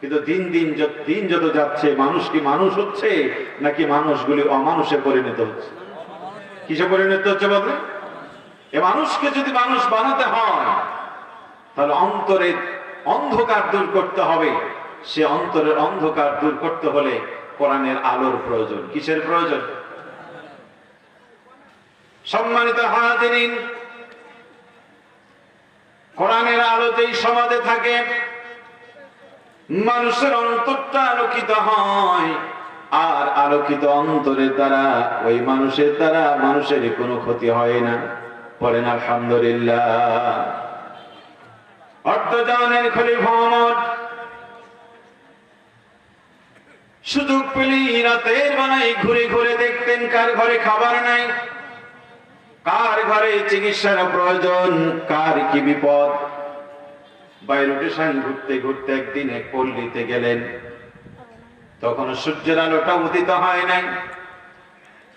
কিন্তু দিন যত যাচ্ছে মানুষ কি মানুষ হচ্ছে নাকি মানুষগুলি অমানুষে পরিণত হচ্ছে? কিসে পরিণত হচ্ছে বলতে? এ মানুষকে যদি মানুষ বানাতে হয় তাহলে অন্তরের অন্ধকার দূর করতে হবে। সে অন্তরের অন্ধকার দূর করতে হলে কোরআনের আলোর প্রয়োজন। কিসের প্রয়োজন? সম্মানিত হাজিরিন, কোরআনের আলো যেই সমাজে থাকে মানুষের অন্তরটা আলোকিত হয়, আর আলোকিত অন্তরের দ্বারা ওই মানুষের দ্বারা মানুষের কোনো ক্ষতি হয় না। পড়েন আলহামদুলিল্লাহ। অর্ধজানের খলিফা ওমর সুযোগ পেলেই রাতের বেলায় ঘুরে ঘুরে দেখতেন কার ঘরে খাবার নাই, কার ঘরে চিকিৎসার প্রয়োজন, কার কি বিপদ। বাই রোটেশন ঘুরতে ঘুরতে একদিন এক পল্লীতে গেলেন। তখন সূর্যের আলোটা উদিত হয় নাই,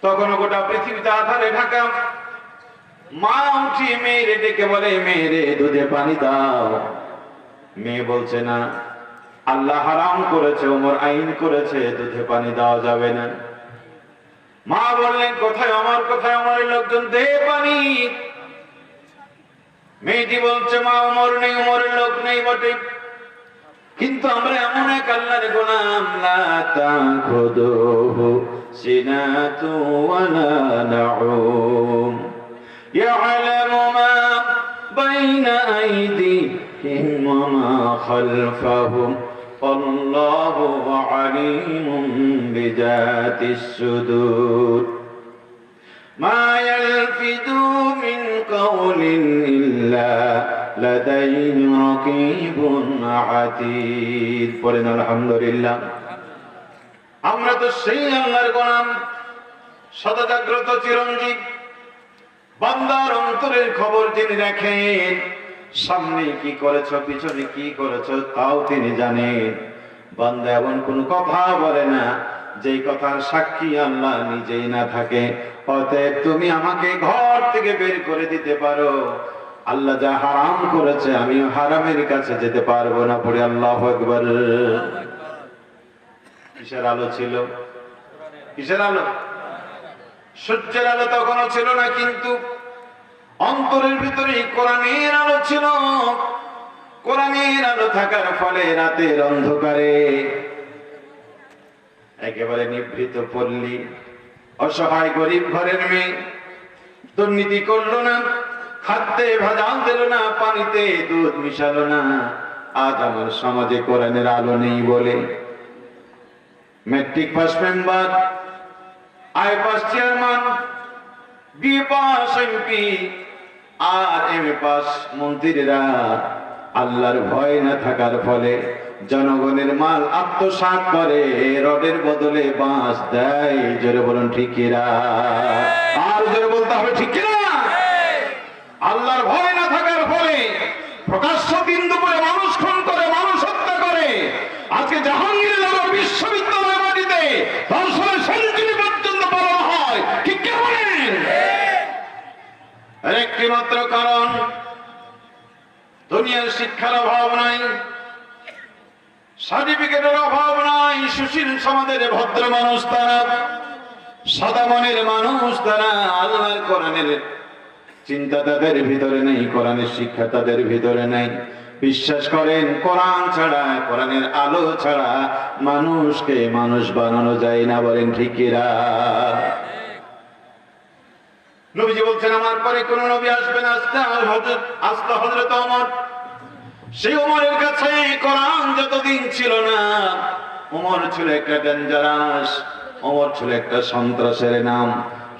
তখন গোটা পৃথিবীতে আধারে ঢাকা। মা উঠিয়ে মেয়েরে ডেকে বলে, মেয়েরে দুধে পানি দাও। মেয়ে বলছে না, আল্লাহ হারাম করেছে, ওমর আইন করেছে, দুধে পানি দেওয়া যাবে না। মা বললেন, কোথায় আমার, কোথায় আমার লোকজন, দে পানি। মেয়েটি বলছে, মা ওমর নেই, ওমরের লোক নেই বটে, কিন্তু আমরা এমন এক আল্লাহর গোলাম, লা তাখুদুহু সিনাতু ওয়ালা নাউম ইয়ালামু মা বাইনা আইদিহিম ওয়া মা খালফাহুম আল্লাহু আলিমুম বিযাতিস সুদূর মা ইয়ালফিযু মিন কাওলিন ইল্লা লাদাইহি রাকীবুন আতীদ। পড়েন আলহামদুলিল্লাহ। আমরা তো সেই আল্লাহর গোলাম, সদা জাগ্রত চিরঞ্জীব, বান্দার অন্তরের খবর যিনি রাখেন। সামনে কি করেছো, পিছনে কি করেছো তাও তিনি জানেন। বান্দা এমন কোনো কথা বলে না যেই কথার সাক্ষী আল্লাহ নিজেই না থাকে। অতএব তুমি আমাকে ঘর থেকে বের করে দিতে পারো, আল্লাহ যা হারাম করেছে আমিও হারামের কাছে যেতে পারবো না। পড়ে আল্লাহু আকবার। কিসের আলো ছিল? কিসের আলো? সূর্যের আলো তখনও ছিল না, কিন্তু অন্তরের ভিতরে কোরআনের আলো ছিল। কোরআনের আলো থাকার ফলে রাতের অন্ধকারে একেবারে নিভৃত পল্লী, অসহায় গরিব ঘরের মেয়ে দুর্নীতি করলো না, খাদ্যে ভেজাল দিল না, পানিতে দুধ মিশালো না। আজ আমার সমাজে কোরআনের আলো নেই বলে matric pass member, I pass chairman, BA pass MP আর এমএ পাস মন্ত্রীরা আল্লাহর ভয় না থাকার ফলে জনগণের মাল আত্মসাৎ করে, রডের বদলে বাঁশ দেয়। জোরে বলুন ঠিক কিনা? আর জোরে বলতে হবে ঠিক কিনা? আল্লাহর ভয় না থাকার ফলে প্রকাশ্য দিন দুপুরে মানুষ খুন করে, মানুষ হত্যা করে। আজকে জাহাঙ্গীরনগর বিশ্ববিদ্যালয় মাটিতে ধর্ষণের সেঞ্চুরি পর্যন্ত পালন হয়। ঠিক কে বলেন? একটি মাত্র কারণ, দুনিয়ার শিক্ষার অভাব নাই, সার্টিফিকেটের অভাব নাই। সুশীল সমাজের ভদ্র মানুষ তারা, সাদা মনের মানুষ তারা। আল্লাহর কোরআনের চিন্তা তাদের ভিতরে নেই, কোরআনের শিক্ষা তাদের ভিতরে নেই। বিশ্বাস করেন কোরআন ছাড়া, কোরআনের আলো ছাড়া মানুষকে মানুষ বানানো যায় না। বলেন ঠিক কিনা? নবীজি বলছেন, আমার পরে কোন নবী আসবে না, আস্তে হযরত ওমর। সেই ওমরের কাছে কোরআন যতদিন ছিল না, ওমর ছিল একটা ডেঞ্জারাস, ওমর ছিল একটা সন্ত্রাসের নাম।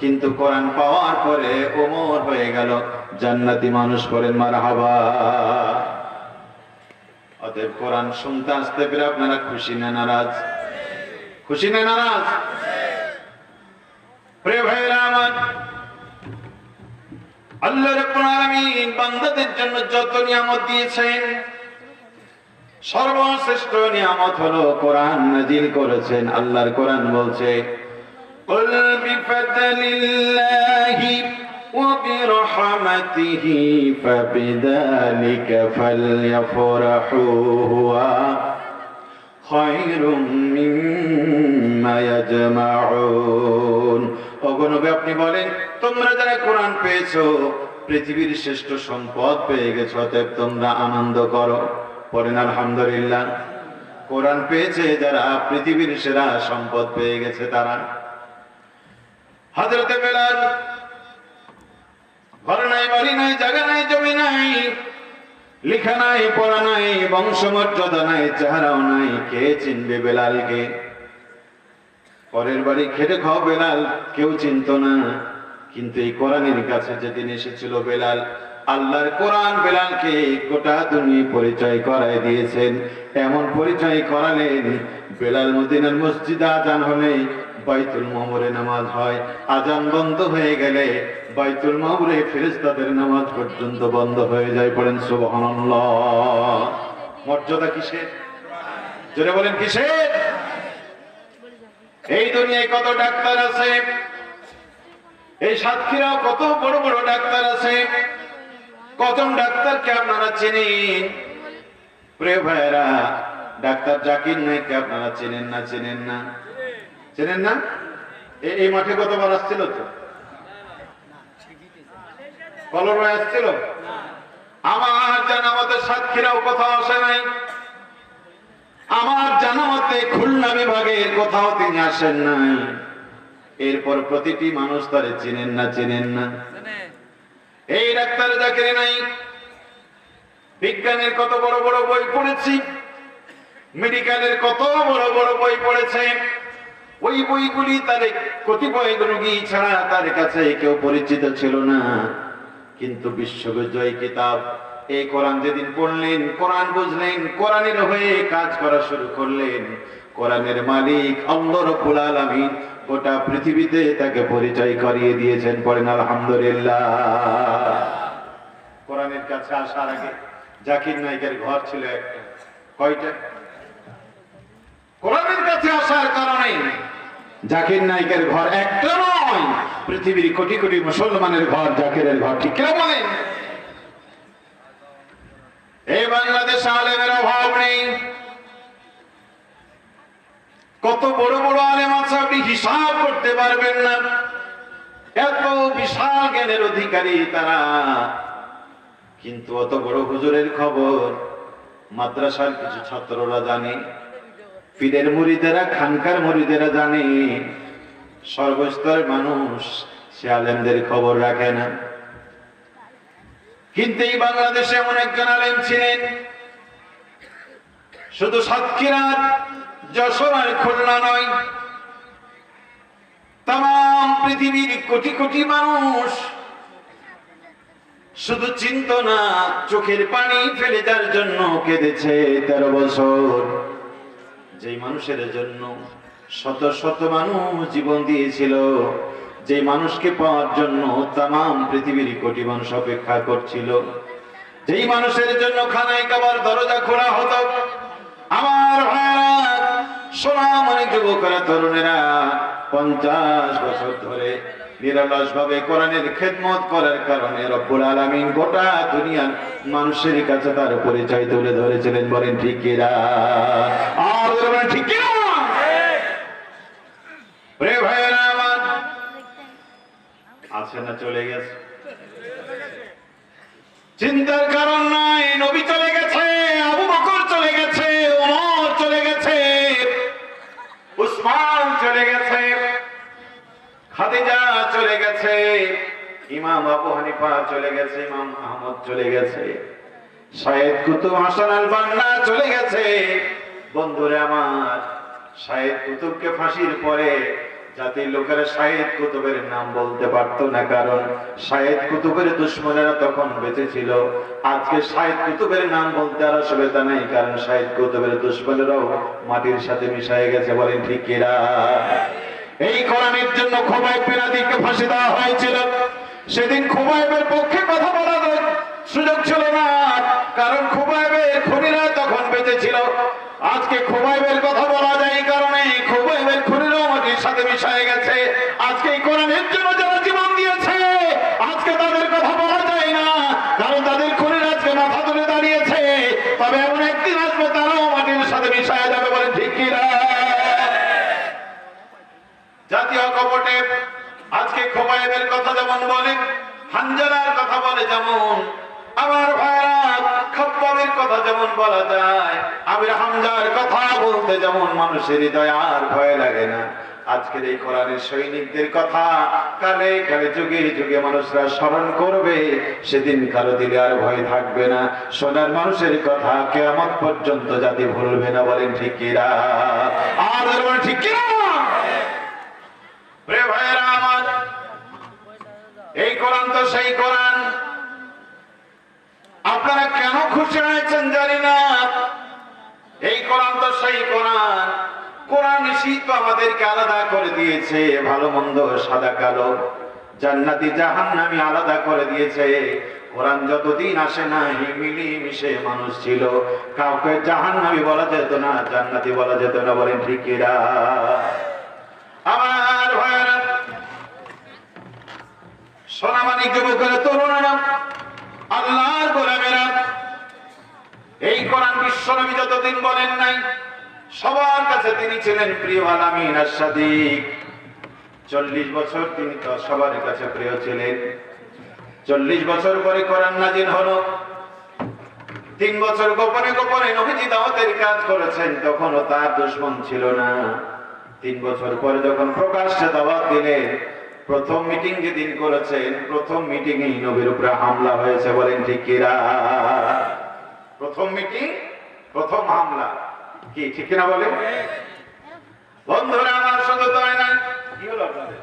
কিন্তু কোরআন পাওয়ার পরে ওমর হয়ে গেল জান্নাতি মানুষ। করেন মারহাবা। অতএব কোরআন শুনতে আসতে পেরে আপনারা খুশি না নারাজ? খুশি না নারাজ? প্রিয় ভাইরা আমার, আল্লাহ রাব্বুল আলামিন বান্দাদের জন্য যত নিয়ামত দিয়েছেন, সর্বশ্রেষ্ঠ নিয়ামত হলো কোরআন নাজিল করেছেন। আল্লাহর কোরআন বলছে, কুল বিফাদলিল্লাহি ওয়া বিরহমাতিহি ফাবিযালিকা ফালইফরাহু খায়রুম মিম্মা ইয়াজমাউন। ওগো নবী আপনি বলেন তোমরা যারা কোরআন পেয়েছো পৃথিবীর শ্রেষ্ঠ সম্পদ পেয়ে গেছো, অতএব তোমরা আনন্দ করো। পড়েন আলহামদুলিল্লাহ। কোরআন পেয়েছে যারা পৃথিবীর সেরা সম্পদ পেয়ে গেছে তারা। হযরতে বেলাল ঘর নাই, বাড়ি নাই, জায়গা নাই, জমি নাই, লেখা নাই, পড়া নাই, বংশমর্যাদা নাই, চেহারাও নাই, কে চিনবে বেলালকে? পরের বাড়ি খেটে খাও বেলাল, কেউ চিনত না। কিন্তু এই কোরআনের কাছে যেদিন এসেছিল বেলাল, আল্লাহর কোরআন বেলালকে গোটা দুনিয়া পরিচয় করায় দিয়েছেন। এমন পরিচয় করালেন বেলাল মদিনার মসজিদে আজান হলে বাইতুল মামুরে নামাজ হয়, আজান বন্ধ হয়ে গেলে বাইতুল মামুরে ফেরেশতাদের নামাজ পর্যন্ত বন্ধ হয়ে যায়। পড়েন সুবহানাল্লাহ। মর্যাদা কিসের? জোরে বলেন কিসের? এই দুনিয়ায় কত ডাক্তার আছে, এই সাতক্ষীরাও কত বড় বড় ডাক্তার আছে। কজন ডাক্তারকে আপনারা চেনেন? প্রিয় ভাইরা, ডাক্তার জাকির নাইককে আপনারা চেনেন না? চেনেন না? চেনেন না? এই মাঠে কতবার আসছিল? তো কলরায় আসছিল। আমার জানা মতে সাতক্ষীরাও কোথাও আসে নাই। আমার জানা মতে খুলনা বিভাগের কোথাও তিনি আসেন নাই। এরপর প্রতিটি মানুষ তারে চেনেন না? চেনেন না? এই ডাক্তার জাকির নাইক বিজ্ঞানের কত বড় বড় বই পড়েছি, মেডিকেলের কত বড় বড় বই পড়েছে। ওই বইগুলি তার কতিপয় রোগী ছাড়া তার কাছে কেউ পরিচিত ছিল না। কিন্তু বিশ্ববিজয় কিতাব এই কোরআন যেদিন পড়লেন, কোরআন বুঝলেন, কোরআনের হয়ে কাজ করা শুরু করলেন, কোরআনের মালিক আল্লাহ রাব্বুল আলামিন গোটা পৃথিবীতে তাকে পরিচয় করিয়ে দিয়েছেন। পড়েন আলহামদুলিল্লাহ। কোরআনের কাছে আসার আগে জাকির নাইকের ঘর ছিল একটা। কয়টা? কোরআনের কাছে আসার কারণে জাকির নাইকের ঘর একটা নয়, পৃথিবীর কোটি কোটি মুসলমানের ঘর জাকিরের ঘর। ঠিক কিনা বলেন? এই বাংলাদেশ আলেমের অভাব নেই। কত বড় বড় আলেম আছে আপনি হিসাব করতে পারবেন না। এত বিশাল জ্ঞানের অধিকারী তারা, কিন্তু অত বড় হুজুরের খবর মাদ্রাসার কিছু ছাত্ররা জানে, পীরের মুরিদেরা, খানকার মুরিদেরা জানে, সর্বস্তরের মানুষ সে আলেমদের খবর রাখে না। কিন্তু এই বাংলাদেশে এমন একজন আলেম ছিলেন, শুধু সাতক্ষীরার, যশোর আর খুলনা নয়, তাম পৃথিবীর কোটি কোটি মানুষ শুধু চিন্ত না, চোখের পানি ফেলে যার জন্য কেঁদেছে 13 বছর। যেই মানুষের জন্য শত শত মানুষ জীবন দিয়েছিল, যে মানুষকে পাওয়ার জন্য তাম পৃথিবীর কোটি মানুষ অপেক্ষা করছিল, যেই মানুষের জন্য খানায় কাবার দরজা খোলা হতো। আমার ভাইরা, সোনামণি যুবকেরা, তরুণেরা 50 বছর ধরে নিরলস ভাবে কোরআনের খেদমত করার কারণে রব্বুল আলামিন গোটা দুনিয়ার মানুষের কাছে তার পরিচয় তুলে ধরেছিলেন। বলেন ঠিক কিনা? আর বলেন ঠিক কিনা? প্রিয় ভাইরা আমার, আছে না চলে গেছে? চিন্তার কারণ নাই। নবী চলে গেছে, আবু বকর চলে গেছে, ওমর চলে গেছে, উসমান চলে গেছে, খাদিজা চলে গেছে, ইমাম আবু হানিফা চলে গেছে, ইমাম আহমদ চলে গেছে, শাহেদ কুতুব হাসান আল বান্না চলে গেছে। বন্ধুরা আমার, শাহেদ কুতুবকে ফাঁসির পরে জাতির লোকেরা শাহেদ কুতুবের নাম বলতে পারতো না, কারণ শাহেদ কুতুবের দুশমনেরা তখন বেঁচে ছিল। আজকে শাহেদ কুতুবের নাম বলতে আর অসুবিধা নেই, কারণ শাহেদ কুতুবের দুশমনেরাও মাটির সাথে মিশে গেছে। বলেন ঠিক কিনা? এই কোরআনের জন্য খুবাইব বিন আদিকে ফাঁসি দেওয়া হয়েছিল। সেদিন খুবাইবের পক্ষে কথা বলার সুযোগ ছিল না, কারণ খুবাইবের খুনিরা তখন বেঁচে ছিল। আজকে খুবাইবের কথা বলা যায় এই কারণে খুবাইবের খুনিরাও মাটির সাথে মিশে গেছে। আজকে এই কোরআনের জন্য যারা জীবন দিয়েছে, আজকে তাদের কথা বলা যায় না, কারণ তাদের খুনিরা আজকে মাথা তুলে দাঁড়িয়েছে। তবে এমন একদিন আসবে তারাও মাটির সাথে মিশে হয়ে যাবে, বলে ঠিক কিনা? জাতীয় কপটে আজকে খোবাইবের কথা যেমন বলে, হানজালার কথা বলে, যেমন আমার ভাইরা খব্বাবের কথা যেমন বলা যায়, আমির হামজার কথা বলতে যেমন মানুষের হৃদয় আর ভয় লাগে না, আজকের এই কোরআনের সৈনিকদের কথা কালে কালে যুগে যুগে মানুষরা স্মরণ করবে, সেদিন কারো দিলে আর ভয় থাকবে না। সোনার মানুষের কথা কিয়ামত পর্যন্ত জাতি ভুলবে না, বলেন ঠিক কিনা? আর বলেন ঠিক কিনা? প্রিয় ভাইরা আমার, এই কোরআন তো সেই কোরআন। আপনারা কেন খুশি হয়েছেন জানি না, এই কোরআন তো সেই কোরআন। কোরআন শীত আমাদেরকে আলাদা করে দিয়েছে, ভালো মন্দ সাদা কালো, জান্নাতি জাহান্নামী আলাদা করে দিয়েছে। কোরআন যতদিন আসে না, মিলেমিশে মানুষ ছিল, কাউকে জাহান্নামী বলা যেত না, জান্নাতি বলা যেত না, বলেন ঠিক কিনা? আমার ভাইরা, সোনামানিক যুবকেরা, তরুণেরা, আল্লাহর গোলামেরা, এই কোরআন বিশ্বনবী যতদিন বলেন নাই, সবার কাছে তিনি ছিলেন প্রিয় আলামিন আশ-সাদিক। 40 বছর তিনি তো সবার কাছে প্রিয় ছিলেন। 40 বছর পরে কোরআন নাজিল হলো। 3 বছর গোপনে গোপনে নবীজি দাওয়াতের কাজ করেছেন, তখনও তার দুশমন ছিল না। 3 বছর পরে যখন প্রকাশ্যে দাওয়াত দিলেন, প্রথম মিটিং যেদিন করেছেন, প্রথম মিটিং এই নবীর উপরে হামলা হয়েছে, বলেন ঠিক কিনা? প্রথম মিটিং, প্রথম হামলা, কি ঠিক কিনা বলেন? বন্ধুরা আমার, শুধু তাই না, কি হলো আপনাদের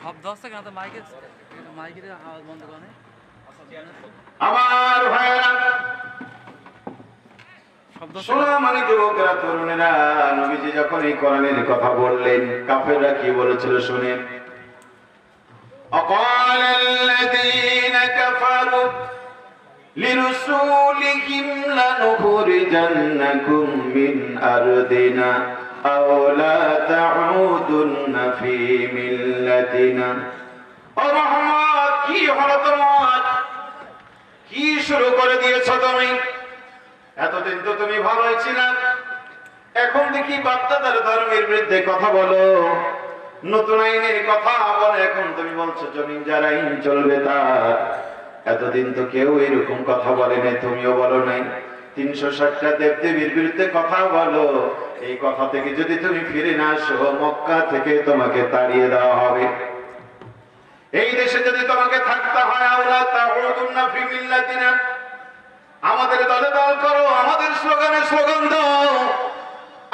শব্দ হচ্ছে কেন? মাইকের আওয়াজ বন্ধ করে আমার ভাইরা, সোনামানি যুবকেরা, তরুণেরা, নবীজি যখন এই কোরআনের কথা বললেন, কাফেররা কি বলেছিল শুনেন। أقال الذين كفروا لرسولهم لنخرجنكم من أرضنا أو لا تعودن في ملتنا। ও মুহাম্মদ, কি হলো তোমার? কি শুরু করে দিয়েছো তুমি? এতদিন তো তুমি ভালোই ছিলে, এখন দেখি বাপদাদার ধর্মের বিরুদ্ধে কথা বলো, নতুন আইনের কথা বলে, এখন তুমি বলছো জমিন যার আইন চলবে তার। এতদিন তো কেউ এরকম কথা বলে নাই, তুমিও বলো নাই। 360টা দেবদেবীর বিরুদ্ধে কথা বলো, এই কথা থেকে যদি তুমি ফিরে না আসো, মক্কা থেকে তোমাকে তাড়িয়ে দেওয়া হবে। এই দেশে যদি তোমাকে থাকতে হয়, আওলা তাউদুন্না ফি মিল্লাতিনা, আমাদের দলে দল করো, আমাদের স্লোগানে স্লোগান দাও,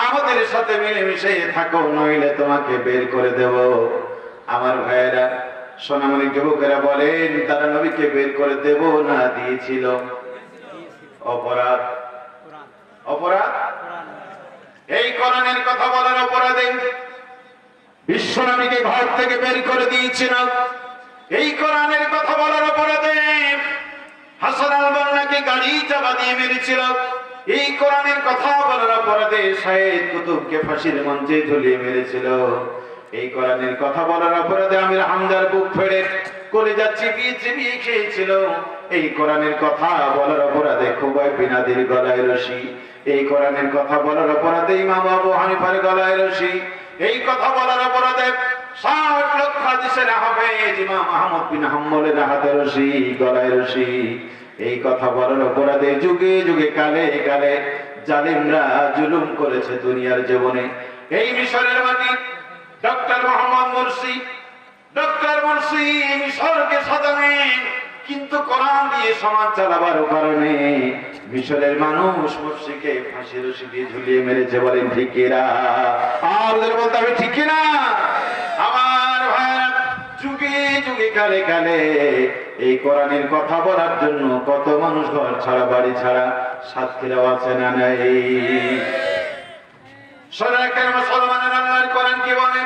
আমাদের সাথে মিলেমিশে থাকো, নইলে তোমাকে বের করে দেব। আমার ভাইয়েরা, সোনামণি যুবকেরা বলেন, তারা নবীকে বের করে দেব না দিয়েছিল। অপরাধ, অপরাধ, এই কোরআনের কথা বলার অপরাধে বিশ্বনবীকে ঘর থেকে বের করে দিয়েছিল। এই কোরআনের কথা বলার অপরাধে হাসান আল-বন্নাকে গাড়ি চাপা দিয়ে মেরেছিল। এই কোরআনের কথা বলার অপরাধে শাহেদ কুতুবকে ফাঁসির মঞ্চে ঝুলিয়ে মেরেছিল। এই কোরআনের কথা বলার অপরাধে আমির হামজার বুক ফেড়ে কলিজা চিবিয়ে চিবিয়ে খেয়েছিল। এই কোরআনের কথা বলার অপরাধে খুবাইব বিন আদির গলায় রশি। এই কোরআনের কথা বলার অপরাধে ইমাম আবু হানিফার গলায় রশি। এই কথা বলার অপরাধে 60 লক্ষ হাদিসের হাফেজ ইমাম আহমদ বিন হাম্বলের হাতে রশি, গলায় রশি। এই কথা বলার অপরাধে যুগে যুগে কালে কালে জালিমরা জুলুম করেছে দুনিয়ার জীবনে। এই মিশরের মাটি doctor Mohammad Morsi, doctor Morsi মিশরকে সাজালেন, কিন্তু কোরআন দিয়ে সমাজ চালাবার কারণে মিশরের মানুষ মুরসিকে ফাঁসির রশি দিয়ে ঝুলিয়ে মেরেছে, বলেন ঠিক কিনা? আর বলতে হবে ঠিক কিনা? আমার ভাইরা, যুগে যুগে কালে কালে এই কোরআনের কথা বলার জন্য কত মানুষ ঘর ছাড়া বাড়ি ছাড়া সাতক্ষীরাও আছে না নাই? সরকার মুসলমানের আল্লাহর কোরআন কি বলে?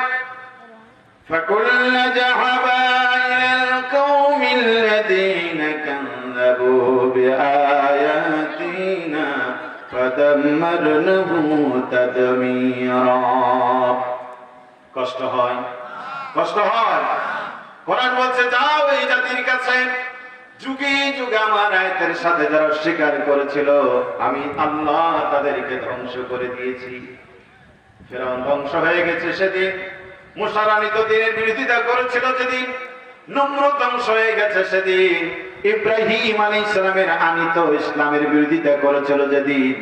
فَقُلْنَا ذَهَبَا إِلَى الْقَوْمِ الَّذِينَ كَذَّبُوا بِآيَاتِنَا فَدَمَّرْنَاهُمْ تَدْمِيرًا। কষ্ট হয়, কষ্ট হয়। কোরআন বলছে যাও এই জাতির কাছে, যুগে যুগে আমার আয়াতের সাথে যারা স্বীকার করেছিল আমি আল্লাহ তাদেরকে ধ্বংস করে দিয়েছি। ফিরআউন ধ্বংস হয়ে গেছে সেদিন, মুসা আনিত দিনের বিরোধিতা করেছিল যেদিন, নমরুদ ধ্বংস হয়ে গেছে সেদিন, ইব্রাহিম আলাইহিস সালামের আনিত ইসলামের বিরোধিতা করেছিল যেদিন,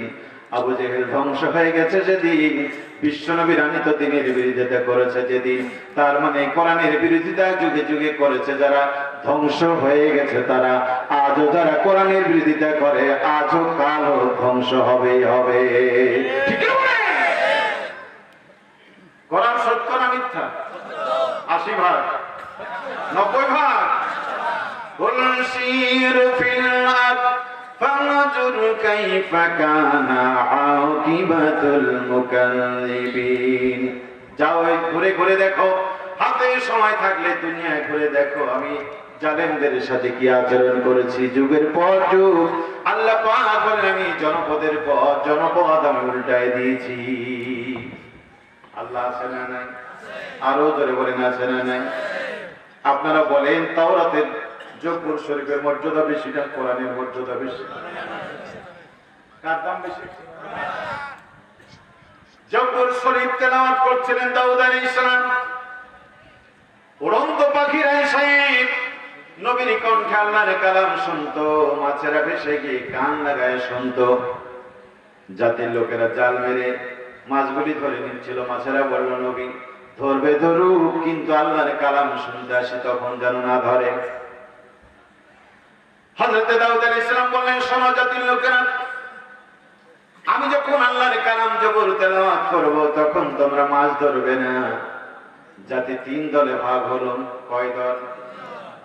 আবু জেহেল ধ্বংস হয়ে গেছে যেদিন, বিশ্বনবীর আনিত দিনের বিরোধিতা করেছে যেদিন। তার মানে কোরআনের বিরোধিতা যুগে যুগে করেছে যারা, ধ্বংস হয়ে গেছে তারা। আজও যারা কোরআনের বিরোধিতা করে আজও কালও ধ্বংস হবে হবে। ঠিক না? কোরআন সত্য না মিথ্যা? 80 ভাগ, 90 ভাগ। কুল সিরু ফিল আরদ ফানজুর কাইফা কানা আকিবাতুল মুকাল্লিবিন। যাও ঘুরে ঘুরে দেখো, হাতে সময় থাকলে দুনিয়ায় ঘুরে দেখো আমি জালেমদের সাথে কি আচরণ করেছি। যুগের পর যুগ আল্লাহ পাক বলেন আমি জনপদের পর জনপদ আমি উল্টায় দিয়েছি। আল্লাহ আছে না নাই? আরো জোরে বলেন আছে না নাই? আপনারা বলেন তাওরাতের জবুর শরীফের মর্যাদা বেশি না কোরআনের মর্যাদা বেশি? কার দাম বেশি? জবুর শরীফ তেলাওয়াত করছিলেন দাউদ আলাইহিস সালাম, উড়ন্ত পাখিরা এসে নবীর কণ্ঠে আল্লাহর কালাম শুনতো, মাছেরা ভেসে গিয়ে কান লাগায় শুনতো। জাতির লোকেরা জাল মেরে মাছগুলি ধরে নিচ্ছিল, মাছেরা বলল নবী ধরবে ধরুক, কিন্তু আল্লাহর কালাম শুনতে আসি তখন যেন না ধরে। হযরত দাউদ আলাইহিস সালাম বললেন শোনো জাতির লোকেরা, আমি যখন আল্লাহর কালাম জবর তেলাওয়াত করব তখন তোমরা মাছ ধরবে না। জাতি 3 দলে ভাগ হলো। কয় দল?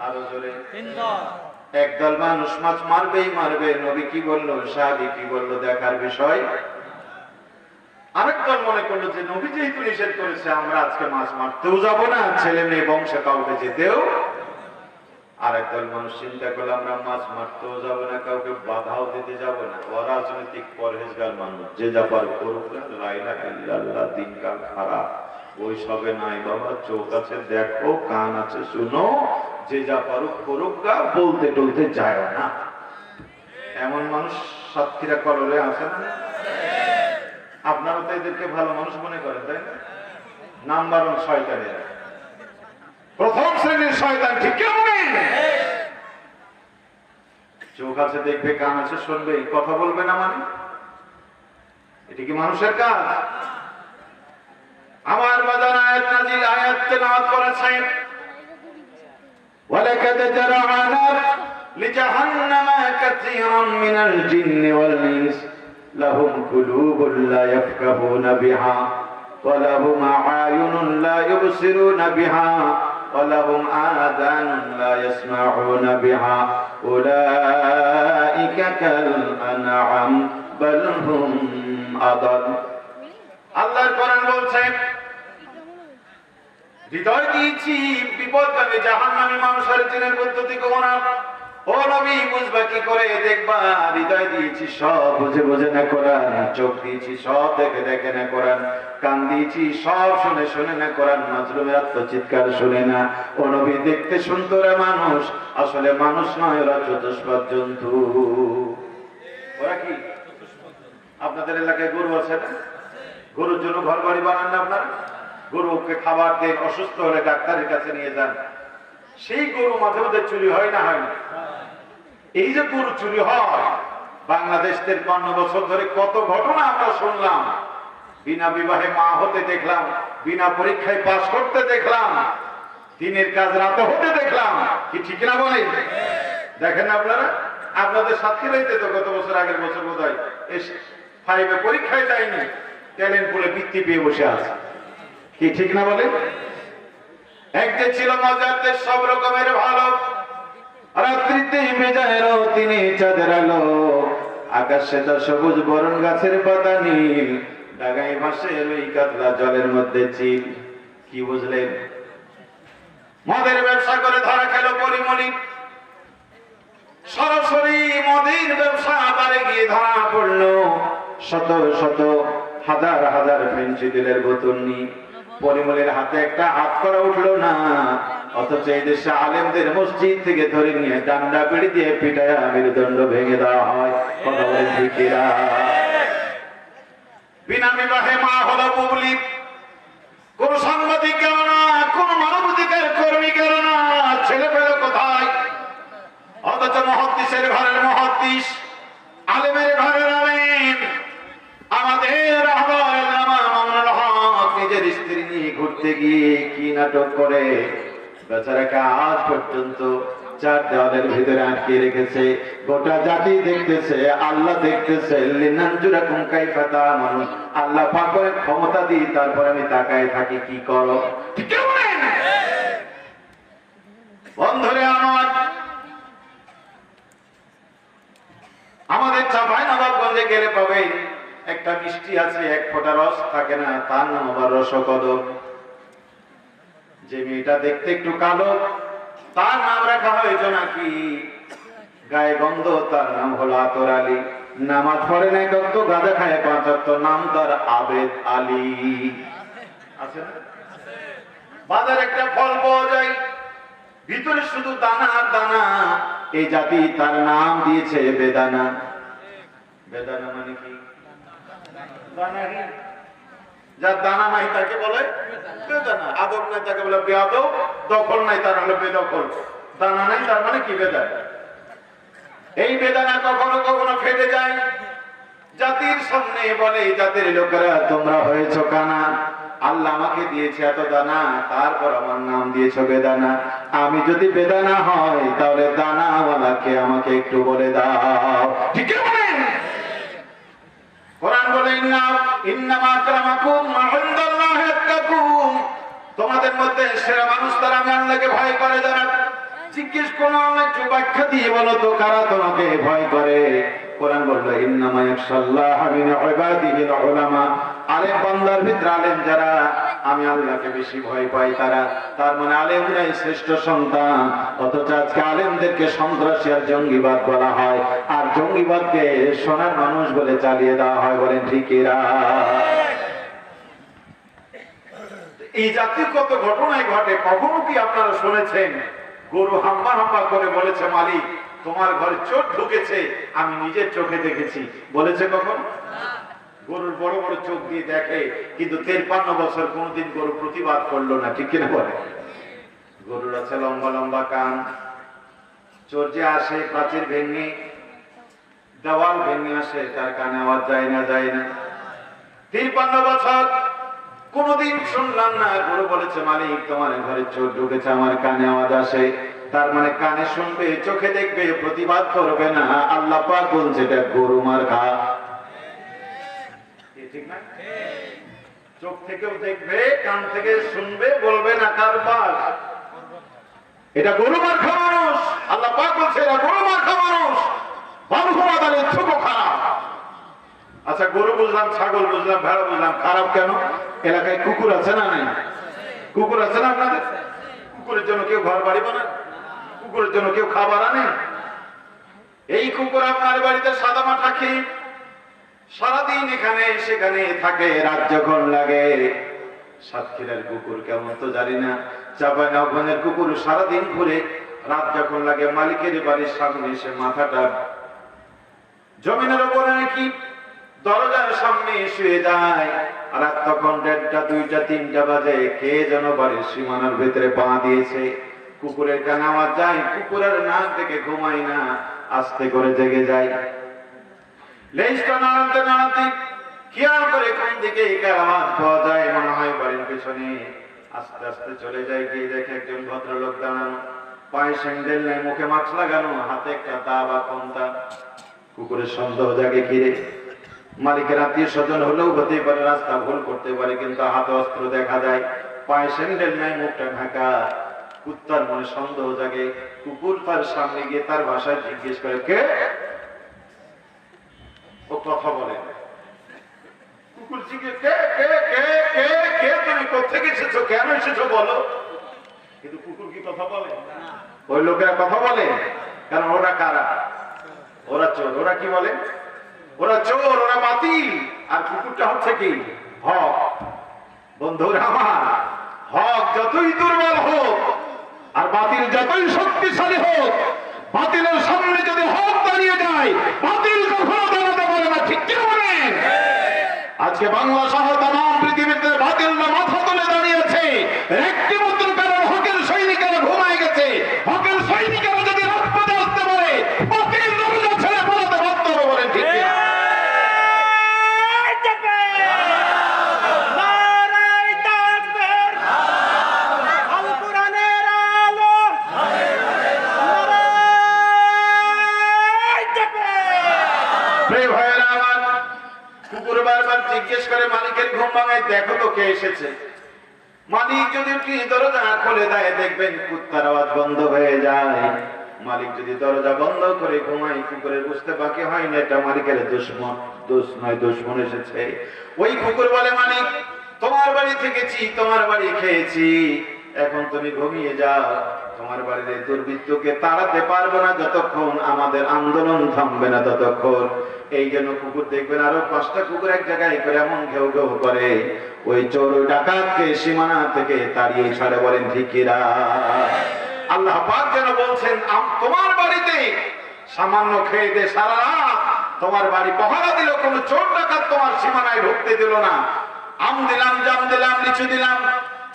আরো জোরে। 3 দল। একদল মানুষ মাছ মারবেই মারবে, নবী কি বললো, সাহাবী কি বললো দেখার বিষয়। আরেক দল মনে করলো যে নবী যেহেতু নিষেধ করেছে আমরা আজকে মাছ মারতেও যাব না, ছেলে মেয়ে বংশে কাউকে যেতেও। আরেক দল মানুষ চিন্তা করলো আমরা মাছ মারতেও যাব না, কাউকে বাধাও দিতে যাব না। অরাজনৈতিক পরহেজগার মানুষ, যে যা পারে করুক, লা ইলাহা ইল্লাল্লাহ, দিনকাল খারাপ, ওই সবে নাই বাবা, চোখ আছে দেখো, কান আছে শুনো, যে যা পারুক করুক গা, বলতে টলতে যায় না। এমন মানুষ সাতক্ষীরা কলরে আছে না? আপনারা তো এদেরকে ভালো মানুষ মনে করেন তাই না? নাম্বার 1 শয়তানেরা, প্রথম শ্রেণীর শয়তান। ঠিক কেমন? চোখ আছে দেখবে, কান আছে শুনবে, কথা বলবে না মানে এটা কি মানুষের কাজ? আমার বাজার আয়াত নাজিল, আয়াত তেলাওয়াত করেছেন ওয়ালাকাদ জারা'না লিজাহান্নামা কাসীরাম মিনাল জিন্নি ওয়াল ইনস লাহুম কুলুবুন লা ইয়াফকাহুনা বিহা ওয়া লাহুম আ'য়ুনুন লা ইবসিরুনা বিহা ওয়া লাহুম আযানুন লা ইয়াসমা'উনা বিহা উলাইকা কাল আন'আম বাল হুম আদাল। আল্লাহর কোরআন বলছে হৃদয় দিয়েছি বিপদগামী জাহান্নামী মানুষের জিনের পদ্ধতি কোনা। ও নবী বুঝবা কি করে, দেখবা হৃদয় দিয়েছি সব বুঝে বুঝে না কোরআন, চোখ দিয়েছি সব দেখে দেখে না কোরআন, কান দিয়েছি সব শুনে শুনে না কোরআন, মাজলুমের আত্মচিৎকার শুনে না। ও নবী দেখতে সুন্দর মানুষ, আসলে মানুষ নয়, ওরা চতুষ্পদ জন্তু। ওরা কি? আপনাদের এলাকায় গরু আছে না? গরুর জন্য ঘর বাড়ি বানান না আপনারা? গরুকে খাবার দেন, অসুস্থ হলে ডাক্তারের কাছে নিয়ে যান। সেই গরু মাঝে মাঝে চুরি হয় না? হয় না? এই যে গরু চুরি হয়, বাংলাদেশ 53 বছর ধরে কত ঘটনা আমরা শুনলাম। বিনা বিবাহে মা হতে দেখলাম, বিনা পরীক্ষায় পাস করতে দেখলাম, দিনের কাজ রাতে হতে দেখলাম। কি ঠিক না বলেন? দেখেন আপনারা, আপনাদের সাতক্ষীরাইতে তো গত বছর, আগের বছর বোধহয় 5 পরীক্ষায় যায়নি, ট্যালেন্ট পুলে বৃত্তি পেয়ে বসে আছে। কি ঠিক না বলে? একদিন ছিল মজার দেশ, সব রকমের ভালো, রাত্রিতে বেজায় তিনি চাঁদের আলো, আকাশে তো সবুজ বরণ গাছের পাতা নীল, ডাগায় ভাসে রুই কাতলা জলের মধ্যে চিল। কি বুঝলেন? মদের ব্যবসা করে ধরা খেলো পরিমণি, সরাসরি মদের ব্যবসা বাড়ে গিয়ে ধরা পড়লো শত শত হাজার হাজার ফেন্সিডিলের বোতল নিয়ে। পরিমলের হাতে একটা হাত করা উঠলো না, অথচ এই দেশে আলেমদের মসজিদ থেকে ধরে নিয়ে ডান্ডা পিড়ি দিয়ে পিটায় মেরুদণ্ড ভেঙে দেওয়া হয়। কথা বলেন ঠিক কিনা? বিনা বিবাহে মা হলো পাবলিক, কোন সাংবাদিক কেন না, কোন মানবাধিকার কর্মী কেন না, ছেলে পেলে কোথায়? অথচ মুহাদ্দিসের ঘরের মুহাদ্দিস, আলেমের ঘরের আলেম, আমাদের মামুনুল হক নিজের স্ত্রী নিয়ে ঘুরতে গিয়ে কি নাটক করে বেচারাকে আজ পর্যন্ত চার দেওয়ালের ভিতরে আটকে রেখেছে। গোটা জাতি দেখতেছে, আল্লাহ দেখতেছে। লিনানজুরাকুম কাইফা তা'মালুন, আল্লাহ পাক বলেন ক্ষমতা দিই তারপর আমি তাকায় থাকি কি করো। ঠিক বলেন বন্ধুরে আমার, আমাদের চাঁপাইনবাবগঞ্জে গেলে পাবেন একটা মিষ্টি আছে, এক ফোঁটা রস থাকে না, তার নাম আবার রসকদম। যে মেয়েটা দেখতে একটু কালো, তার নাম রাখা হয়েছে নাকি গায়ে গন্ধ, তার নাম হলো আতর আলী। নামাজ পড়ে নাই কত, গাঁজা খায় 5 ওয়াক্ত, নাম তার আবেদ আলী। আছে না? বাজারে একটা ফল পাওয়া যায়, ভিতরে শুধু দানা আর দানা, এই জাতি তার নাম দিয়েছে বেদানা। বেদানা মানে কি? দানাহীন। যার দানা নাই তাকে বলে বেদানা, আদব নাই তাকে বলে বেয়াদব, দখল নাই তার হলো বেদখল, দানা নাই তার মানে কি বেদানা। এই বেদানা কখনো কখনো ফেটে যায়, জাতির সামনে বলে জাতির লোকেরা তোমরা হয়েছো কানা, আল্লাহ আমাকে দিয়েছে এত দানা, তারপর আমার নাম দিয়েছো বেদানা। আমি যদি বেদানা হয় তাহলে দানাওয়ালাকে আমাকে একটু বলে দাও। ঠিক বলেন? কোরআন বলে ইন্নামা আকরামাকুম ইনদাল্লাহি আতকাকুম, তোমাদের মধ্যে সেরা মানুষ তারা আমি আল্লাহকে ভয় করে যারা। জিজ্ঞেস করো, একটু ব্যাখ্যা দিয়ে বলো তো কারা তোমাকে ভয় করে। কোরআন বলল ইন্নামা ইয়াখশাল্লাহা মিন ইবাদিহিল উলামা, আলেম বান্দার ভিতরে আলেম যারা, আমি আল্লাহকে বেশি ভয় পাই তারা। তার মানে আলেমরাই শ্রেষ্ঠ সন্তান। অথচ আজকে আলেমদেরকে সন্ত্রাসী আর জঙ্গিবাদ বলা হয়, আর জঙ্গিবাদকে সোনার মানুষ বলে চালিয়ে দেওয়া হয়। বলেন ঠিক এরা? এই জাতির কত ঘটনাই ঘটে। কখনো কি আপনারা শুনেছেন গরু হাম্বা হাম্বা করে বলেছে মালিক তোমার ঘরে চোর ঢুকেছে, আমি নিজের চোখে দেখেছি? বলেছে কখন? গরুর বড় বড় চোখ দিয়ে দেখে, কিন্তু 53 বছর কোনদিন গরু প্রতিবাদ করলো না। ঠিক কিনা বলে? গরুর আছে লম্বা লম্বা কান, চোর যে আসে প্রাচীর ভেঙে দেওয়াল ভেঙে আসে, তার কানে আওয়াজ যায় না? যায় না? 53 বছর কোনদিন শুনলাম না গরু বলেছে মালিক তোমার ঘরে চোর ঢুকেছে, আমার কানে আওয়াজ আসে। তার মানে কানে শুনবে, চোখে দেখবে, প্রতিবাদ করবে না। আল্লাহ পাক বলছে এটা গরু মার খা। ঠিক না? চোখ থেকেও দেখবে, কান থেকে শুনবে, বলবে না কারবার, এটা গরু মার খা মানুষ। আল্লাহ পাক বলছে এটা গরু মার খা মানুষ। বালুহুমাদালের চোখ খারাপ। আচ্ছা, গরু বুঝলাম, ছাগল বুঝলাম, ভেড়া বুঝলাম, খারাপ কেন? এলাকায় কুকুর আছে না নাই? কুকুর আছে না আপনাদের? কুকুরের জন্য কেউ ঘর বাড়ি বানায়? কুকুরের জন্য কেউ খাবার আনে? এই কুকুর আপনার বাড়িতে সাদা মাঠা খেয়ে সারাদিন এখানে সেখানে থাকে, রাত যখন লাগে। সাতক্ষীরার কুকুর কেমন তো জানি না, চাঁপাইনবাবগঞ্জের কুকুর সারাদিন ঘুরে, রাত যখন লাগে মালিকের বাড়ির সামনে এসে মাথাটা জমিনের উপরে নাকি দরজার সামনে শুয়ে যায়। রাত তখন 1:30, 2টা, 3টা বাজে। কে যেন বাড়ির সীমানার ভেতরে পা দিয়েছে। কুকুরের কানে আওয়াজ যায়, কুকুরের নাক দেখে ঘুমাই না, আস্তে করে জেগে যায়। লেজটা নাড়াতে নাড়াতে খেয়াল করে কোন দিকে কার আওয়াজ পাওয়া যায়, মনে হয় বাড়ির পেছনে। আস্তে আস্তে চলে যায়, গিয়ে দেখে একজন ভদ্রলোক দাঁড়ানো, পায়ে স্যান্ডেল নেই, মুখে মাস্ক লাগানো, হাতে একটা দা বা কোনটা। কুকুরের সন্দেহ জাগে, কিরে মালিকের আত্মীয় স্বজন হলেও হতে পারে, রাস্তা ভুল করতে পারে, কিন্তু হাতে অস্ত্র দেখা যায়, পায়ে স্যান্ডেল নাই, মুখটা ঢাকা। কুত্তার মনে সন্দেহ জাগে। কুকুর তার সামনে গিয়ে তার ভাষায় জিজ্ঞেস করে, কে? ও কথা বলে। কুকুর জিজ্ঞেস, কে কে কে কে কে, তুমি কোথেকে এসেছো, কেন এসেছো বলো। কিন্তু কুকুর কি কথা বলে? ওই লোকেরা কথা বলে, কারণ ওরা কারা? ওরা চোর। ওরা কি বলে? ওরা চোর, ওরা বাতিল। আর কুকুরটা হচ্ছে কি? হক। বন্ধুরা আমার, হক যতই দুর্বল হোক, আর বাতিল যতই শক্তিশালী হোক, বাতিলের সামনে যদি হক দাঁড়িয়ে যায়, বাতিল কখনো দাঁড়াতে পারে না। ঠিক কি বলেন? আজকে বাংলা সহ তাম পৃথিবীতে বাতিলরা মাথা তুলে দাঁড়িয়েছে একটি মাত্র কারণ, হকের সৈনিকেরা ঘুমায় গেছে। হকের সৈনিকেরা যদি রাজপথে আসতে পারে, বাতিল দরজা ছেড়ে পালাতে বাধ্য হবে। বলেন ঠিক কি? কুকুর বারবার জিজ্ঞেস করে মালিকের ঘুম ভাঙায়, দেখো তো কে এসেছে। মালিক যদি দরজা খুলে দেয়, দেখবেন কুত্তার আওয়াজ বন্ধ হয়ে যায়। মালিক যদি দরজা বন্ধ করে ঘুমায়, কুকুরের বুঝতে বাকি হয় না এটা মালিকের দুশ্মন। দোষ নয়, দুশ্মন এসেছে। ওই কুকুর বলে, মালিক তোমার বাড়ি থেকেছি, তোমার বাড়ি খেয়েছি, এখন তুমি ঘুমিয়ে যাও। তোমার বাড়ির এই দুর্বৃত্তকে তাড়াতে পারবো না যতক্ষণ আমাদের আন্দোলন থামবে না ততক্ষণ। এই জন্য কুকুর দেখবেন আরো 5টা কুকুর এক জায়গায় করে এমন ঘেউ ঘেউ করে ওই চোর ডাকাতকে সীমানা থেকে তাড়িয়ে ছাড়ে। বলেন ঠিক কিনা? আল্লাহ পাক যেন বলছেন, তোমার বাড়িতে সামান্য খেয়ে দে সারা রাত তোমার বাড়ি পহরা দিল, কোন চোর ডাকাত তোমার সীমানায় ঢুকতে দিল না। আম দিলাম, জাম দিলাম, লিচু দিলাম,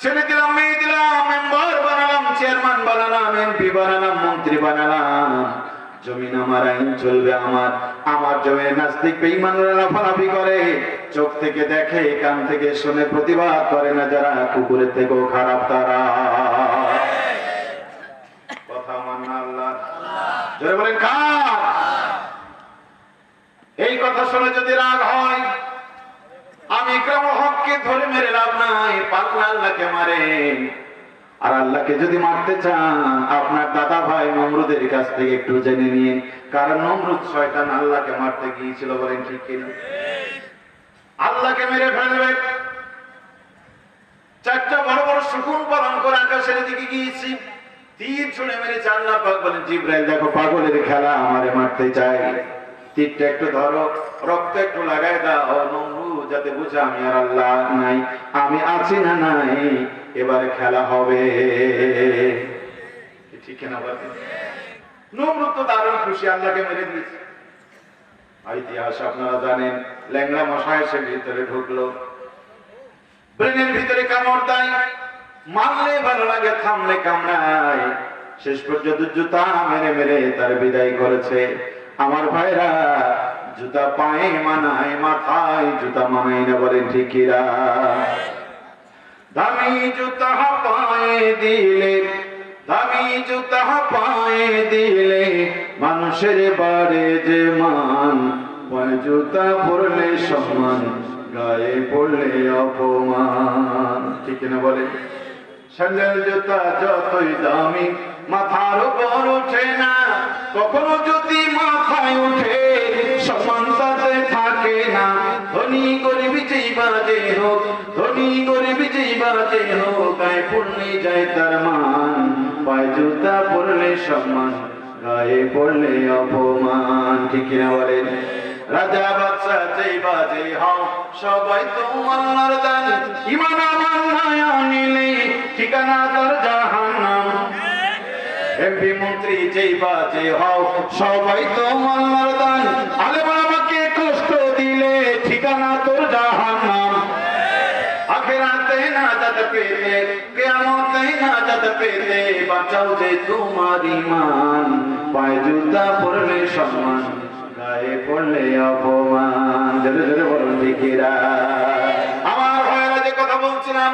ছেলে দিলাম, মেয়ে দিলাম, মেম্বার বানালাম, চেয়ারম্যান বানালাম, এমপি বানালাম, মন্ত্রী বানালাম। জমিন আমার, আইন চলবে আমার। আমার জমির নাস্তিক বেঈমানরা লাফালাফি করে, চোখ থেকে দেখে, কান থেকে শুনে, প্রতিবাদ করে না যারা, কুকুরের থেকেও খারাপ তারা। কথা মান আল্লাহ জোরে বলেন কার? এই কথা শুনে যদি রাগ হয়, আমি ইকরামুল হককে ধরে মেরে লাভ নাই, পাল্লা আল্লাহকে মারেন। আর আল্লাহকে যদি মারতে চান, আপনার দাদা ভাই নমরুদের কাছ থেকে একটু জেনে নিন, কারণ নমরুদ শয়তান আল্লাহকে মারতে গিয়েছিল। বলেন ঠিক কিনা? আল্লাহকে মেরে ফেলবে। 4টা বড় বড় শকুন পালন করে আকাশের দিকে গিয়েছি, তীর ছুঁড়ে মেরেছে। আল্লাহ পাক বলেন, জিবরাইল দেখো পাগলের খেলা, আমারে মারতে চাই, তীরটা একটু ধরো, রক্ত একটু লাগাই দাও নমরুদ, যাতে বুঝে আমি আর আল্লাহ নাই, আমি আছি না নাই, এবারে খেলা হবে। ঠিক না? নমরুদ তো দারুণ খুশি, আল্লাহকে মেরে দিয়েছে। ইতিহাস আপনারা জানেন, ল্যাংড়া মশা এসে ভিতরে ঢুকলো, ব্রেনের ভিতরে কামড় দেয়, মারলে ভালো লাগে, থামলে কামড়ায়। শেষ পর্যন্ত জুতা মেরে মেরে তার বিদায় করেছে। আমার ভাইরা, জুতা পায়ে মানায়, মাথায় জুতা মানায় না। বলেন ঠিক কিনা? দামি জুতা পায়ে দিলে, দামি জুতা পায়ে দিলে মানুষের বাড়ে যে মান, জুতা পরলে সম্মান, গায়ে পড়লে অপমান। ঠিক না? বলে স্যান্ডেল জুতা যতই দামি মাথার উপর ওঠে না, কখনো যদি মাথায় উঠে সম্মান তাতে থাকে না। ধনী গরিব যেই বাজে হোক, ধনী গরিব যেই বাজে হোক, গায়ে পড়লে যায় তার মান, পায়ে জুতা পরলে সম্মান, গায়ে পড়লে অপমান। ঠিক না? বলেন রাজা বাদশা যেই বাজে হও, সবাই তো আল্লাহর দান, ঈমান আমার নাই আনিলে ঠিকানা তার জাহান্নাম। এমপি মন্ত্রী যেই বাজে হও, সবাই তো আল্লাহর দান, আলেম আমাকে কষ্ট দিলে ঠিকানা তোর জাহান্নাম। আখিরাতে নাজাত পেতে, কিয়ামতে নাজাত পেতে, বাঁচাও যে তোমার ঈমান, পায়ে জুতা পরলে সম্মান, গায়ে পড়লে অপমান। জোরে জোরে বলুন ঠিক কিনা? আমার ভাইরা, যে কথা বলছিলাম,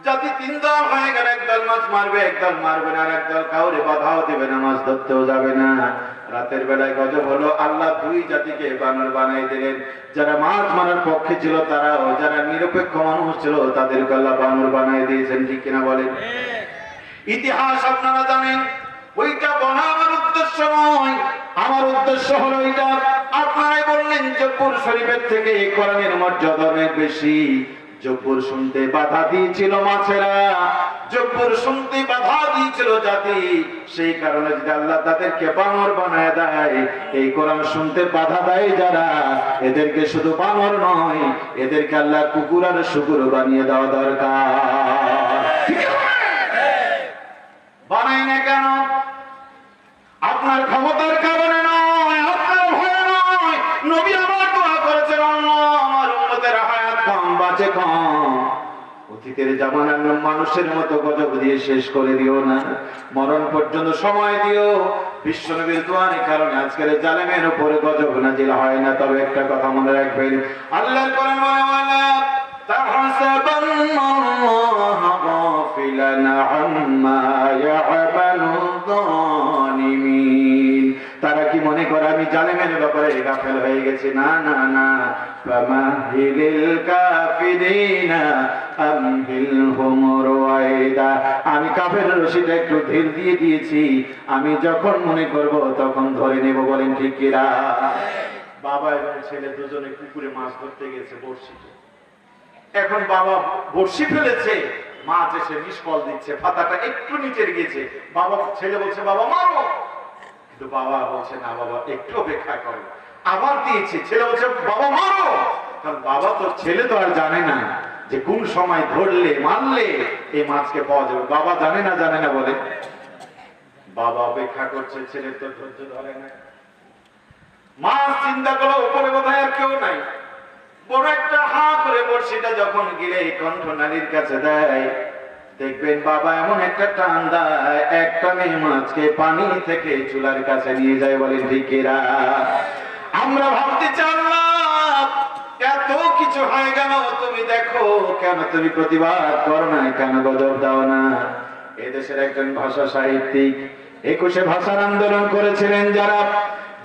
জাতি 3 দল হয়ে গেল, একদল মাছ মারবে, একদল মারবে না, আর একদল কাউরে বাধাও দেবে না, মাছ ধরতেও যাবে না। রাতের বেলায় গজব হলো, আল্লাহ 2 জাতিকে বানর বানাই দিলেন। যারা মাছ মারার পক্ষে ছিল তারাও, যারা নিরপেক্ষ মানুষ ছিল তাদেরকে আল্লাহ বানর বানাই দিয়েছেন। ঠিক কিনা? বলেন। ইতিহাস আপনারা জানেন, ওইটা বলা আমার উদ্দেশ্য নয়, আমার উদ্দেশ্য হলো এটা। আপনারাই বললেন জব্বর শরীফের থেকে কোরআনের মর্যাদা অনেক বেশি। জব্বর শুনতে বাধা দিয়েছিল মাছেরা, জব্বর শুনতে বাধা দিয়েছিল জাতি, সেই কারণে যদি আল্লাহ তাদেরকে বানর বানায় দেয়, এই কোরআন শুনতে বাধা দেয় যারা, এদেরকে শুধু বানর নয়, এদেরকে আল্লাহ কুকুর আর শুকুর বানিয়ে দেওয়া দরকার। বানায় হয় না কেন? আপনার ক্ষমতার কারণে নয়, আপনার ভয় নয়। নবী আমার দোয়া করেছেন, আল্লাহ আমার উম্মতের হায়াত কম, বাঁচে কম। অতীতের জামানার মানুষের মতো গজব দিয়ে শেষ করে দিও না, মরণ পর্যন্ত সময় দিও। বিশ্বনবীর দোয়ার কারণে আজকের জালেমের উপরে গজব নাজিল হয় না। তবে একটা কথা মনে রাখবেন, আল্লাহর কোরআন বলে, ওয়ালা তাহসাবান্নাল্লাহা গাফিলান আম্মা ইয়া'মালুয যালিমিন। তারা কি মনে করে আমি জালেমের ব্যাপারে গাফেল হয়ে গেছি? না না না, ফামাহিলিল কাফিরিনা আমহিলহুম রুয়াইদা। আমি কাফের রশিটা একটু ধীর দিয়ে দিয়েছি, আমি যখন মনে করব তখন ধরে নেব। বলেন ঠিক কিনা? বাবা এবং ছেলে দুজনে পুকুরে মাছ ধরতে গেছে বড়শিতে। এখন বাবা বড়শি ফেলেছে, মাছ এসে নিষ্ফল দিচ্ছে, পাতাটা একটু নিচে গিয়েছে। বাবা ছেলে বলছে বাবা মারো, কিন্তু বাবা বলছে না বাবা একটু অপেক্ষা করো। আবার দিয়েছে, ছেলে বলছে বাবা মারো। কারণ বাবা তো, ছেলে তো আর জানে না যে কোন সময় ধরলে মারলে এই মাছকে পাওয়া যাবে। বাবা জানে না বলে বাবা অপেক্ষা করছে, ছেলে তো ধৈর্য ধরে না। মাছ চিন্তা করলো উপরে কোথায় আর কেউ নাই, বড় একটা হা করে বড়শিটা যখন গিলে কণ্ঠনালীর কাছে দেয়, দেখবেন বাবা এমন একটা টান দেয়, এক টানে মাছকে পানি থেকে চুলার কাছে নিয়ে যায়। বলেন ঠিক কিনা? আমরা ভাবতে চাইলাম এত কিছু হয়ে গেল, তুমি দেখো কেন তুমি প্রতিবাদ করো না, কেন গজব দাও না? এদেশের একজন ভাষা সাহিত্যিক 21শে ভাষার আন্দোলন করেছিলেন,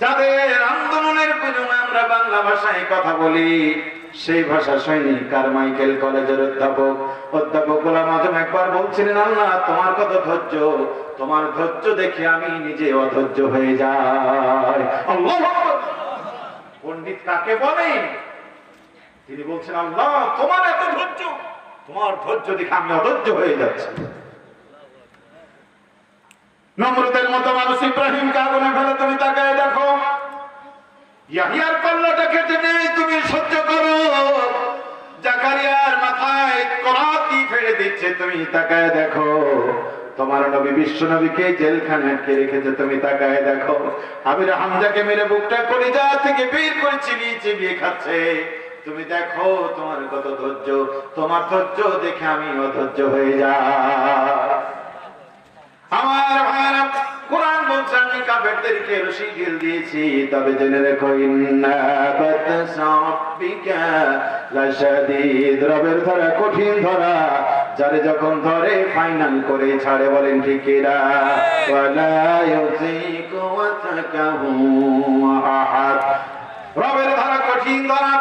যাদের আন্দোলনের বিনিময়ে আমরা বাংলা ভাষায় কথা বলি, সেই ভাষা সৈনিক কারমাইকেল কলেজের অধ্যাপক গোলাম আজম একবার বলছিলেন, আল্লাহ তোমার কত ধৈর্য, তোমার ধৈর্য দেখে আমি নিজে অধৈর্য হয়ে যাই। আল্লাহু আকবার। পণ্ডিত কাকে বলে? তিনি বলছেন আল্লাহ তোমার এত ধৈর্য, তোমার ধৈর্য দেখে আমি অধৈর্য হয়ে যাচ্ছি। নমরুদের মতো মানুষ ইব্রাহিমকে আগুনে ফেলে, তুমি তাকায় দেখো। ইয়াহিয়ার পাল্লাটা কেটে নেই, তুমি সহ্য করো। জাকারিয়ার মাথায় করাতি ফেলে দিচ্ছে, তুমি তাকায় দেখো। তোমার নবী বিশ্ব নবীকে জেলখানে আটকে রেখেছে, তুমি তাকায় দেখো। আমির হামজাকে মেরে বুকটা কলিজা থেকে বের করে চিবিয়ে চিবিয়ে খাচ্ছে, তুমি দেখো তোমার কত ধৈর্য। তোমার ধৈর্য দেখে আমি অধৈর্য হয়ে যাই। আমার ভাইরা, কোরআন বলছে আমি কাফেরদেরকে রশি ঢিল দিয়েছি, তবে জেনে রেখো ইন্না বাতসা রাব্বিকা লাশাদীদ। রবের ধরা কঠিন ধরা, যারে যখন ধরে ফাইনাল করে ছাড়ে। বলেন ঠিক কিনা? ওয়ালা ইউযিকু ওয়াতাকাহু আহাদ। রবের ধরা কঠিন ধরা,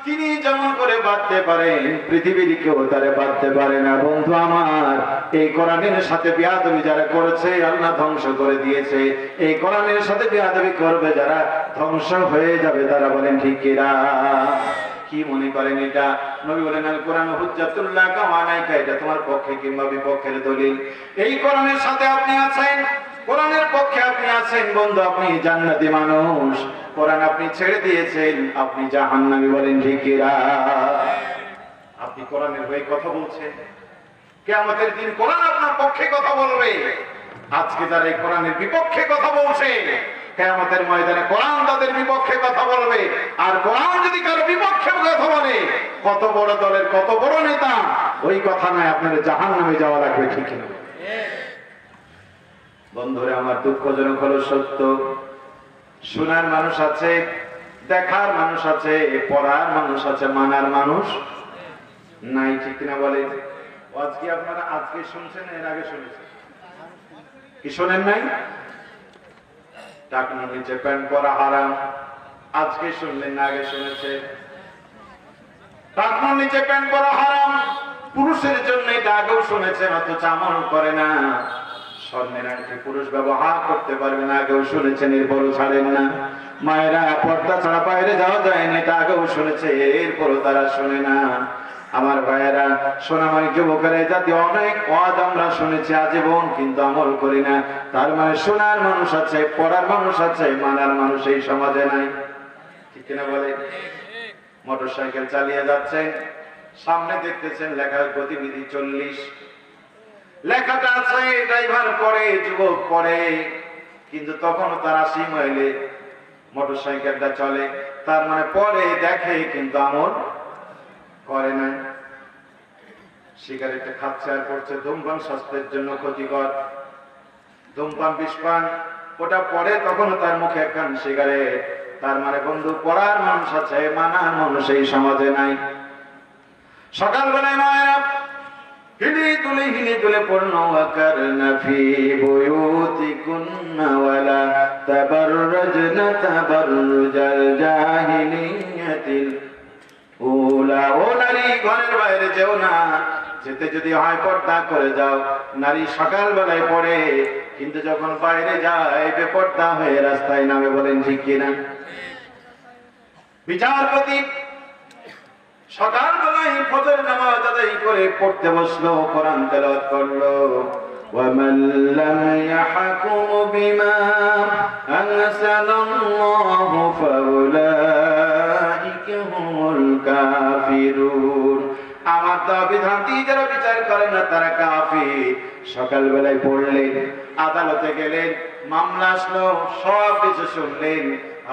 তিনি যেমন করে বাঁধতে পারেন পৃথিবীর কেউ তারে বাঁধতে পারে না। বন্ধু আমার, এই কোরআনের সাথে বেয়াদবি যারা করেছে আল্লাহ ধ্বংস করে দিয়েছে। এই কোরআনের সাথে বেয়াদবি করবে যারা, ধ্বংস হয়ে যাবে তারা। বলেন ঠিক কিনা? কি মনে করেন এটা? নবী বলেন আল কোরআন হুজ্জাতুল লাকা ওয়া আলাইকা, এটা তোমার পক্ষে কিংবা বিপক্ষের দলিল। এই কোরআনের সাথে আপনি আছেন, কোরআনের পক্ষে আপনি আছেন, বন্ধু আপনি জান্নাতি মানুষ। কোরআন আপনি ছেড়ে দিয়েছেন, আপনি জাহান্নামী। বলেন ঠিক কিনা? আপনি কোরআনের হয়ে কথা বলছেন, কিয়ামতের দিন কোরআন আপনার পক্ষে কথা বলবে। আজকে যারা এই কোরআনের বিপক্ষে কথা বলছে, কিয়ামতের ময়দানে কোরআন তাদের বিপক্ষে কথা বলবে। আর কোরআন যদি কারো বিপক্ষে কথা বলে, কত বড় দলের কত বড় নেতা, ওই কথা নয়, আপনার জাহান্নামে যাওয়া লাগবে। ঠিক না? বন্ধুরা আমার, দুঃখজনক হলো সত্য, শোনার মানুষ আছে, দেখার মানুষ আছে, পড়ার মানুষ আছে, মানার মানুষ নাই। ঠিক না বলে? আজকে আপনারা আজকে শুনছেন, এর আগে শুনেছেন কি শোনেন নাই? টাকনুর নিচে প্যান্ট পরা হারাম, আজকে শুনলেন না আগে শুনেছে? টাকনুর নিচে প্যান্ট পরা হারাম পুরুষের জন্য, এটা আগেও শুনেছেন, অথচ আমল করে না। স্বর্ণের আংটি পুরুষ ব্যবহার করতে পারবে না, আগেও শুনেছেন, এরপরও ছাড়েন না। মায়েরা পর্দা ছাড়া বাইরে যাওয়া যায় না, এটা আগেও শুনেছে, এরপরও তারা শোনে না। আমার ভাইয়েরা, সোনাময় যুবকেরা, জাতীয় অনেক ওয়াজ আমরা শুনেছি আজীবন, কিন্তু আমল করি না। তার মানে শোনার মানুষ আছে, পড়ার মানুষ আছে, মানার মানুষ এই সমাজে নাই। ঠিক কিনা বলে? মোটরসাইকেল চালিয়ে যাচ্ছেন, সামনে দেখতেছেন লেখা গতিবিধি 40, লেখাটা আছে ড্রাইভার পড়ে, যুবক পড়ে, কিন্তু তখনও তার 80 মাইলে মোটরসাইকেলটা চলে। তার মানে পরে দেখে কিন্তু আমল করে না। সিগারেটটা খাচ্ছে আর করছে, ধূমপান স্বাস্থ্যের জন্য ক্ষতিকর, ধূমপান বিষপান ওটা পরে তখনও তার মুখে একখান সিগারেট। তার মানে বন্ধু, পড়ার মানুষ আছে, মানার মানুষ এই সমাজে নাই। সকালবেলায় মায়েরা হিলি তুলে পড়ল, ওয়াকারনা ফি বুয়ুতিকুন্না ওয়ালা তাবাররাজনা তাবাররুজাল জাহিলিয়াতিল উলা। ও নারী, ঘরের বাইরে যেও না, যেতে যদি হয় পর্দা করে যাও। নারী সকালবেলায় পড়ে, কিন্তু যখন বাইরে যায় বেপর্দা হয়ে রাস্তায় নামে। বলেন ঠিক কিনা? বিচারপতি সকালবেলায় ফজর নামাজ আদায় করে পড়তে বসলো, কোরআন তেলাওয়াত করলো। وَمَن لَّمْ يَحْكُمْ بِمَا أَنزَلَ اللَّهُ فَأُولَٰئِكَ هُمُ الْكَافِرُونَ। আমার তো বিধান দিয়ে যারা বিচার করে না তারা কাফির। সকালবেলায় পড়লেন, আদালতে গেলেন, মামলা আসলো, সব কিছু শুনলেন।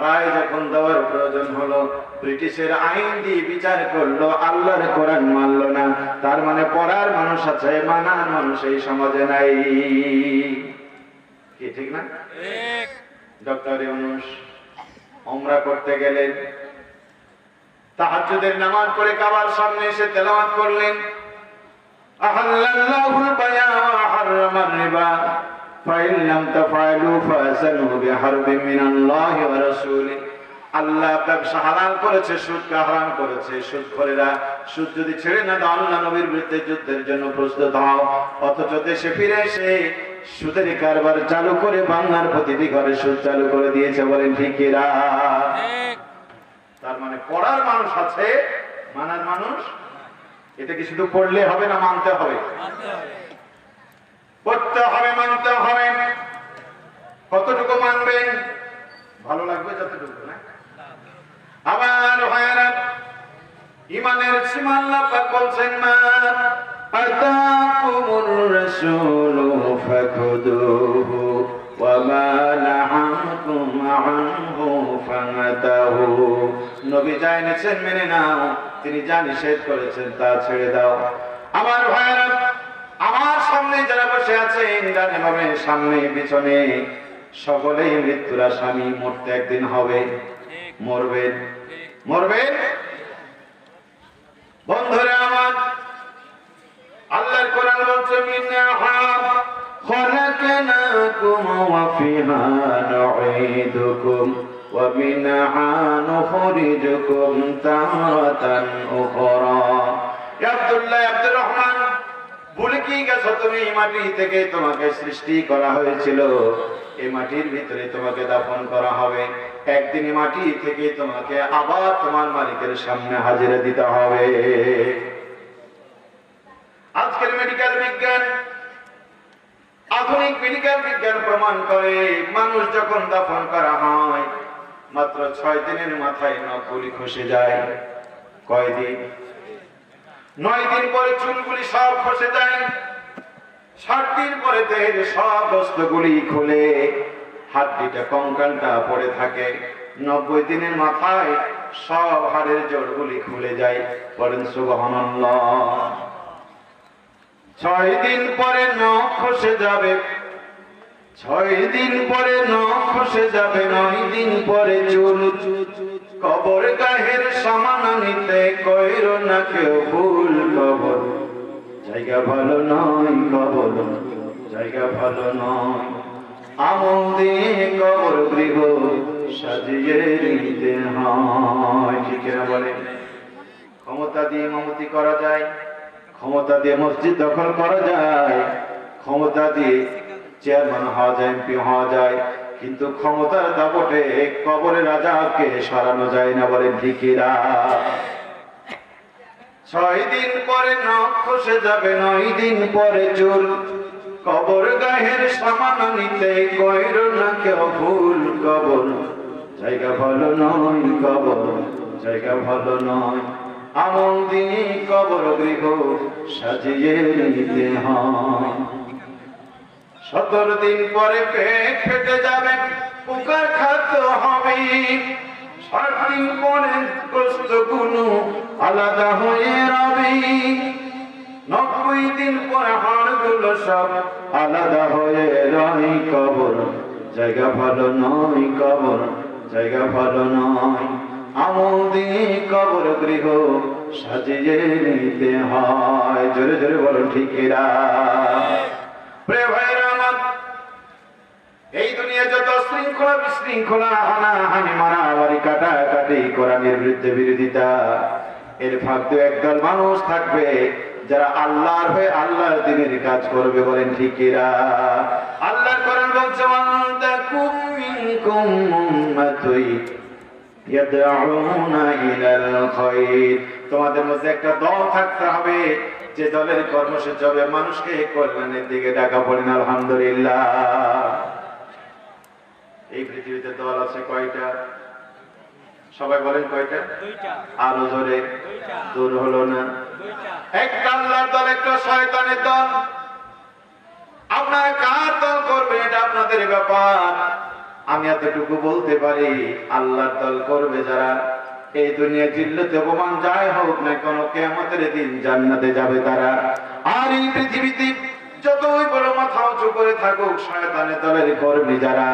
রায় যখন দেওয়ার প্রয়োজন হলো, ব্রিটিশের আইন দিয়ে বিচার করলো, আল্লাহর কোরআন মানলো না। তার মানে পড়ার মানুষ আছে, মানার মানুষ এই সমাজে নাই। কি ঠিক না? ডক্টর ইউনূস উমরা করতে গেলেন, তাহাজ্জুদের নামাজ পড়ে কাবার সামনে এসে তেলাওয়াত করলেন, আহাল্লাল্লাহুল বায়া ওয়া হারামার রিবা ফাইন লাম তাফআলু ফাযানু বিহারবিন মিনাল্লাহি ওয়া রাসূলিহি। আল্লাহ ব্যবসা হালাল করেছে, সুদকে হারাম করেছে। সুদখোরেরা সুদ যদি ছেড়ে না দাও, আল্লাহ নবীর বিরুদ্ধে যুদ্ধের জন্য প্রস্তুত হও। অথচ দেশে ফিরে এসে সুদের কারবার চালু করে বাংলার প্রতিটি ঘরে সুদ চালু করে দিয়েছে। বলেন ঠিক কিনা? তার মানে পড়ার মানুষ আছে, মানার মানুষ। এটা কি শুধু পড়লে হবে না, মানতে হবে? পড়তে হবে, মানতে হবে। কতটুকু মানবেন? ভালো লাগবে যতটুকু, না? আবার ভাইরা, ঈমানের সীমা আল্লাহ পাক বলছেন, মা আতাকুমুর রাসূলু ফাখুদুহু ওয়া মা নাহাকুম আনহু ফান্তাহু। নবী যা এনেছেন মেনে নাও, তিনি যা নিষেধ করেছেন তা ছেড়ে দাও। আমার ভাইরা, আমার সামনে যারা বসে আছেন, ডানে বামে সামনে পিছনে, সকলেই মৃত্যুর আসামি। মরতে একদিন হবে, মরবেন, মরবেন। বন্ধুরা আমার, আল্লাহর কোরআন বলছে, মিনহা খালাকনাকুম ওয়া ফিহা নুঈদুকুম ওয়া মিনহা নুখরিজুকুম তারাতান উখরা। আব্দুল্লাহ, আব্দুর রহমান, ভুলে কি গেছো তুমি? এই মাটি থেকে তোমাকে সৃষ্টি করা হয়েছিল, এই মাটির ভিতরে তোমাকে দাফন করা হবে। একদিন এই মাটি থেকে তোমাকে আবার তোমার মালিকের সামনে হাজিরা দিতে হবে। আজকের মেডিকেল বিজ্ঞান, আধুনিক মেডিকেল বিজ্ঞান প্রমাণ করে, মানুষ যখন দাফন করা হয় মাত্র 6 দিনের মাথায় নখগুলি খসে যায়। কয়দিন? 9 দিন পরে চুলগুলি সব খসে যায়। 60 দিন পরে দেহের সব বস্তুগুলি খুলে হাড্ডিটা, কঙ্কালটা পড়ে থাকে। 90 দিনের মাথায় সব হাড়ের জোড়গুলি খুলে যায়। বলেন সুবহানাল্লাহ। 6 দিন পরে নখ খসে যাবে, 6 দিন পরে নখ খসে যাবে, 9 দিন পরে চুল। কবর গাহের সামান নিতে কইরো না কেউ ভুল। কবর জায়গা ভালো নয়, কবর জায়গা ভালো নয়। আমল দিয়ে কবর গৃহ সাজিয়ে নিতে হয়। ঠিক না? বলে ক্ষমতা দিয়ে ইমামতি করা যায়, ক্ষমতা দিয়ে মসজিদ দখল করা যায়, ক্ষমতা দিয়ে চেয়ারম্যান হওয়া যায়, এমপি হওয়া যায়, কিন্তু ক্ষমতার দাপটে কবরের রাজাকে সরানো যায় না। বলে ঠিক না? 6 দিন পরে নখ খসে যাবে, 9 দিন পরে চুল। কবর গাহের সামান নিতে কইরো না কেউ ভুল। কবর জায়গা ভালো নয়, কবর জায়গা ভালো নয়। আমল দিয়ে কবর গৃহ সাজিয়ে নিতে হয়। 17 দিন পরে পেট ফেটে যাবে, পোকার খাদ্য হবে। 60 দিন পরে গোশতগুলো আলাদা হয়ে রবে। 90 দিন পরে হাড়গুলো সব আলাদা হয়ে রয়। কবর জায়গা ভালো নয়, কবর জায়গা ভালো নয়। আমল দিয়ে কবর গৃহ সাজিয়ে নিতে হয়। জোরে জোরে বলো ঠিক এরা। প্রিয় ভাইরা আমার, এই দুনিয়া যত শৃঙ্খলা বিশৃঙ্খলা, হানাহানি, মারামারি, কাটাকাটি, কোরআনের বিরুদ্ধে বিরোধিতা, এর ফাঁক একদল মানুষ থাকবে যারা আল্লাহর হয়ে আল্লাহর দ্বীনের কাজ করবে। বলেন ঠিক এরা। আল্লাহর কোরআন বলছে ওয়ান্তাকুম মিনকুম উম্মাতুন ইয়াদউনা ইলাল খায়র। তোমাদের মধ্যে একটা দল থাকতে হবে যে দলের কর্মসূচি হবে মানুষকে কল্যাণের দিকে ডাকা। পড়েন আলহামদুলিল্লাহ। এই পৃথিবীতে দল আছে কয়টা? সবাই বলেন কয়টা? আরো জোরে। দূর হলো না। একটা আল্লাহর দল, একটা শয়তানের দল। আপনারা কার দল করবেন এটা আপনাদের ব্যাপার। আমি এতটুকু বলতে পারি, আল্লাহর দল করবে যারা এই দুনিয়া জিল্লতে অপমান যায় হোক না কেন, কিয়ামতের দিন জান্নাতে যাবে তারা। আর এই পৃথিবীতে যতই বড় মাথা উঁচু করে থাকুক শয়তানের দলের কর্মী যারা,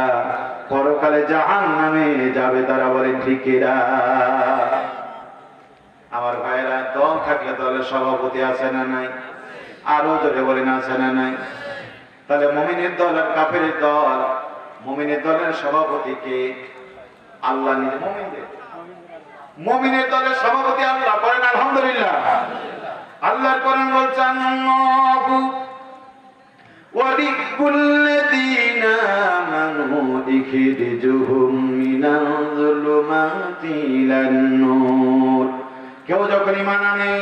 পরকালে জাহান্নামে যাবে তারা। বলেন ঠিক এরা। আমার ভাইয়েরা, দল থাকলে দলের সভাপতি আছে না নাই? আরো জোরে বলেন আছে না নাই? তাহলে মুমিনের দল আর কাফেরের দল, মুমিনের দলের সভাপতি কে? আল্লাহ নিজে। মুমিনের দলের সভাপতি আল্লাহ। বলেন আলহামদুলিল্লাহ। আল্লাহর কোরআন বলছে আল্লাহু ওয়ালিকুল্লাযীনা আমানু ইখরিজুহুম মিনাল যুলুমাতি ইলান নূর। কেউ যখন ঈমান আনে,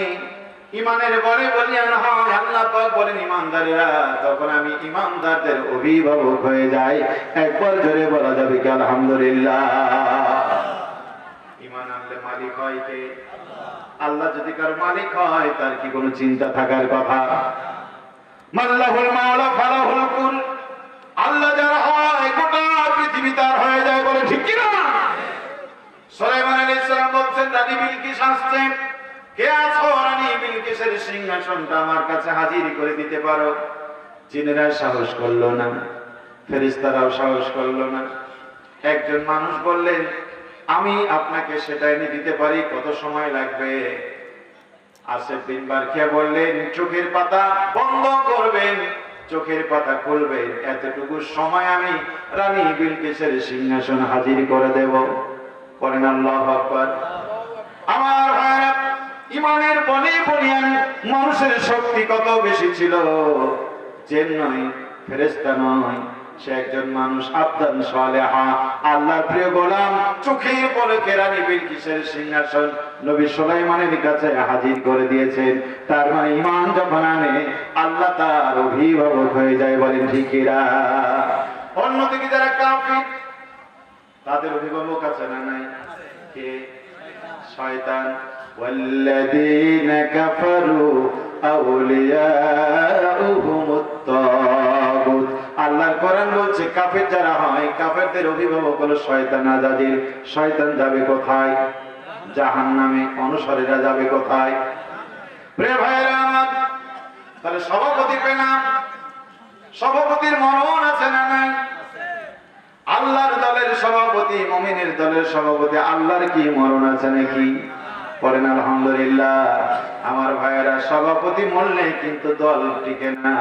ঈমানের বলে বলিয়ান হয়, আল্লাহ পাক বলেন ঈমানদারেরা, তখন আমি ঈমানদারদের অভিভাবক হয়ে যাই। একবার জোরে বলা যাবে কি আলহামদুলিল্লাহ। ঈমান আনলে মালিক হয় কে? আল্লাহ। যদি কার মালিক হয় তার কি কোনো চিন্তা থাকার কথা? মাল্লাহুল মাওলা ফালাহুল কুল। আল্লাহ যার হয় গোটা পৃথিবী তার হয়ে যায়। বলে ঠিক কি না? সুলাইমান আলাইহিস সালাম বলছেন, রানী বিলকিস আসছে, কে আছো? রানী বিলকিসের সিংহাসনটা আমার কাছে হাজির করে দিতে পারো। জিনেরা সাহস করলো না, ফেরেশতারাও সাহস করলো না। একজন মানুষ বললেন, আমি আপনাকে সেটা এনে দিতে পারি, কত সময় লাগবে? আসে 3 বার খেয়ে বললেন, চোখের পাতা বন্ধ করবেন, চোখের পাতা খুলবেন, এতটুকু সময় আমি রানী বিলকিসের সিংহাসন হাজির করে দেব। করেন আল্লাহু আকবার। আমার ভাইরা, ঈমানের বলে বলিয়ান মানুষের শক্তি কত বেশি ছিল। জিন নয়, ফেরেশতা নয়, সে একজন মানুষ, আবদান সালেহা, আল্লাহর প্রিয় গোলাম, চোখের পলকে রানী বিলকিসের সিংহাসন নবী সুলাইমানের কাছে হাজির করে দিয়েছেন। তার মানে ঈমান যখন আনে আল্লাহ তার অভিভাবক হয়ে যায়। বলেন ঠিক এরা। অন্যদিকে যারা কাফির, তাদের অভিভাবক আছে না নাই? কে? শয়তান। ওয়াল্লাযীনা কাফারু আউলিয়াউহুমুত তাগুত। আল্লাহর কোরআন বলছে কাফের যারা হয়, কাফেরদের অভিভাবক হলো শয়তান আজাজিল। শয়তান যাবে কোথায়? জাহান্নামে। অনুসারীরা যাবে কোথায়? প্রিয় ভাইরা আমার, তাহলে সভাপতি পেলাম, সভাপতির মরণ আছে না নাই? আল্লাহর দলের সভাপতি, মুমিনের দলের সভাপতি, আল্লাহর কি মরণ আছে নাকি? পড়েন আলহামদুলিল্লাহ। আমার ভাইয়েরা, সভাপতি মরলে কিন্তু দল টিকে না।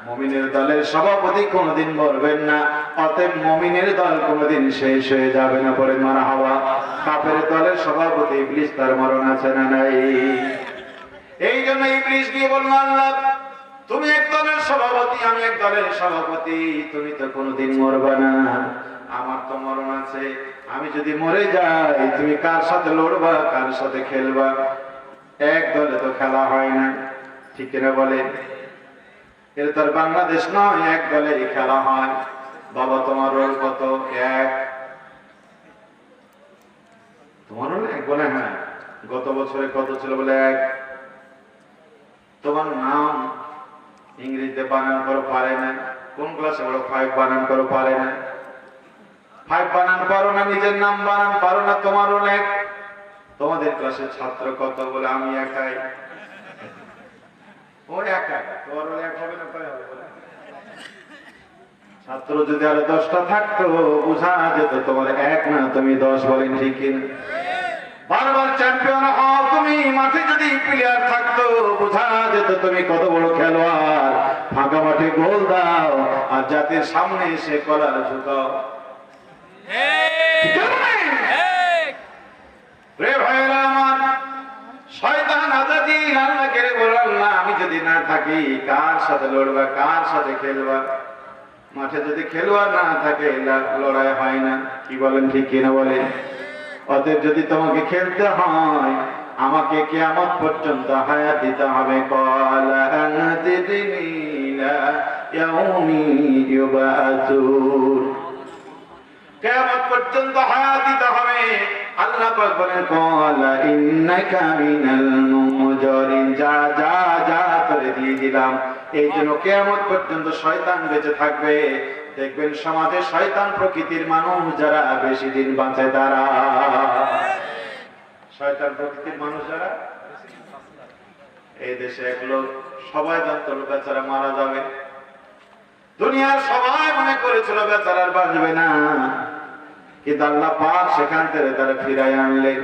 মুমিনের দলের সভাপতি কোনোদিন মরবেন না, অতএব মুমিনের দল কোনোদিন শেষ হয়ে যাবে না। পড়েন মারহাবা। কাফের দলের সভাপতি ইবলিস, তার মরণ আছে না নাই? এই জন্য ইবলিস গিয়ে বলল, আল্লাহ তুমি এক দলের সভাপতি, আমি এক দলের সভাপতি, তুমি তো কোনোদিন মরবা না, আমার তো মরণ আছে। আমি যদি মরে যাই তুমি কার সাথে লড়বা, কার সাথে খেলবা? এক দলে তো খেলা হয় না, ঠিক কিনা বলেন? এটা তো বাংলাদেশ নয়, এক দলেই খেলা হয়। বাবা তোমার রোল কত? এক। তোমার রোল এক? বলে হ্যাঁ। গত বছরে কত ছিল? বলে এক। তোমার নাম ইংরেজিতে বানান করে পারে না, কোন ক্লাসে বড়? 5 বানান করো, পারে না। 5 বানান পারো না, নিজের নাম বানান পারো না, তোমারও লেখ। তোমাদের ক্লাসের ছাত্র কত? বলে আমি একাই। ও একাই, তোমারও লেখ হবে না? কয় হবে বলে? ছাত্র যদি আরো 10টা থাকতো বুঝা যেত তোমার 1 না তুমি 10। বলেন ঠিক কিনা? বারবার চ্যাম্পিয়ন হও তুমি, মাঠে যদি প্লেয়ার থাকতো বুঝা যেত তুমি কত বড় খেলোয়াড়। ফাঁকা মাঠে গোল দাও আর জাতির সামনে এসে কলার ঝুঁকাও। রে ভাইরা আমার, শয়তান আজাদিন আল্লাহকে বলল না, আমি যদি না থাকি কার সাথে লড়বা, কার সাথে খেলবা? মাঠে যদি খেলোয়াড় না থাকে লড়াই হয় না। কি বলেন ঠিক কিনা বলেন? অতএব যদি তোমাকে খেলতে হয় আমাকে কিয়ামত পর্যন্ত হায়াত দিতে হবে। ক্বালা আনযিরনি ইলা ইয়াউমি ইউবআসুন, কিয়ামত পর্যন্ত হায়াত দিতে হবে। আল্লাহ পাক বলেন ক্বালা ইন্নাকা মিনাল মুনজারিন, যা যা যা করে দিয়ে দিলাম। এই জন্য কিয়ামত পর্যন্ত শয়তান বেঁচে থাকবে। দেখবেন সমাজে শয়তান প্রকৃতির মানুষ যারা বেশি দিন বাঁচে তারা, শয়তান প্রকৃতির মানুষ যারা, এই দেশে এক লোক সবাই জানতো বেচারা মারা যাবে। দুনিয়ার সবাই মনে করেছিল বেচারার বাঁচবে না, কিন্তু আল্লাহ পাক সেখান থেকে তারা ফিরাই আনলেন।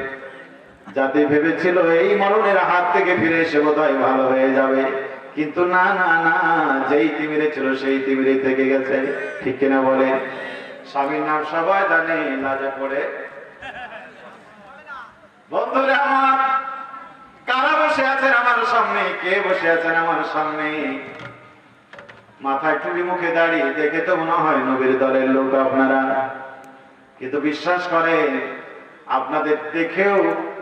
যাতে ভেবেছিল এই মরণের হাত থেকে ফিরে এসে বোধহয় ভালো হয়ে যাবে, কিন্তু না না না, যেই তিমিরে ছিল সেই তিমিরে থেকে গেছে। ঠিক কিনা বলে? স্বামীর নাম সবাই জানে, লাজে পড়ে। বন্ধুরা আমার, কারা বসে আছেন আমার সামনে? কে বসে আছেন আমার সামনে? মাথায় টুপি, মুখে দাঁড়িয়ে, দেখে তো মনে হয় নবীর দলের লোক আপনারা, কিন্তু বিশ্বাস করেন আপনাদের দেখেও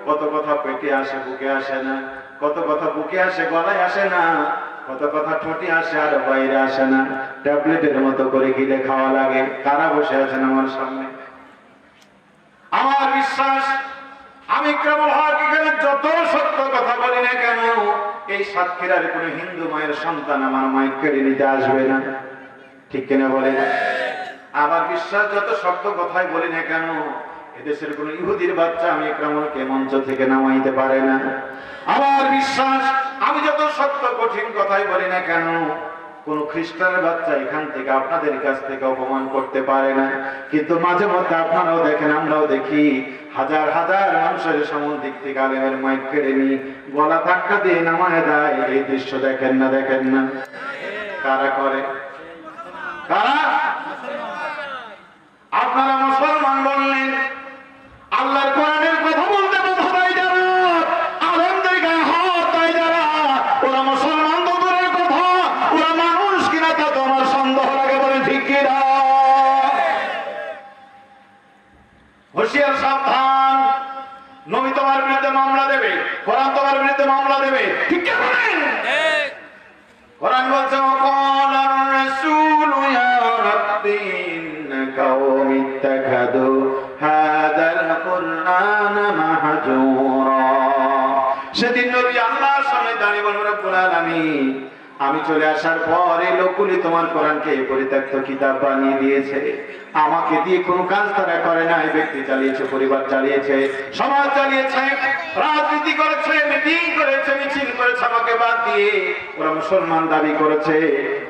কত কথা পেটে আসে, বুকে আসে না। কত কথা বুকে আসে, গলায় আসে না। কত কথা ঠোঁটে আসে আর বাইরে আসে না। ট্যাবলেটের মতো করে গিলে খাওয়া লাগে। কারা বসে আছেন আমার সামনে? আমার বিশ্বাস আমি ইকরামুল হক এখানে যত সত্য কথা বলি না কেন, এই সাতক্ষীরার কোন হিন্দু মায়ের সন্তান আমার মাইক কেড়ে নিতে আসবে না। ঠিক কিনা বলেন? আমার বিশ্বাস যত সত্য কথাই বলি না কেন, এদেশের কোন ইহুদির বাচ্চা আমি ইকরামুলকে মঞ্চ থেকে নামাইতে পারে না। আমার বিশ্বাস আমি যত সত্য কঠিন কথাই বলি না কেন, কোন খ্রিস্টানের বাচ্চা এখান থেকে আপনাদের কাছ থেকে অপমান করতে পারে না। কিন্তু মাঝে মধ্যে আপনারাও দেখেন, আমরাও দেখি, হাজার হাজার মানুষের সামনে দিক থেকে আলেমের মাইক কেড়ে নি, গলা ধাক্কা দিয়ে নামায় দেয়। এই দৃশ্য দেখেন না? দেখেন না? কারা করে? কারা? আপনারা মুসলমান বললেন, আল্লাহর কোরআনের কথা বলতে বাধা দেয় যারা, আলেমদের গায়ে হাত দেয় যারা, ওরা মুসলমান তো দূরের কথা, ওরা মানুষ কিনা তা তো আমার সন্দেহ লাগে। বলে ঠিক কিনা? হুঁশিয়ার, সাবধান, নবী তোমার বিরুদ্ধে মামলা দেবে, কোরআন তোমার বিরুদ্ধে মামলা দেবে। ঠিক কি বলেন? কোরআন বলছে ওয়াকাল আর-রাসূলু ইয়া রাব্বি ইন্না কওমি ইত্তাখাযু হাযাল কুরআনা মাহজুরা। সেদিন নবী আল্লাহর সামনে দাঁড়িয়ে বলবেন, রব্বুল আলামিন, আমি চলে আসার পর এই লোকগুলি তোমার কোরআনকে পরিত্যক্ত কিতাব বানিয়ে দিয়েছে। আমাকে দিয়ে কোনো কাজ তারা করে নাই। ব্যক্তি চালিয়েছে, পরিবার চালিয়েছে, সমাজ চালিয়েছে, রাজনীতি করেছে, মিটিং করেছে, মিছিল করেছে আমাকে বাদ দিয়ে। ওরা মুসলমান দাবি করেছে,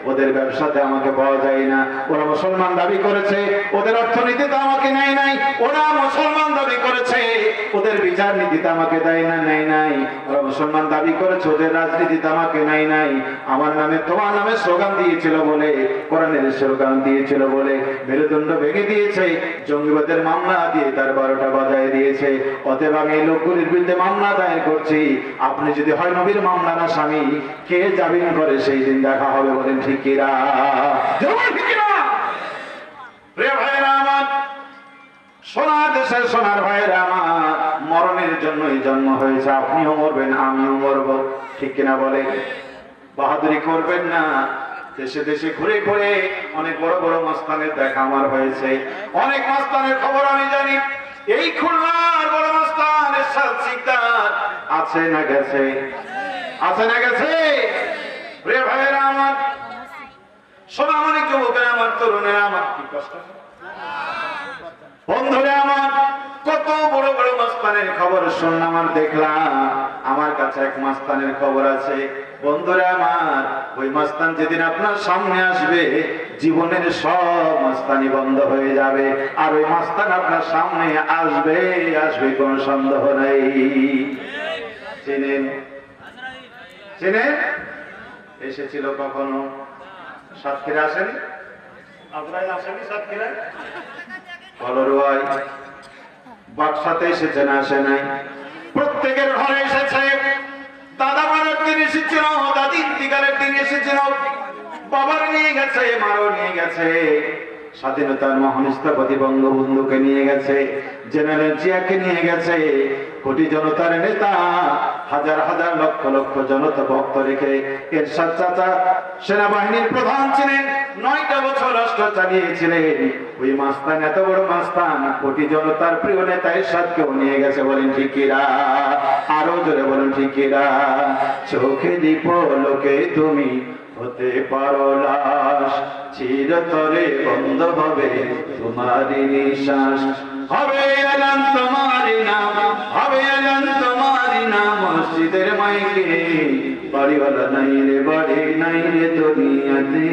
ওদের ব্যবসাতে আমাকে পাওয়া যায় না। ওরা মুসলমান দাবি করেছে, ওদের অর্থনীতিতে আমাকে নেয় নাই। ওরা মুসলমান দাবি করেছে, ওদের বিচার নীতিতে আমাকে দেয় না, নেয় নাই। ওরা মুসলমান দাবি করেছে, ওদের রাজনীতিতে আমাকে নেয় নাই। আমার নামে তোমার নামে স্লোগান দিয়েছিল বলে, কোরআনের স্লোগান দিয়েছিল বলে মেরুদণ্ড ভেঙে দিয়েছে, জঙ্গিবাদের মামলা দিয়ে তার 12টা বাজায় দিয়েছে। অতএব আমি এই লোকগুলির বিরুদ্ধে মামলা দায়ের করছি। আপনি যদি হয় নবীর মামলা না স্বামী, কে জামিন করে সেই দিন দেখা হবে। বলেন ঠিক কিনা? প্রিয় ভাইরা আমার, সোনার দেশের সোনার ভাইরা আমার, মরণের জন্যই জন্ম হয়েছে। আপনিও মরবেন, আমিও মরব। ঠিক কিনা বলেন? বাহাদুরি করবেন না। দেশে দেশে ঘুরে ঘুরে অনেক বড় বড় মাস্তানের দেখা আমার হয়েছে। অনেক মাস্তানের খবর আমি জানি। এই খুলনার বড় মাস্তান এরশাদ সিকদার আছে না গেছে? আছে না গেছে? প্রিয় ভাইরা আমার, সোনামণি যুবকেরা আমার, তরুণেরা আমার, কি কষ্ট বন্ধুরা আমার, কত বড় বড় মাস্তানের খবর শুনলাম আর দেখলাম। আমার কাছে এক মাস্তানের খবর আছে বন্ধুরা আমার, ওই মাস্তান যেদিন আপনার সামনে আসবে জীবনের সব মাস্তানি বন্ধ হয়ে যাবে, আর ওই মাস্তান আপনার সামনে আসবে আসবে কোনো সন্দেহ নাই। চিনেন চিনেন? এসেছিল কখনো? সাতক্ষীরা আসেনি? আপনারা আসেনি সাতক্ষীরায়? কলরোয়ায় বাক্সাতে এসেছে না আসে নাই? প্রত্যেকের ঘরে এসেছে। দাদা মারার দিন এসেছিল, দাদি ইন্তিকালের দিন এসেছিল, বাবার নিয়ে গেছে, মারও নিয়ে গেছে, স্বাধীনতার মহান স্থপতি বঙ্গবন্ধুকে নিয়ে গেছে, জেনারেল জিয়াকে নিয়ে গেছে, কোটি জনতার নেতা, হাজার হাজার লক্ষ লক্ষ জনতা ভক্ত রেখে এরশাদ চাচা সেনাবাহিনীর প্রধান ছিলেন, 9টা বছর রাষ্ট্র চালিয়েছিলেন। ওই মাস্তান, এত বড় মাস্তান, কোটি জনতার প্রিয় নেতা এরশাদকেও নিয়ে গেছে। বলেন ঠিক কিনা? আরো জোরে বলেন ঠিক কিনা? চোখে দীপ লোকে তুমি হতে পারো লাশ, চিরতরে বন্ধ হবে তোমারই নিঃশ্বাস, হবে এলান তোমারই নাম, হবে এলান তোমারই নাম মসজিদের মাইকে। বাড়িওয়ালা নাই রে বাড়ি নাই রে দুনিয়াতে,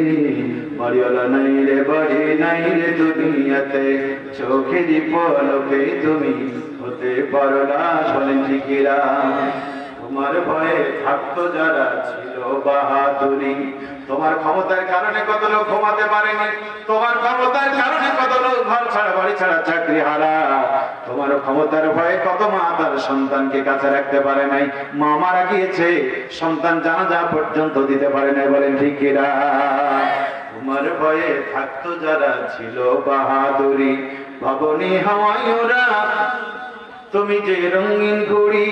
বাড়িওয়ালা নাই রে বাড়ি নাই রে দুনিয়াতে, চোখে দীপ লোকে তুমি হতে পারো লাশ। বলেন ঠিক কিনা? তোমার ভয়ে থাকতো যারা ছিল বাহাদুরি, তোমার ক্ষমতার কারণে কত লোক ঘুমাতে পারেনি, তোমার ক্ষমতার কারণে কত লোক ঘর ছাড়া বাড়ি ছাড়া চাকরি হারা, তোমার ক্ষমতার ভয়ে কত মা তার সন্তানকে কাছে রাখতে পারে নাই, মা মারা গিয়েছে, সন্তান জানাজা পর্যন্ত দিতে পারে নাই। বলেন ঠিক কিনা? তোমার ভয়ে থাকতো যারা ছিল বাহাদুরি, ভাবনি হাওয়ায় ওরা তুমি যে রঙিন ঘুড়ি,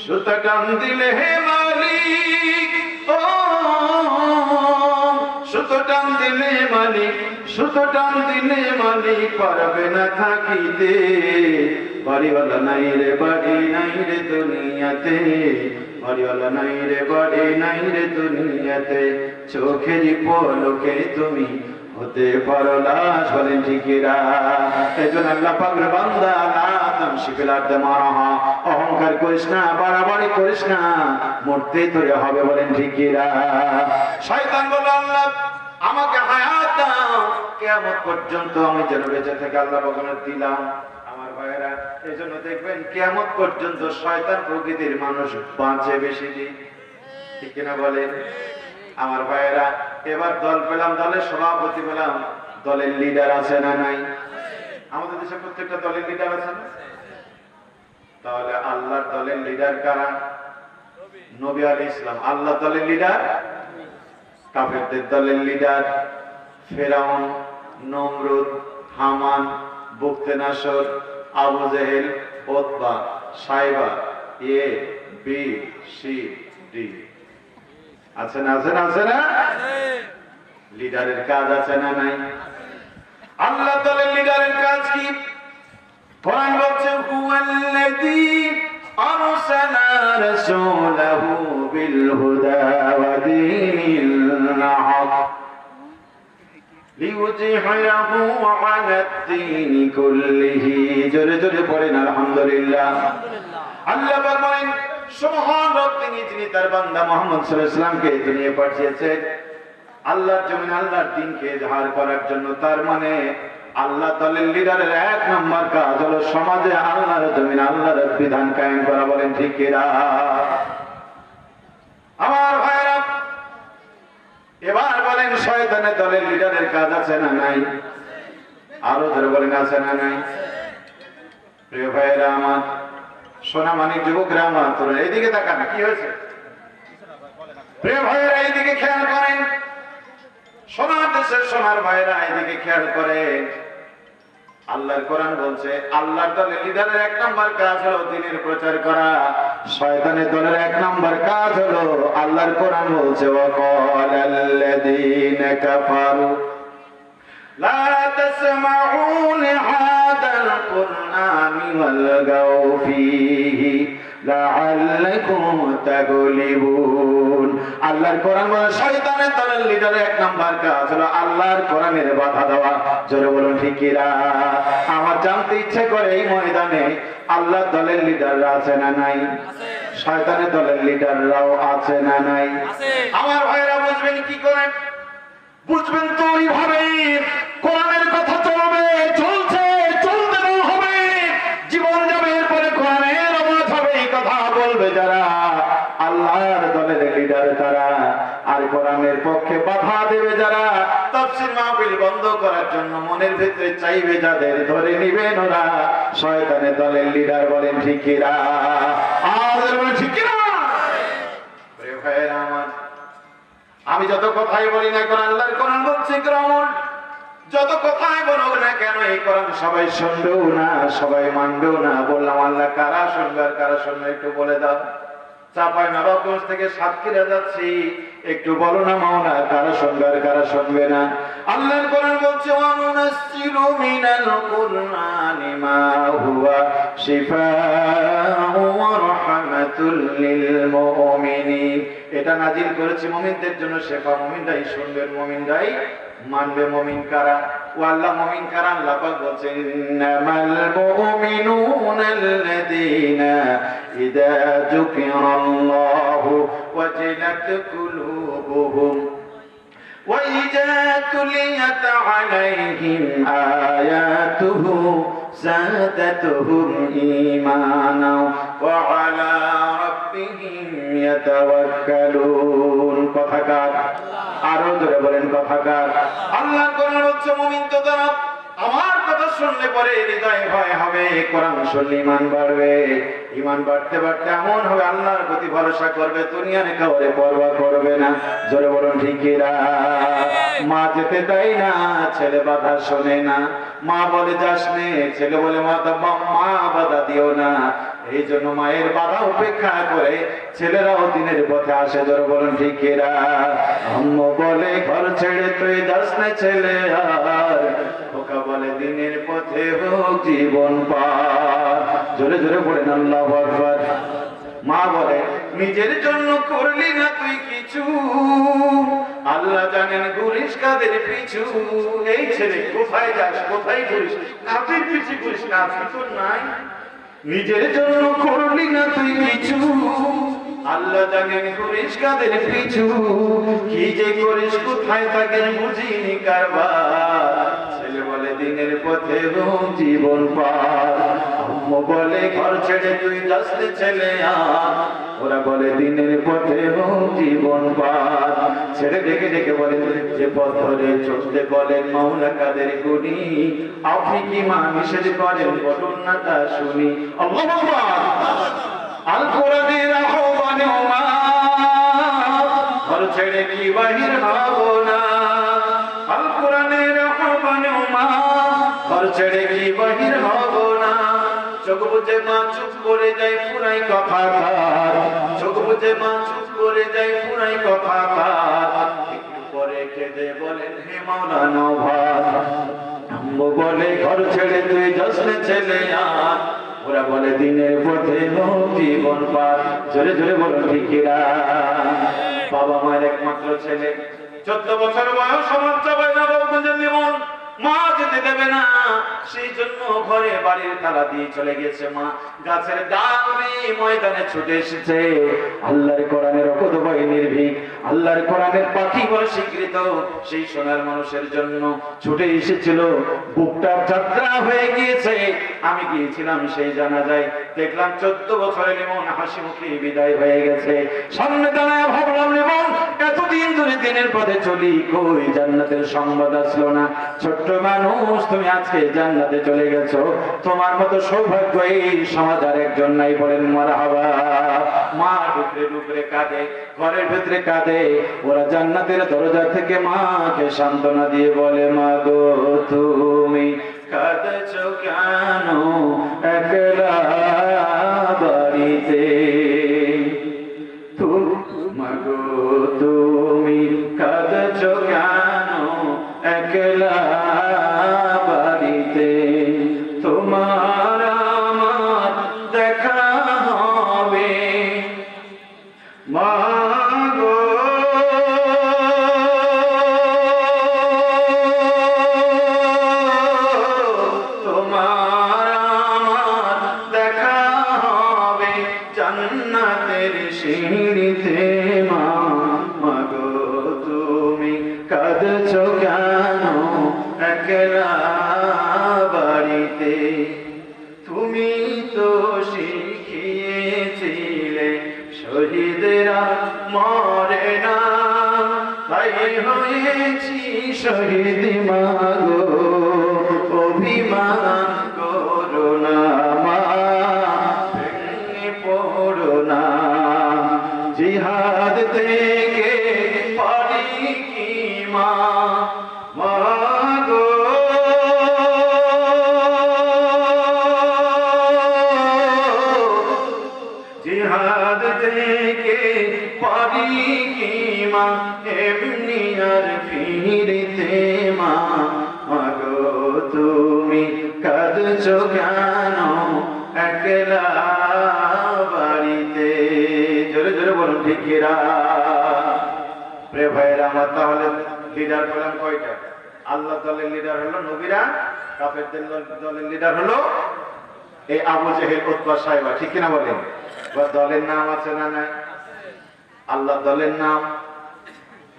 সুতা টান দিলে হে মালিক, ও সুতো টান দিলে মালিক, সুতো টান দিলে মালিক পারবে না থাকিতে, বাড়িওয়ালা নাই রে বাড়ি নাই রে দুনিয়াতে, বাড়িওয়ালা নাই রে বাড়ি নাই রে দুনিয়াতে, চোখেরই পলকে তুমি হতে পারো লাশ। বলেন ঠিক কিনা? এজন্য আল্লাহ পাকের বান্দা, লা তামশি ফিল আরদি মারাহা, অহংকার করিস না, বাড়াবাড়ি করিস না, মরতেই তোরে হবে। বলেন ঠিক কিনা? শয়তান বলল, আল্লাহ আমাকে হায়াত দাও, কিয়ামত পর্যন্ত আমি যেন বেঁচে থেকে আল্লাহ বকনের দিলাম। আমার ভাইয়েরা, এজন্য দেখবেন কিয়ামত পর্যন্ত শয়তান প্রকৃতির মানুষ বাঁচে বেশি দিন, ঠিক কিনা বলেন? আমার ভাইয়েরা, এবার দল পেলাম, দলের সভাপতি পেলাম, দলের লিডার আছে না নাই? আমাদের দেশে প্রত্যেকটা দলের লিডার আছে না? তাহলে আল্লাহর দলের লিডার কারা? নবী আলাইহিস সালাম আল্লাহর দলের লিডার, কাফেরদের দলের লিডার ফেরাউন, নমরুদ, হামান, বুকতেনাসর, Abu Jahl, Utba, Saiba, A B C D. আছে না? আছে না? আছে না? লিডারের কাজ আছে না নাই? আল্লাহ দলের লিডারের কাজ কি? কোরআন বলছে, হুয়াল্লাযী আরসালা রাসূলাহু বিল হুদা ওয়া দীনিল হক লিইউযহিরাহু আলাদ দীনি কুল্লিহি। জোরে জোরে পড়েন আলহামদুলিল্লাহ। আল্লাহ বলেন, সুবহান রব্বি, যিনি তার বান্দা মুহাম্মদ সাল্লাল্লাহু আলাইহি ওয়াসাল্লামকে দুনিয়ায় পাঠিয়েছেন আল্লাহর জমিনে আল্লাহর দ্বীনকে ইজহার করার জন্য। তার মানে আল্লাহ দলের লিডারের 1 নম্বর কাজ হলো সমাজে আল্লাহর জমিনে আল্লাহর বিধান কায়েম করা। বলেন ঠিক কিনা? আমার ভাইরা, এবার বলেন শয়তানের দলের লিডারের কাজ আছে না নাই? আরো ধরে বলেন, আছে না নাই? প্রিয় ভাইরা আমার, সোনামানিক যুবকরা আমার, তোরা এইদিকে তাকান, কি হয়েছে? প্রিয় ভাইরা এইদিকে খেয়াল করেন, সোনার দেশের সোনার ভাইরা এইদিকে খেয়াল করেন। আল্লাহর কোরআন বলছে আল্লাহর দলের লিডারের 1 নম্বর কাজ হলো দ্বীনের প্রচার করা, শয়তানের দলের 1 নম্বর কাজ হলো, আল্লাহর কোরআন বলছে, ওয়াকালাল্লাযীনা কাফারু লা তাসমাউ লিহাদাল কুরআনি ওয়ালগাউ ফীহি লাআল্লাকুম তাগলিবুন। আল্লাহর কোরআন বলে শয়তানের দলের লিডারের এক নাম্বার কাজ হলো আল্লাহর কোরআনের বাধা দেওয়া। জোরে বলুন ঠিক কি না? আমার জানতে ইচ্ছে করে এই ময়দানে আল্লাহর দলের লিডাররা আছে না নাই? শয়তানের দলের লিডাররাও আছে না নাই? আমার ভাইরা বুঝবেন কি করে? বুঝবেন তো এইভাবে কোরআনের কথা চলবে, চলছে, চলতে হবে, জীবন যাবে, এরপরে কোরআনের অবাধ হবে। এই কথা বলবে যারা আল্লাহর দলের লিডার তারা, আর কোরআনের পক্ষে বাধা দেবে যারা, তাফসীর মাহফিল বন্ধ করার জন্য মনের ভিতরে চাইবে যাদের, ধরে নিবেন ওরা শয়তানের দলের লিডার। বলেন ঠিক কি না? আর বলেন ঠিক কি না? প্রিয় ভাইরা আমার, আমি যত কথাই বলি না কেন, আল্লাহর কোরআন বলছে গ্রহণ, যত কথাই বলো না কেন এই কোরআন সবাই শুনবেও না, সবাই মানবেও না। বললাম আল্লাহ কারা শুনবে আর কারা শুনবে একটু বলে দাও। চাপাই নবাবগঞ্জ থেকে সাতক্ষীরা যাচ্ছি, একটু বলো না মাওলা কারা শুনবে আর কারা শুনবে না। আল্লাহর কোরআন বলছে ওয়ানুনাসসিলু মিনাল কুরআনি মা হুয়া শিফাউ ওয়া রাহমাতুল লিল মুমিনিন। এটা নাজিল করেছি মুমিনদের জন্য শেফা। মুমিনরাই শুনবেন, মুমিনরাই মানবে। মুমিন কারা? ও আল্লাহ মুমিন কারা? আল্লাহ পাক বলেন ইন্নামাল মুমিনুনাল্লাযীনা ইযা যুকিরাল্লাহু ওয়াজিলাত কুলুবুহুম ওয়া ইযা তুলিয়াত আলাইহিম আয়াতুহু زادتهم إيمانا وعلى ربهم يتوكلون। কথাকার আরো জোরে বলেন কথাকার। আল্লাহ কোরআন হচ্ছে মুমিন তো তারা আমার কথা শুনলে পরে হৃদয়ে ভয় হবে, কোরআন শুনলে ঈমান বাড়বে, ঈমান বাড়তে বাড়তে এমন হবে আল্লাহর প্রতি ভরসা করবে, দুনিয়ার কাউরে পরোয়া করবে না। জোরে বলুন ঠিক কি না? মা যেতে দেয় না, ছেলে বাধা শোনে না। মা বলে যাস নে, ছেলে বলে মা বাধা দিও না। এই জন্য মায়ের বাধা উপেক্ষা করে ছেলেরাও দিনের পথে আসে। জোরে বলুন ঠিক কি না? আম্মু বলে ঘর ছেড়ে তুই যাস না ছেলে আর, খোকা বলে দিনের পথে হোক জীবন পার। জোরে জোরে বলেন আল্লাহু আকবার। মা বলে নিজের জন্য করলি না তুই কিছু, আল্লাহ জানেন ঘুরিস কাদের পিছু। এই ছেলে কোথায় যাস, কোথায় ঘুরিস, কাদের পিছু ঘুরিস, কাজ তোর নাই। নিজের জন্য করলি না তুই কিছু, আল্লাহ জানেন ঘুরিস কাদের পিছু। কি যে করিস কোথায় থাকেন বুঝিনি কারবার। ছেলে বলে দিনের পথে হোক জীবন পার। আম্মু বলে ঘর ছেড়ে তুই যাস না ছেলে আর, ওরা বলে দিনের পথে হোক জীবন পার। ছেড়ে ডেকে ডেকে বলে যে পথ ধরে চলতে বলেন মাওলা কাদের গুনি, আপনি কি মা নিষেধ করেন বলুন না তা শুনি। আল্লাহু আকবার। আল কোরআনের আহ্বানে মা, ঘর ছেড়ে কি বাহির হব না। আল কোরআনের আহ্বানে মা, ঘর ছেড়ে কি বাহির হব না। চোখ বুঝে মা চুপ করে যায় পুরাই কথা তার, চোখ বুঝে মা চুপ করে যায় পুরাই কথা তার। একটু পরে কেঁদে বলেন হে মাওলা নওভার। আম্মু বলে ঘর ছেড়ে তুই যাস না ছেলে আর, ওরা বলে দিনের পথে হোক জীবন পার। জোরে জোরে বলুন ঠিক কি না? বাবা মায়ের একমাত্র ছেলে, 14 বছর বয়স, আমার চাপাই না বাবুগঞ্জের লিমন। মা যেতে দেবে না, সেই জন্য ঘরে বাড়ির তালা দিয়ে চলে গেছে মা। গাছের ডাল নিয়ে ময়দানে ছুটে এসেছে। আল্লাহর কোরআনের অকুত ভয় নির্ভীক, আল্লাহর কোরআনের পাখি বলে স্বীকৃত সেই সোনার মানুষের জন্য ছুটে এসেছিল। বুকটা যাত্রা হয়ে গিয়েছে। আমি গিয়েছিলাম সেই জানাজায়, দেখলাম 14 বছরের লিমন হাসি মুখে বিদায় হয়ে গেছে। সামনে দাঁড়ায় ভাবলাম লিমন এতদিন ধরে দিনের পথে চলি, কই জান্নাতের সংবাদ আসলো না। ছোট্ট মানুষ তুমি আজকে জান্নাতে চলে গেছো, তোমার মতো সৌভাগ্য এই সমাজ আর একজন নাই। বলেন মারহাবা। মা ডুকরে ডুকরে কাঁদে, ঘরের ভেতরে কাঁদে। ওরা জান্নাতের দরজা থেকে মাকে সান্ত্বনা দিয়ে বলে মা গো তুমি কাঁদছো কেন একলা বাড়িতে। মা গো তুমি কাঁদছো কেন একলা বাড়িতে। তোমার আমার দেখা হবে মাগো তোমার আমার দেখা হবে জান্নাতের সিঁড়িতে মা মাগো তুমি কাঁদছো কেন একলা বাড়িতে তুমি তো শিখিয়েছিলে শহীদরা মরে না তাই হয়েছি শহীদ মাগো অভিমান করো না মা ভেঙে পড়ো না জিহাদ থেকে পারি কি মা মাগো জিহাদ থেকে পারি কি মা এমনি আর ফিরিতে মা মাগো তুমি কাঁদছো কেন একলা বাড়িতে জোরে জোরে বলুন ঠিক কিরা প্রিয় ভাইয়েরা আমার তাহলে লিডার পেলাম কয়টা আল্লাহ দলের লিডার হলো নবীরা কাফেরদের দলের লিডার হলো এই আবু জেহেল উতবা সাহেবা ঠিক কিনা বলেন দলের নাম আছে না নাই আল্লাহ দলের নাম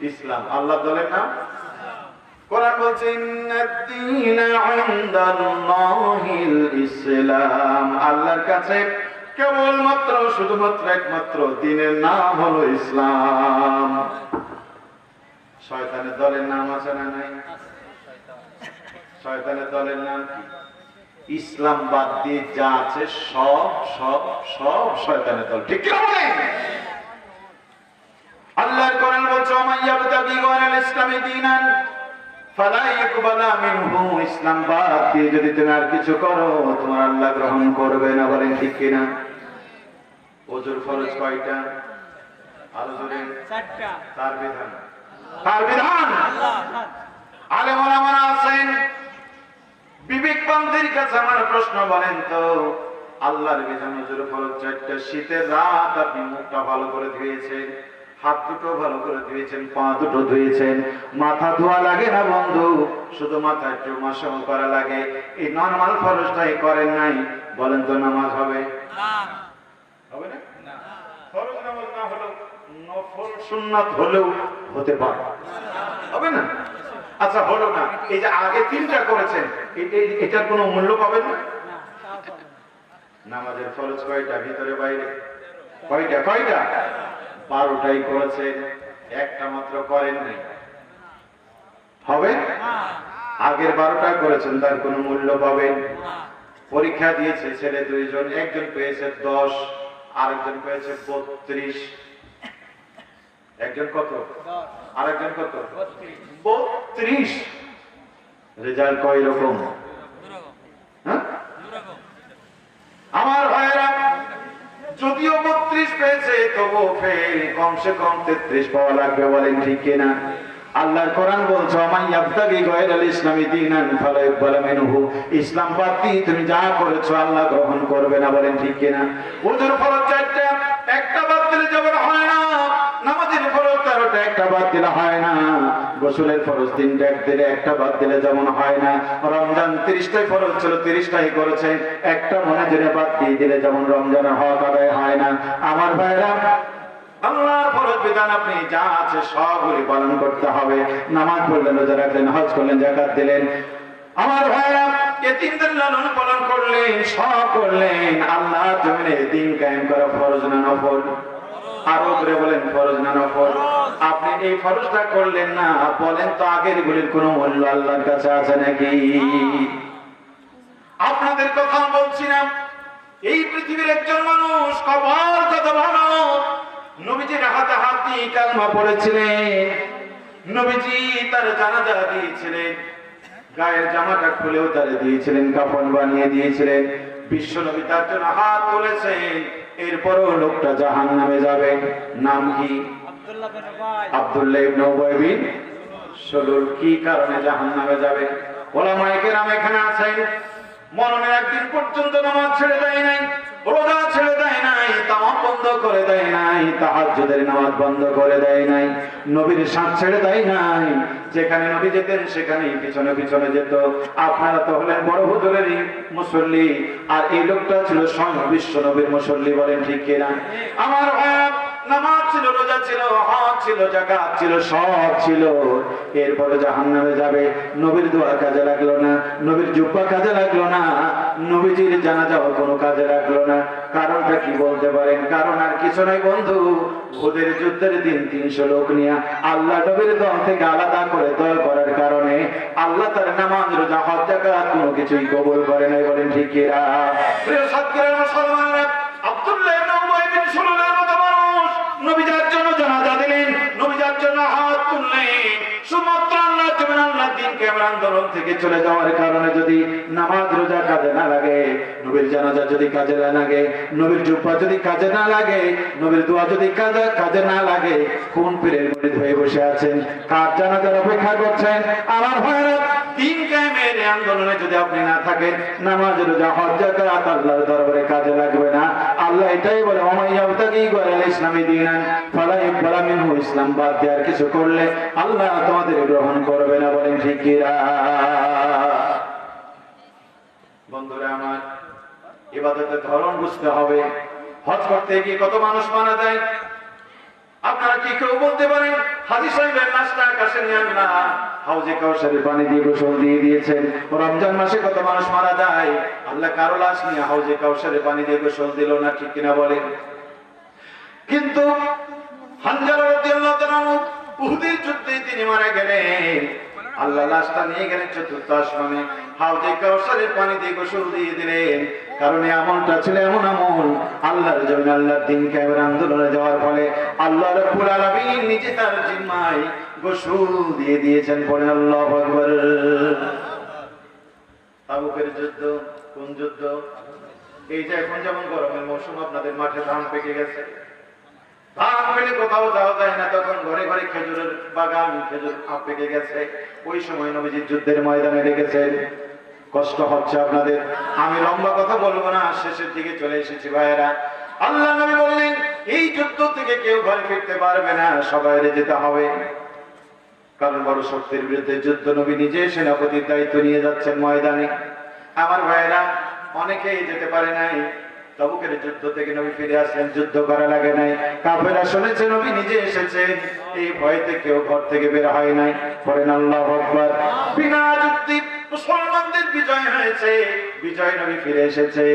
ইসলাম আল্লাহ দলের নাম কোরআন বলছে ইন্নাদ-দীনা ইনদাল্লাহিল ইসলাম আল্লাহর কাছে কেবলমাত্র শুধুমাত্র একমাত্র দ্বীনের নাম হলো ইসলাম শয়তানের দলের নাম আছে না নাই শয়তানের দলের নাম কি ইসলাম বাদ দিয়ে যা আছে সব সব সব শয়তানের দল ঠিক কি বলেন আল্লাহর কোরআন বলছে মাইয়াবতাগি গায়রাল ইসলামি দীনান ফালা ইয়াকবালা মিনহু ইসলাম বাদ দিয়ে যদি তুমি আর কিছু করো তোমার আল্লাহ গ্রহণ করবে না বলেন ঠিক কি না ওজুর ফরজ কয়টা আরো জোরে চারটা তার বিধান আল্লাহ আলেম ওলামারা আছেন বিবেকবানদের কাছে আমার প্রশ্ন বলেন তো আল্লাহর বিধান ওজুর ফরজ চারটা শীতের রাত আপনি মুখটা ভালো করে ধুয়েছেন হাত দুটো ভালো করে ধুয়েছেন পা দুটো ধুয়েছেন মাথা ধোয়া লাগে না বন্ধু শুধু মাথা একটু মাসাল করা লাগে এই নরমাল ফরজটাই করেন নাই বলেন তো নামাজ হবে না হবে না ফরজ নামাজ না হলো নফল সুন্নাত হলেও হতে পারে হবে না আচ্ছা হলো না এই যে আগে তিনটা করেছেন এটার কোনো মূল্য পাবেন না নামাজের ফরজ কয়টা ভিতরে বাইরে কয়টা কয়টা 12টাই করেছেন একটা মাত্র করেন নাই হবে আগের 12টা করেছেন তার কোনো মূল্য পাবেন পরীক্ষা দিয়েছে ছেলে দুইজন একজন পেয়েছে 10 আরেকজন পেয়েছে 32 একজন কত 10 আরেকজন কত 32 রেজাল্ট কয় রকম হ্যাঁ আমার ভাইরা যদিও 32 পেয়েছে তবু ফেল কমসে কম 33 পাওয়া লাগবে বলেন ঠিক কিনা আল্লাহর কোরআন বলছে মাইয়াবতাগি গায়রাল ইসলামি দীনান ফালা ইকবালা মিনহু ইসলাম বাদ দিয়ে তুমি যা করেছো আল্লাহ গ্রহণ করবে না বলেন ঠিক কিনা ওজুর ফরজ চারটা একটা বাদ দিলে যেমন হয় না নামাজের ফরজ 13টা একটা বাদ দিলে হয় না গোসলের ফরজ 3টা এক দিলে একটা বাদ দিলে যেমন হয় না রমজান 30টাই ফরজ ছিল 30টাই করেছে একটা মনে জেনে বাদ দিয়ে দিলে যেমন রমজানের হক আদায় হয় না আমার ভাইরা আল্লাহর ফরজ বিধান আপনি যা আছে সবগুলি পালন করতে হবে নামাজ পড়লেন রোজা রাখলেন হজ করলেন যাকাত দিলেন আমার ভাইরা এতিমদের লালন পালন করলেন সব করলেন আল্লাহর জমিনে দ্বীন কায়েম করা ফরজ না নফল আরো করে বলেন ফরজ না নফল আপনি এই ফরজটা করলেন না বলেন তো আগের গুলির কোনো মূল্য আল্লাহর কাছে আছে নাকি আপনাদের কথা বলছি না এই পৃথিবীর একজন মানুষ কবর কত ভালো নবীজির হাতে হাত দিয়ে কালমা পড়েছিলেন নবীজি তার জানাজা দিয়েছিলেন গায়ের জামাটা খুলেও তারে দিয়েছিলেন কাফন বানিয়ে দিয়েছিলেন বিশ্ব নবী তার জন্য হাত তুলেছেন এরপরও লোকটা জাহান্নামে যাবে নাম কি আব্দুল্লাহ ইবনে উবাই বিন সালুল কি কারণে জাহান্নামে যাবে ওলামায়ে কেরাম এখানে আছেন মরণের একদিন পর্যন্ত নামাজ ছেড়ে দেয় নাই রোজা ছেড়ে দেয় নাই, তাওয়াফ বন্ধ করে দেয় নাই, তাহাজ্জুদের নামাজ বন্ধ করে দেয় নাই, নবীর সাথ ছেড়ে দেয় নাই। যেখানে নবী যেতেন সেখানেই পিছনে পিছনে যেত। আপনারা তো হলেন বড় হুজুরেরই মুসল্লি, আর এই লোকটা ছিল স্বয়ং বিশ্ব নবীর মুসল্লি, বলেন ঠিক কিনা? আমার ভাইরা, নামাজ ছিল, রোজা ছিল, হজ ছিল, যাকাত ছিল, সব ছিল। এরপরে জাহান্নামে যাবে। নবীর দোয়া কাজে লাগলো না, নবীর জুব্বা কাজে লাগলো না, নবীজির জানাজাও কোনো কাজে লাগলো না। কারণটা কি বলতে পারেন? কারণ আর কিছু নাই বন্ধু, ওদের যুদ্ধের দিন 300 লোক নিয়ে আল্লাহ নবীর দল থেকে আলাদা করে দল করার কারণে আল্লাহ তার নামাজ, রোজা, হজ, যাকাত কোনো কিছুই কবুল করে নাই, বলেন ঠিক কিনা? প্রিয় সাথীরা, মুসলমানরা, আব্দুল্লাহ ইবনে উবাই বিন সুলুলের মতো মানুষ নবীর জন্য জানাজা দিলেন, নবীর জন্য হাত তুললেন। শুধুমাত্র আল্লাহ জমিন, আল্লাহ দিন কেমন আন্দোলন থেকে চলে যাওয়ার কারণে যদি নামাজ, রোজা কাজে না লাগে, নবীর জানাজা যদি কাজে না লাগে, নবীর জুব্বা যদি কাজে না লাগে, নবীর দোয়া যদি কাজে না লাগে, কোন পীরের মুরিদ হয়ে বসে আছেন? কার জানাজার অপেক্ষা করছেন? আমার ভাইরা, দিন কায়েমের আন্দোলনে যদি আপনি না থাকেন, নামাজ, রোজা, হজ, যাকাত আল্লাহর দরবারে কাজে লাগবে না। আল্লাহ এটাই বলে, ওমাই ইয়াবতাগি গায়রাল ইসলামি দীনান ফালা ইকবালা মিনহু, ইসলাম বাদ দিয়ে আর কিছু করলে আল্লাহ তোমাদের গ্রহণ করবে না, বলেন ঠিক কিনা? বন্ধুরা আমার, ইবাদতের ধরন বুঝতে হবে। হজ করতে গিয়ে কত মানুষ মারা যায়। আপনারা কি কেউ বলতে পারেন হাজী সাহেবের লাশটা আকাশে নিয়ে আল্লাহ হাউজে কাউসারের পানি দিয়ে গোসল দিয়ে দিয়েছেন? রমজান মাসে কত মানুষ মারা যায়, আল্লাহ কারো লাশ নিয়ে হাউজে কাউসারের পানি দিয়ে গোসল দিল না, ঠিক কিনা বলেন? কিন্তু হানজালা রাদিয়াল্লাহু তাআলা উহুদের যুদ্ধে তিনি মারা গেলেন, আল্লাহ লাশটা নিয়ে গেলেন চতুর্থ আসমানে, হাউজে কাউসারের পানি দিয়ে গোসল দিয়ে দিলেন। কারণ এই আমলটা ছিল এমন আমল, আল্লাহর জন্য, আল্লাহর দিন কায়েমের আন্দোলনে যাওয়ার ফলে আল্লাহ রাব্বুল আলামিন নিজে তার জিম্মায় গোসল দিয়ে দিয়েছেন। পড়েন আল্লাহু আকবার। তাবুকের যুদ্ধ কোন যুদ্ধ? এই যে এখন যেমন গরমের মৌসুম, আপনাদের মাঠে ধান পেকে গেছে, ধান পেলে কোথাও যাওয়া যায় না, তখন ঘরে ঘরে খেজুরের বাগান, খেজুর পেকে গেছে। ওই সময় নবীজি যুদ্ধের ময়দানে রেখেছেন। কষ্ট হচ্ছে আপনাদের, আমি লম্বা কথা বলবো না, শেষের দিকে চলে এসেছি ভাইয়েরা। আল্লাহ নবী বললেন, এই যুদ্ধ থেকে কেউ ঘরে ফিরতে পারবে না, সবাই যেতে হবে। কারণ বড় শক্তির বিরুদ্ধে যুদ্ধ, নবী নিজে সেনাপতির দায়িত্ব নিয়ে যাচ্ছেন ময়দানে। আমার ভাইয়েরা, অনেকেই যেতে পারে নাই। তাবুকের যুদ্ধ থেকে নবী ফিরে আসলেন, যুদ্ধ করা লাগে নাই। কাফেররা শুনেছে নবী নিজে এসেছেন, এই ভয়তে কেউ ঘর থেকে বের হয় নাই। পড়েন আল্লাহু আকবার। বিনা যুদ্ধে মুসলমানদের বিজয় হয়েছে, বিজয় নবী ফিরে এসেছে।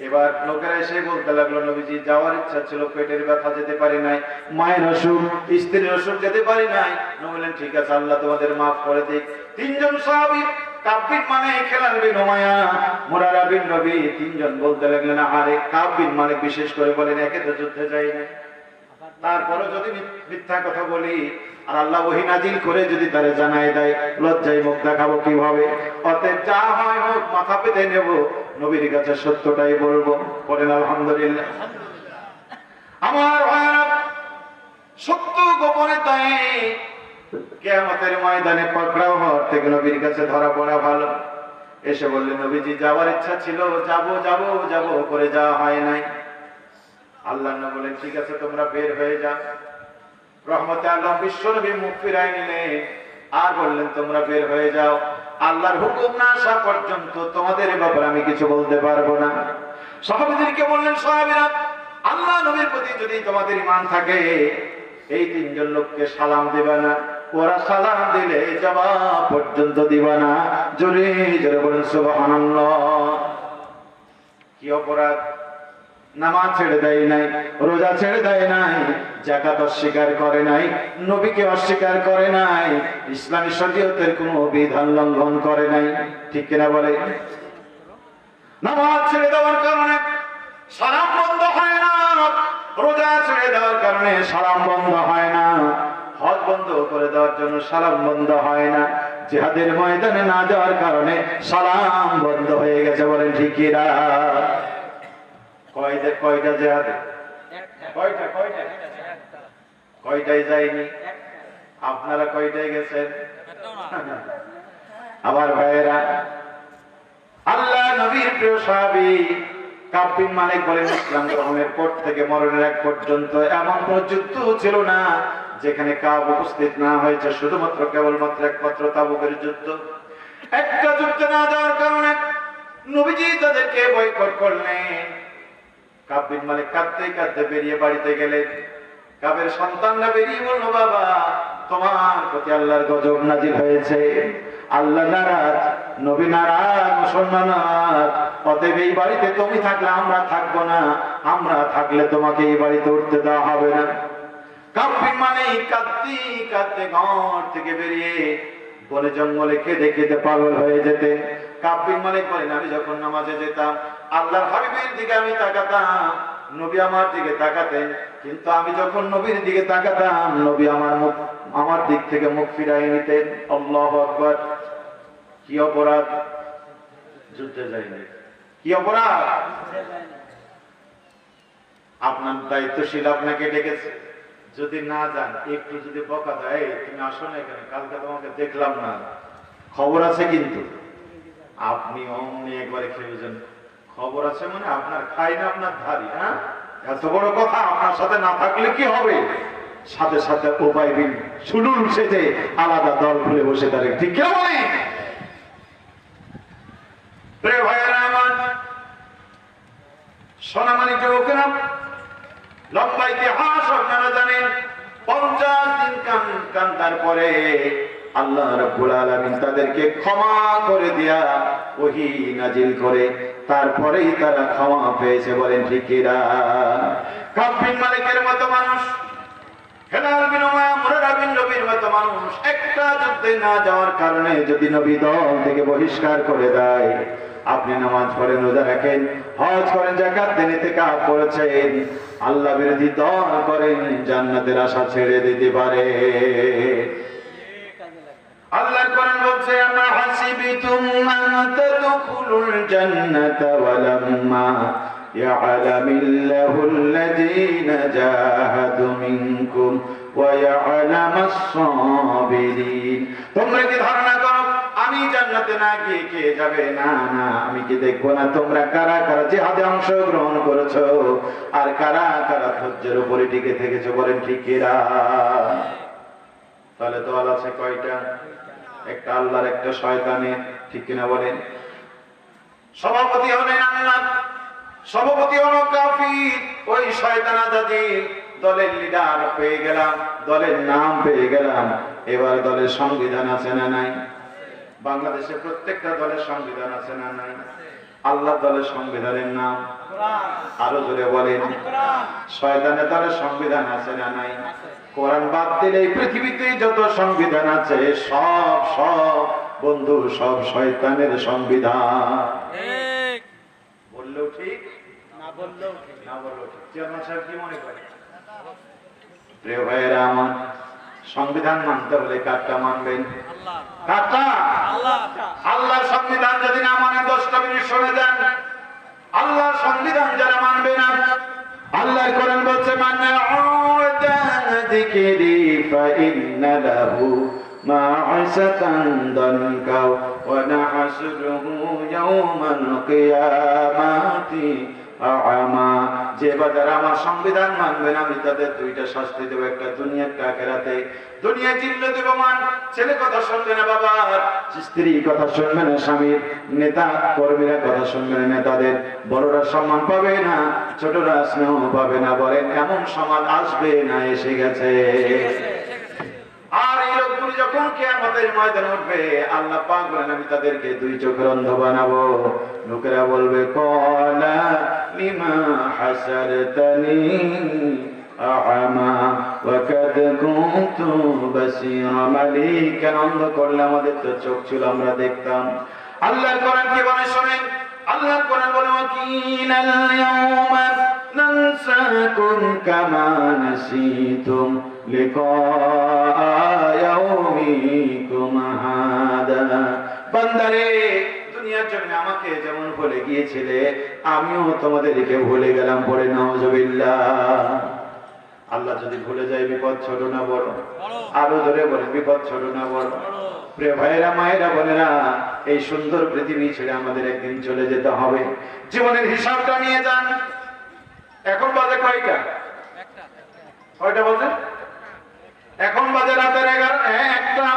এবার লোকেরা এসে বলতে লাগলো, নবীজি যাওয়ার ইচ্ছা ছিল, পেটের ব্যথা, যেতে পারি নাই, মায়ের অসুখ, স্ত্রীর অসুখ, যেতে পারি নাই। নবী বললেন, ঠিক আছে, আল্লাহ তোমাদের মাফ করে দিক। তিনজন সাহাবী, কাব বিন মালিক, হেলাল বিন উমাইয়া, মুরারা বিন রবি, তিনজন বলতে লাগলেন, আরে কাব বিন মালিক বিশেষ করে বলেন, একে তো যুদ্ধে যাই না, তারপরে যদি মিথ্যা কথা বলি আর আল্লাহ ওহী নাজিল করে যদি তারে জানায় দেয়, লজ্জায় মুখ দেখাবো কিভাবে? অতএব যা হয় হোক, মাথা পেতে নেব, নবীর কাছে সত্যটাই বলবো। পড়েন আলহামদুলিল্লাহ। আমার ভাইরা, সত্য গোপনে তাই কিয়ামতের ময়দানে পাকড়াও হওয়ার থেকে নবীর কাছে ধরা পড়া ভালো। এসে বললেন, নবীজি যাওয়ার ইচ্ছা ছিল, যাবো যাবো যাবো করে যাওয়া হয় নাই। আল্লাহ নবী বলেন, ঠিক আছে, তোমরা বের হয়ে যাও। রহমতে আল্লাহ বিশ্ব নবী মুখ ফিরায় নিলেন আর বললেন, তোমরা বের হয়ে যাও, আল্লাহর হুকুম না আসা পর্যন্ত তোমাদের ব্যাপারে আমি কিছু বলতে পারবো না। সাহাবীদেরকে বললেন, সাহাবীরা, আল্লাহ নবীর প্রতি যদি তোমাদের ঈমান থাকে, এই তিনজন লোককে সালাম দিবা না, ওরা সালাম দিলে জবাব পর্যন্ত দিবা না। জোরে জোরে বলেন সুবহানাল্লাহ। কি অপরাধ? নামাজ ছেড়ে দেয় নাই, রোজা ছেড়ে দেয় নাই, যাকাত অস্বীকার করে নাই, নবীকে অস্বীকার করে নাই, ইসলামী শরীয়তের কোন বিধান লঙ্ঘন করে নাই, ঠিক কিনা বলে? নামাজ ছেড়ে দেওয়ার কারণে সালাম বন্ধ হয় না, রোজা ছেড়ে দেওয়ার কারণে সালাম বন্ধ হয় না, হজ বন্ধ করে দেওয়ার জন্য সালাম বন্ধ হয় না, জিহাদের ময়দানে না যাওয়ার কারণে সালাম বন্ধ হয়ে গেছে, বলেন ঠিক কিনা? কয়টা জিহাদে? কয়টাই যায়নি? আপনারা কয়টাই গেছেন? আমার ভাইয়েরা, আল্লাহ নবীর প্রিয় সাহাবী কাব বিন মালিক বলেন ইসলাম গ্রহণের পর থেকে মরণের এক পর্যন্ত এমন কোন যুদ্ধ ছিল না যেখানে কাব উপস্থিত না হয়েছে, শুধুমাত্র কেবলমাত্র একমাত্র তাবুকের যুদ্ধ। একটা যুদ্ধ না যাওয়ার কারণে নবীজি তাদেরকে বয়কট করলেন। কাব বিন মালিক কাঁদতে কাঁদতে বেরিয়ে বাড়িতে গেলেন। কাবের সন্তানরা বেরিয়ে বলল, বাবা তোমার প্রতি আল্লাহর গজব নাজিল হয়েছে, আল্লাহ নারাজ, নবী নারাজ, মুসলমান নারাজ, অতএব এই বাড়িতে তুমি থাকলে আমরা থাকবো না, আমরা থাকলে তোমাকে এই বাড়িতে উঠতে দেওয়া হবে না। কাব বিন মালিক কাঁদতে কাঁদতে ঘর থেকে বেরিয়ে বনে জঙ্গলে কেঁদে কেঁদে পাগল হয়ে যেতেন। কাব বিন মালিক বলেন, আমি যখন নামাজে যেতাম আল্লাহর হাবিবের দিকে আমি তাকাতাম, নবী আমার দিকে তাকাতেন, কিন্তু আমি যখন নবীর দিকে তাকাতাম নবী আমার দিক থেকে মুখ ফিরাই নিতেন। আল্লাহু আকবার। কি অপরাধ? যুদ্ধে যায়নি। কি অপরাধ? আপনার দায়িত্বশীল আপনাকে ডেকেছে, যদি না যান একটু যদি বকা দেয়, তুমি আসো না এখানে, কালকে তোমাকে দেখলাম না, খবর আছে, কিন্তু আপনি অমনি একবারে খেয়েছেন। খবর আছে মানে আপনার খাই না আপনার ধারি। হ্যাঁ, এত বড় কথা। আপনার সাথে না থাকলে কি হবে? সাথে সাথে উপায় বিন সুলুল সেজে আলাদা দল খুলে বসে থাকে। ঠিক কেন বলে? প্রিয় ভাইয়েরা আমার, সোনামানি যুবকেরা, লম্বা ইতিহাস আপনারা জানেন। 50 দিন কান্দার পরে আল্লাহ রাব্বুল আলামিন তাদেরকে ক্ষমা করে দিয়া ওহী নাজিল করে, তারপরেই তারা ক্ষমা পেয়েছে। বলেন ঠিক কিনা? কাব বিন মালিকের মতো মানুষ, হেলাল বিন উমাইয়া, মুরারা বিন রবির মতো মানুষ একটা যুদ্ধে না যাওয়ার কারণে যদি নবী দল থেকে বহিষ্কার করে দেয়, আপনি নামাজ পড়েন, রোজা রাখেন, হজ করেন, যাকাত দেন, ইতিকাফ করেছেন, আল্লাহ বিরোধী দল করেন, জান্নাতের আশা ছেড়ে দিতে পারে। আল্লাহর কোরআন বলছে, আমা হাসিবিতুম আন তাদখুলুল জান্নাতা ওয়ালাম্মা ইয়া'লামিল্লাহুল্লাযীনা জাহাদু মিনকুম ওয়া ইয়া'লামাস সাবিরিন। তোমরা কি ধারণা করো আমি জান্নাতে না গিয়ে কে যাবে? না না, আমি কি দেখবো না তোমরা কারা কারা জিহাদে অংশগ্রহণ করেছো আর কারা কারা ধৈর্যের উপরে টিকে থেকেছো? বলেন ঠিক কিনা? তাহলে দল আছে কয়টা? একটা আল্লাহর, একটা শয়তানের। ঠিক কিনা বলেন? সভাপতি হলেন আল্লাহ, সভাপতি হলো কাফির, ওই শয়তান আজাদি। দলের লিডার পেয়ে গেলাম, দলের নাম পেয়ে গেলাম, এবার দলের সংবিধান আছে না নাই? বাংলাদেশে প্রত্যেকটা দলের সংবিধান আছে না নাই? আল্লাহ দলের সংবিধানের নাম আরো জোরে বলেন। শয়তানের দলের সংবিধান আছে না নাই? কোরআন বাদ দিলে এই পৃথিবীতে যত সংবিধান আছে সব সব বন্ধু সব শয়তানের সংবিধান। বললেও ঠিক, না বললেও ঠিক। চেয়ারম্যান সাহেব কি মনে করেন? প্রিয় ভাইয়েরা আমার, সংবিধান মানতে হলে কারটা মানবেন? কারটা? আল্লাহর সংবিধান যদি না মানে 10টা মিনিট শুনে যান। আল্লাহর সংবিধান যারা মানবে না, আল্লাহর কোরআন বলছে, মান আ'তা যিকরি ফাইন্না লাহু মা'আসাতান দানকা ওয়া নাহশুরুহু ইয়াওমাল কিয়ামাতি আ'মা। যে বাজার আমার সংবিধান মানবে না, আমি তাদের দুইটা শাস্তি দেব, একটা দুনিয়া একটা আখিরাতে। দুনিয়া জিল্লে দেব, মান ছেলে কথা শুনবে না বাবার, স্ত্রী কথা শুনবে না স্বামীর, নেতা কর্মীরা কথা শুনবে না নেতাদের, বড়রা সম্মান পাবে না, ছোটরা স্নেহ পাবে না। বলেন এমন সমাজ আসবে না এসে গেছে? আর এই লোকগুলি যখন কিয়ামতের ময়দানে উঠবে, আল্লাহ পাক বলেন আমি তাদেরকে দুই চোখের অন্ধ বানাবো। লোকেরা বলবে, ক্বালা লিমা হাসারতানি আ'মা ওয়া কাদ কুনতু বাসীরা। মালিক কেন অন্ধ করলে? আমাদের তো চোখ ছিল, আমরা দেখতাম। আল্লাহর কোরআন কি বলে শুনেন। আল্লাহর কোরআন বলে, ওয়াকিনাল ইয়াওমা নানসাকুম কামা নাসিতুম লিকা ইয়াউমিকুম হাদা। বান্দারে, দুনিয়ার জন্য আমাকে যেমন ভুলে গিয়েছিলে, আমিও তোমাদেরকে ভুলে গেলাম। পড়ে নাউজুবিল্লাহ। আল্লাহ যদি ভুলে যায় বিপদ ছোট না বড়? আরো ধরে বলে বিপদ ছোট না বড়? প্রিয় ভাইরা মায়েরা বোনেরা, এই সুন্দর পৃথিবী ছেড়ে আমাদের একদিন চলে যেতে হবে। জীবনের হিসাবটা নিয়ে যান। এখন বাজে কয়টা? কয়টা বাজে? এখন বাজে রাতের 1টা।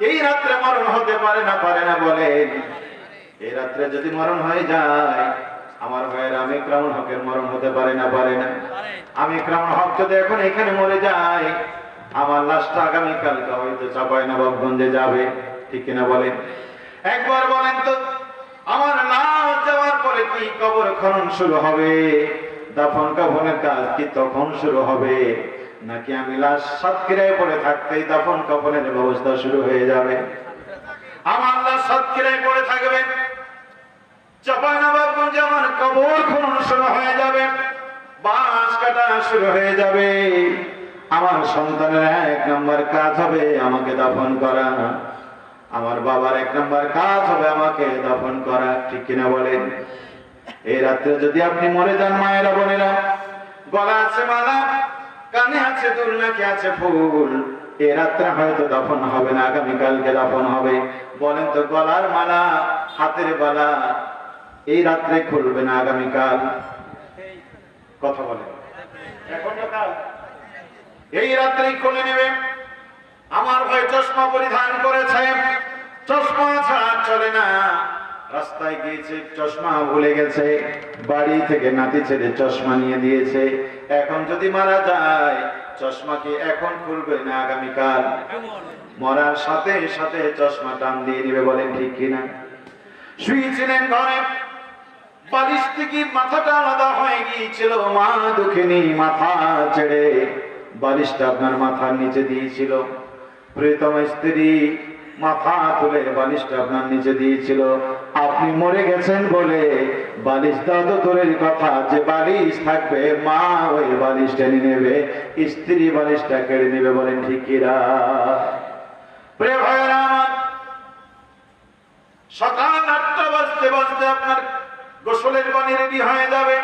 এই রাত্রে মরণ হতে পারে না বলেন? এই রাত্রে যদি মরণ হয়ে যায়, আমার ভাইয়ের আমি ইকরামুল হকের মরণ হতে পারে না? আমি ইকরামুল হক যদি এখন এখানে মরে যাই, আমার লাশটা আগামীকালকে হয়তো চাঁপাইনবাবগঞ্জে যাবে, ঠিক কিনা বলেন? একবার বলেন তো, আমার লাশ যাওয়ার পরে কি কবর খনন শুরু হবে? দাফন কাফনের কাজ কি তখন শুরু হবে? নাকি আমি লাশ সাতক্ষীরায় পড়ে থাকতেই দাফন কাফনের ব্যবস্থা শুরু হয়ে যাবে? আমার লাশ সাতক্ষীরায় পড়ে থাকবে, চাঁপাইনবাবগঞ্জে আমার কবর খনন শুরু হয়ে যাবে, বাঁশ কাটা শুরু হয়ে যাবে। আমার সন্তানের 1 নম্বর কাজ হবে আমাকে দাফন করা, আমার বাবার 1 নম্বর কাজ হবে আমাকে দাফন করা, ঠিক কিনা বলেন? এই রাত্রে যদি আপনি মরে যান মায়েরা বোনেরা, গলা আছে মালা, কানে আছে দুল, নাকি আছে ফুল, এই রাত্রে হয়তো দাফন হবে না, আগামীকালকে দাফন হবে। বলেন তো, গলার মালা, হাতের বালা এই রাত্রে খুলবে না আগামীকাল? কথা বলেন। এখন এই রাত্রেই খুলে নেবে। আমার ভাই চশমা পরিধান করেছে, চশমা ছাড়া চলে না। রাস্তায় গিয়েছে, চশমা ভুলে গেছে, বাড়ি থেকে নাতি ছেড়ে চশমা নিয়ে দিয়েছে। এখন যদি মারা যায়, চশমা কি এখন খুলবে না আগামীকাল? মরার সাথে সাথে চশমা টান দিয়ে নিবে, বলেন ঠিক কিনা? শুয়েছিলেন ঘরে, বালিশ থেকে মাথাটা আলাদা হয়ে গিয়েছিল, মা দুঃখিনী মাথা ছেড়ে বালিশটা আপনার মাথার নিচে দিয়েছিল। প্রিয়তম স্ত্রী মাথা তুলে বালিশটা আপনার নিচে দিয়েছিল। আপনি মরে গেছেন বলে বালিশ দাও তো দূরের কথা, যে বালিশ থাকবে মা ওই বালিশ টেনে নেবে, স্ত্রী বালিশটা কেড়ে নেবে, বলেন ঠিক কিনা? প্রিয় ভাইয়েরা আমার, সকাল 8টা বাজতে বাজতে আপনার গোসলের পানি রেডি হয়ে যাবে,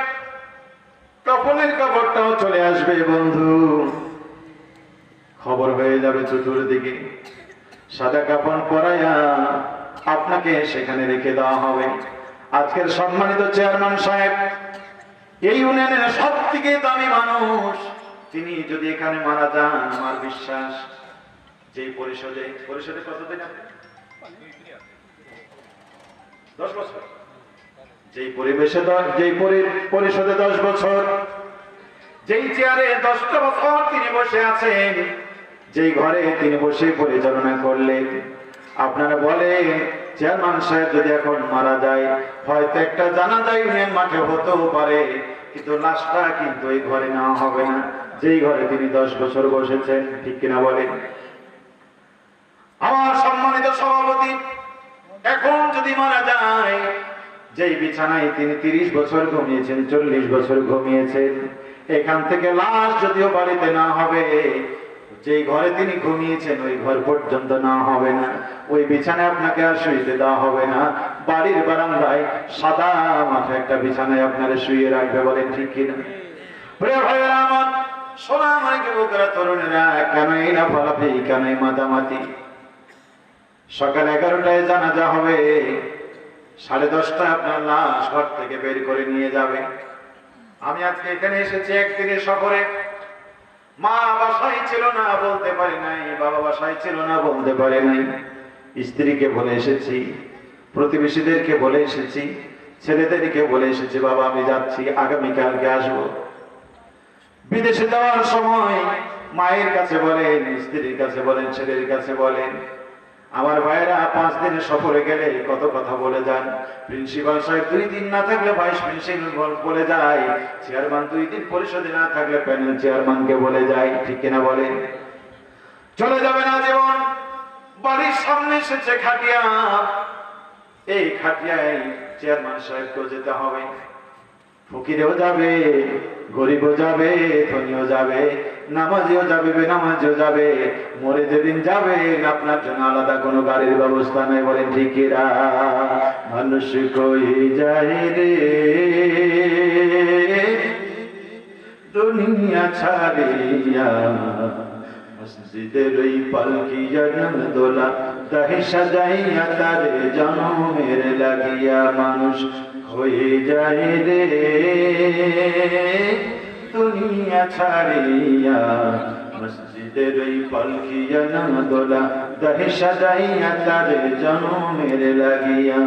কাফনের কাপড়টাও চলে আসবে বন্ধু। খবর হয়ে যাবে চতুর্দিকে, সাদা কাফন পরাইয়া আপনাকে সেখানে রেখে দেওয়া হবে। আজকের সম্মানিত চেয়ারম্যান সাহেব, এই ইউনিয়নের সবথেকে দামি মানুষ, তিনি যদি এখানে মারা যান, আমার বিশ্বাস যে পরিষদে কতদিন? 10 বছর। যেই পরিবেশে যেই পরিষদে 10 বছর, যেই চেয়ারে 10টা বছর তিনি বসে আছেন, যেই ঘরে তিনি বসে পরিচালনা করলেন, আপনারা বলেন চেয়ারম্যান সাহেব যদি এখন মারা যায়, হয়তো একটা জানাজা ইউনিয়ন মাঠে হতেও পারে, কিন্তু লাশটা কিন্তু এই ঘরে নেওয়া হবে না, যেই ঘরে তিনি 10 বছর বসেছেন, ঠিক কিনা বলেন? আমার সম্মানিত সভাপতি, এখন যদি মারা যায়, যেই বিছানায় তিনি 30 বছর ঘুমিয়েছেন, 40 বছর ঘুমিয়েছেন, এখান থেকে লাশ যদিও বাড়িতে না হবে, যেই ঘরে তিনি ঘুমিয়েছেন ওই ঘর পর্যন্ত না হবে না, ওই বিছানায় আপনাকে আর শুইতে দেওয়া হবে না, বাড়ির বারান্দায় সাদা মাঠে একটা বিছানায় আপনারা শুইয়ে রাখবে, বলেন ঠিক কিনা? প্রিয় ভাইয়েরা আমার, সোনা আমার যুবকেরা, তরুণেরা, কেন এই লাফালাফি, কেন এই মাতামাতি? সকাল 11টায় জানাজা হবে, 10:30টায় আপনার লাশ ঘর থেকে বের করে নিয়ে যাবে। আমি আজকে এখানে এসেছি একদিনের সফরে। মা বাসায় ছিল না বলতে পারি নাই, বাবা বাসায় ছিল না বলতে পারি নাই, স্ত্রীকে বলে এসেছি, প্রতিবেশীদেরকে বলে এসেছি, ছেলেদেরকে বলে এসেছি, বাবা আমি যাচ্ছি, আগামীকালকে আসবো। বিদেশে যাওয়ার সময় মায়ের কাছে বলেন, স্ত্রীর কাছে বলেন, ছেলের কাছে বলেন, আমার ভাইরা 5 দিনের সফরে গেলে কত কথা বলে যান। প্রিন্সিপাল সাহেব 2 দিন না থাকলে ভাইস প্রিন্সিপাল বলে যায়, চেয়ারম্যান 2 দিন পরিষদে না থাকলে প্যানেল চেয়ারম্যানকে বলে যায়, ঠিক কিনা বলেন? চলে যাবে না জীবন। বাড়ির সামনে এসেছে খাটিয়া, এই খাটিয়ায় চেয়ারম্যান সাহেবকেও যেতে হবে। ফকিরেও যাবে, গরিবও যাবে, ধনীও যাবে, নামাজিও যাবে, বেনামাজিও যাবে। মরে যেদিন যাবেন আপনার জন্য আলাদা কোনো গাড়ির ব্যবস্থা নাই, বলেন ঠিক কিনা? মানুষ কই যায় রে দুনিয়া ছাড়িয়া মসজিদের ওই পালকিয়া দোলা দাহি সাজাইয়া তারে জনমের লাগিয়া মানুষ হয়ে যায় রে দুনিয়া ছাড়িয়া মসজিদের ওই পালকিয়া দোলা দাহি সাজাইয়া তারে জনমের লাগিয়া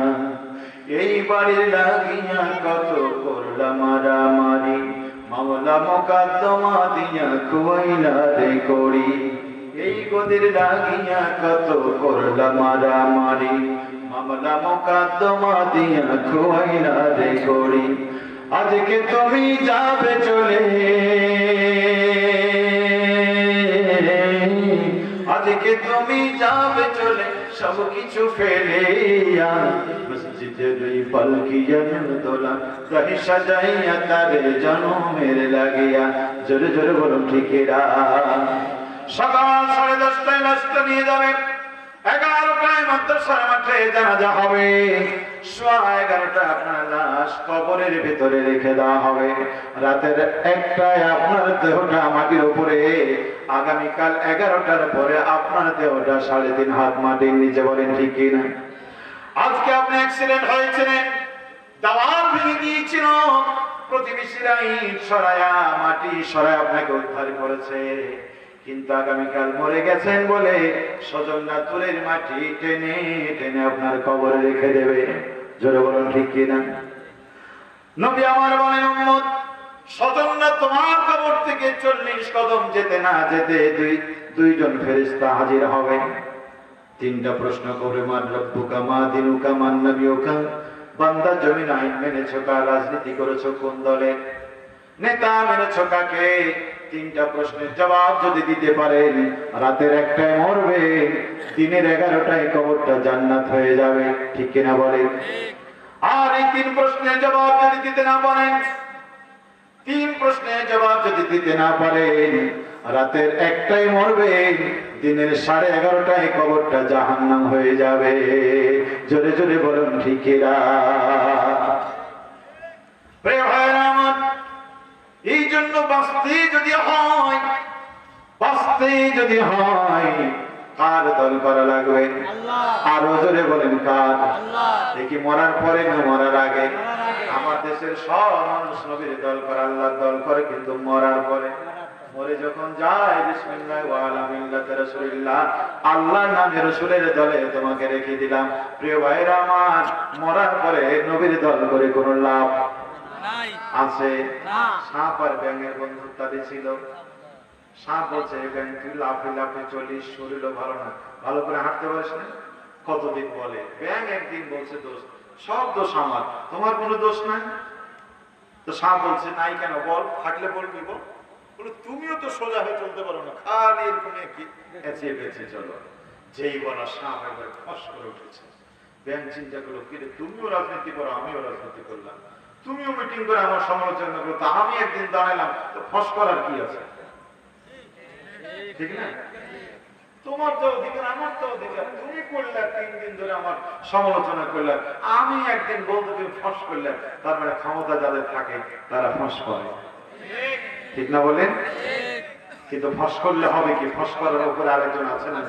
এই বাড়ির লাগিয়া কত করলা মারামারি মামলা মোকদ্দমা দিয়া খুয়াইলা রে করি এই গদির লাগিয়া কত করলা মারামারি মামলা মোকদ্দমা দিয়া খুয়াইলা রে করি আজকে তুমি যাবে চলে আজকে তুমি যাবে চলে সব কিছু ফেলিয়া মসজিদের ওই পালকিয়া দোলা দাহি সাজাইয়া তারে জনমের লাগিয়া জোরে জোরে বলুন ঠিকেরা সকাল 10:30টায় লাশটা নিয়ে যাবে 11টায় মাদ্রাসার মাঠে জানাজা হবে 11:15 আপনার লাশ কবরের ভিতরে রেখে দেওয়া হবে রাতের 1টায় আপনার দেহটা মাটির উপরে আগামীকাল 11টার পরে আপনার দেহটা 3.5 হাত মাটির নিচে বলেন ঠিক কিনা আজকে আপনি অ্যাক্সিডেন্ট হয়েছে দাওয়ার ভেঙে গিয়েছিল প্রতিবেশীরা ইট সরায়া মাটি সরায়া আপনাকে উদ্ধার করেছে কিন্তু আগামীকাল মরে গেছেন বলে স্বজনরা তুলের মাটি টেনে টেনে আপনার কবরে রেখে দেবে জোরে বলুন ঠিক কিনা নবী আমার বলেন উম্মত স্বজনরা তোমার কবর থেকে 40 কদম যেতে না যেতে দুইজন ফেরেশতা হাজির হবে 3টা প্রশ্ন করে মান রব্বুকা মা দিনুকা মান নবিয়ুকা বান্দা জমিন আইন মেনেছো কা রাজনীতি করেছো কোন দলে নেতা মেনেছো কাকে 3টা প্রশ্নের জবাব যদি দিতে পারেন রাতের 1টায় মরবে দিনের 11টায় কবরটা জান্নাত হয়ে যাবে ঠিক কিনা বলেন আর এই 3 প্রশ্নের জবাব যদি দিতে না পারেন 3 প্রশ্নের জবাব যদি দিতে না পারেন রাতের 1টায় মরবে দিনের 11:30টায় কবরটা জাহান্নাম হয়ে যাবে জোরে জোরে বলুন ঠিকিরা প্রিয় ভাইরা আমার এই জন্য বাঁচতে যদি হয় কার দল করা লাগবে আরো জোরে বলেন কার দেখি মরার পরে না মরার আগে আমার দেশের সব মানুষ নবীর দল করে আল্লাহর দল করে কিন্তু মরার পরে মরে যখন যায় বিসমিল্লাহ ওয়া আলা মিল্লাতি রাসূলিল্লাহ আল্লাহর নামে রাসূলের দলে তোমাকে রেখে দিলাম প্রিয় ভাইরা আমার মরার পরে নবীর দল করে কোনো লাভ নাই আছে না সাপ আর ব্যাঙের বন্ধুত্ব ছিল সাপ বলছে ব্যাঙ তুই লাফে লাফে চলিস শরীরও ভালো না ভালো করে হাঁটতে পারিস না কতদিন বলে ব্যাঙ একদিন বলছে দোষ সব দোষ আমার তোমার কোনো দোষ নাই তো সাপ বলছে নাই কেন বল থাকলে বলবি বল বলে তুমিও তো সোজা হয়ে চলতে পারো না খালি এরকম কি এসে বেঁচে চলো যেই বলা সাপ একবার ফস করে উঠেছে ব্যাঙ চিন্তা করলো কি রে তুমিও রাজনীতি করো আমিও রাজনীতি করলাম তুমিও মিটিং করে আমার সমালোচনা করো তা আমি একদিন দাঁড়ালাম তো ফস করার কি আছে ঠিক না তোমার তো অধিকার আমার তো অধিকার তুমি করলে 3 দিন ধরে আমার সমালোচনা করলে আমি একদিন বলতে তুমি ফস করলে তার মানে ক্ষমতা যাদের থাকে তারা ফস করে ঠিক না বলেন কিন্তু ফস করলে হবে কি ফস করার উপরে আরেকজন আছে না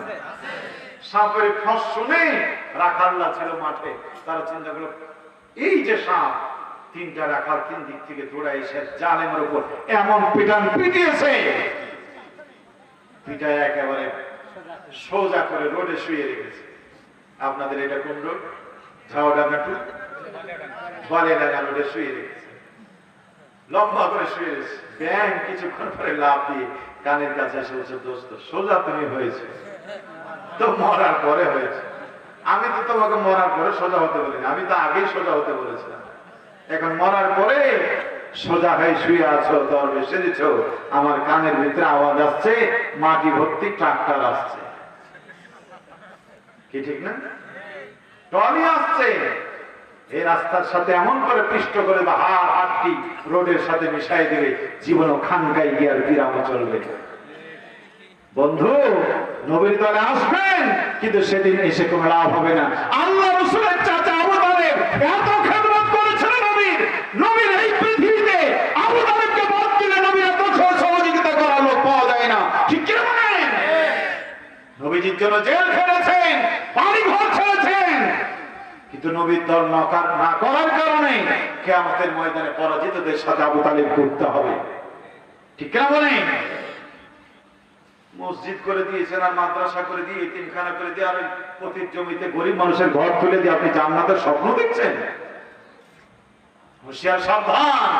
সাপের ফস শুনে রাখাল্লা ছিল মাঠে তারা চিন্তা করলো এই যে সাপ 3টা রাখাল 3 দিক থেকে দৌড়ায় এসে জালেমের উপর এমন পিটান পিটিয়েছে পিটায় একেবারে সোজা করে রোডে শুয়ে রেখেছে আপনাদের এটা কোন রোড ঝাউডাঙ্গা টু বালিয়াডাঙ্গা রোডে শুয়ে রেখেছে লম্বা করে শুয়ে রেখেছে ব্যাং কিছুক্ষণ পরে লাফ দিয়ে কানের কাছে এসে বলছে দোস্ত সোজা তুমি হয়েছে তো মরার পরে হয়েছে আমি তো তোমাকে মরার পরে সোজা হতে বলিনি আমি তো আগেই সোজা হতে বলেছিলাম এখন মরার পরে সোজা হয়ে শুয়ে আছো দরবে সেরেছ আমার কানের ভিতরে আওয়াজ আসছে মাটি ভর্তি ট্রাক্টর আসছে কি ঠিক না টলি আসছে এই রাস্তার সাথে এমন করে পিষ্ট করে হাড়টি রোডের সাথে মিশাই দেবে জীবনও খানকায় গিয়ে আর বিরাম চলবে বন্ধু নবীর দলে আসবেন কিন্তু সেদিন এসে কোনো লাভ হবে না আল্লাহ রাসূলের চাচা আবু তালেব এত খেদমত করেছেন নবীর এই পৃথিবীতে আবু তালেবকে বাদ দিলে নবীর এত নবীজির জন্য জেল খেটেছেন, বাড়ি ঘর ছেড়েছেন, কিন্তু নবীর দল না করার কারণে কিয়ামতের ময়দানে পরাজিতদের সাথে আবু তালিব করতে হবে। ঠিক না বলেন? মসজিদ করে দিয়েছেন আর মাদ্রাসা করে দিয়ে এতিমখানা করে দিয়ে আর পতির জমিতে গরিব মানুষের ঘর তুলে দিয়ে আপনি জান্নাতের স্বপ্ন দেখছেন? হুঁশিয়ার, সাবধান।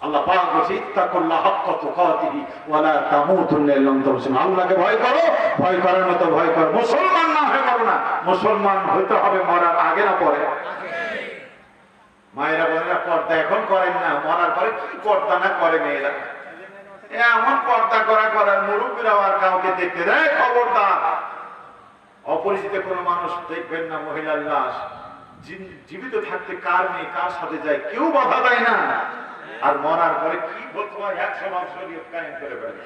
আল্লাহ পাক বলেন ইত্তাকুল্লাহ হাক্কা তুকাতিহি ওয়া লা তামুতুন্না ইল্লা ওয়া আনতুম। আল্লাহকে ভয় করো, ভয় করার মতো ভয় করো। মুসলমান না হয়ে মরো না, মুসলমান হইতে হবে মরার আগে না পরে। মায়েরা বলেন না পর্দা এখন করেন না, মরার পরে কি পর্দা না করে মেয়েরা। এমন পর্দা করার মুরব্বীরাও আর কাউকে দেখতে দেয়, খবরদার। অপরিচিত কোনো মানুষ দেখবেন না মহিলার লাশ। জীবিত থাকতে কার মেয়ে কার সাথে যায় কেউ বাধা দেয় না, আর মরার পরে কি বলতে হয় 100 বার শরীয়ত কায়েম করে ফেলে।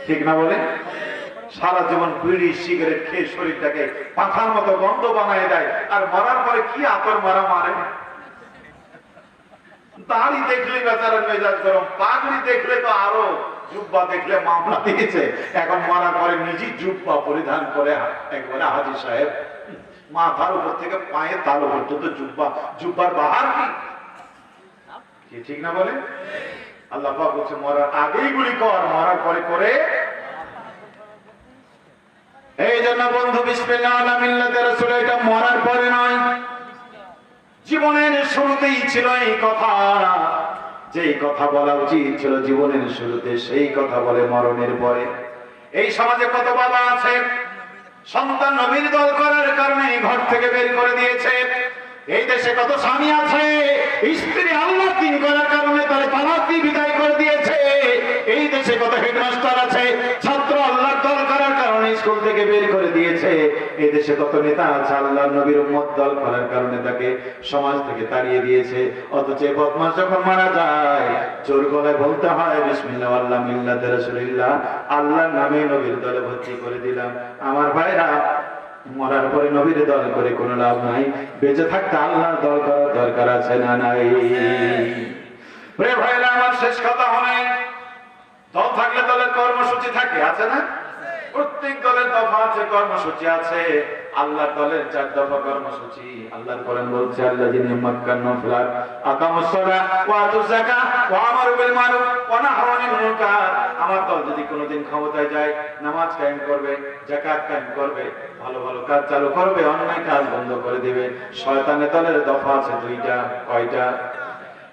ঠিক না বলে? সারা জীবন বিড়ি সিগারেট খেয়ে শরীরটাকে পাখার মতো গন্ধ বানায় দেয়, আর মরার পরে কি আতর মারা মারে। দাড়ি দেখলে বেচারার মেজাজ গরম, পাগড়ি দেখলে তো আরো, জুব্বা দেখলে মামলা দিয়েছে। এখন মরার পরে নিজেই জুব্বা পরিধান করে একবারে হাজী সাহেব, মাথার উপর থেকে পায়ে তালু পর্যন্ত জুব্বার বাহার কি? ঠিক না বলে? আল্লাহ পাক বলছে মরার আগেই গুলি কর, মরার পরে করে। এই জন্য বন্ধু বিসমিল্লাহ আলা মিল্লাতে রাসূল, এটা মরার পরে নয়, জীবনের শুরুতেই ছিল এই কথা। যেই কথা বলা উচিত ছিল জীবনের শুরুতে, সেই কথা বলে মরণের পরে। এই সমাজে কত বাবা আছে সন্তান নবীর দল করার কারণে ঘর থেকে বের করে দিয়েছে। এই দেশে কত স্বামী আছে স্ত্রী আল্লাহর দ্বীন করার কারণে তারা তালাক দিয়ে বিদায় করে দিয়েছে। এই দেশে কত হেডমাস্টার আছে ছাত্র আল্লাহর দল করার কারণে স্কুল থেকে বের করে দিয়েছে। এই দেশে কত নেতা আছে আল্লাহর নবীর উম্মত দল করার কারণে তাকে সমাজ থেকে তাড়িয়ে দিয়েছে। অথচ বদমাশ যখন মারা যায় জোর গলায় বলতে হয় বিসমিল্লাহ আল্লাহ মিল্লাতে রাসূলিল্লাহ, আল্লাহর নামে নবীর দলে ভর্তি করে দিলাম। আমার ভাইরা, মরার পরে নবীর দল করে কোনো লাভ নাই, বেঁচে থাকতে আল্লাহর দল করার দরকার আছে না নাই? প্রিয় ভাইরা আমার, শেষ কথা হয় দল থাকলে দলের কর্মসূচি থাকে, আছে না? প্রত্যেক দলের দফা আছে, কর্মসূচি আছে। আল্লাহর দলের 4 দফা কর্মসূচি। আল্লাহর কোরআন বলছে আল্লাযিনা মাক্কানু ফিল আরদ আকামুস সালাহ ওয়া আতুজ যাকাত ওয়া আমারু বিল মারুফ ওয়া নাহাউ আনিল মুনকার। আমার দল যদি কোনোদিন ক্ষমতায় যায় নামাজ কায়েম করবে, যাকাত কায়েম করবে, ভালো ভালো কাজ চালু করবে, অন্যায় কাজ বন্ধ করে দিবে। শয়তানের দলের দফা আছে 2টা। কয়টা?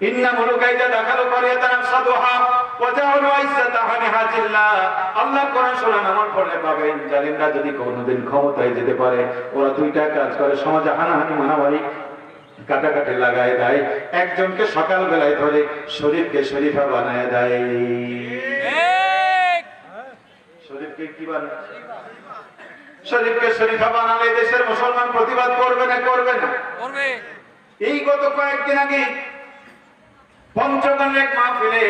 ইন্না মুলুকাইদা দাখালু কারিয়াতান আফসাদুহা ওয়া জাআলু ইজ্জাতাহা লিহাজিল্লাহ। আল্লাহ কোরআন সূরা নামাজ পড়লে পাবেন জালিমরা যদি কোনোদিন ক্ষমতায় যেতে পারে ওরা 2টা কাজ করে, সমাজে হানাহানি মারামারি কাটাকাটি লাগায় দেয়, একজনকে সকাল বেলায় ধরে শরীফকে শরীফা বানায় দেয়। শরীফকে কি বানায়? শরীফকে শরীফা বানালে দেশের মুসলমান প্রতিবাদ করবে না করবে না? করবে। এই গত কয়েকদিন আগে পঞ্চগড়ের এক মাহফিলে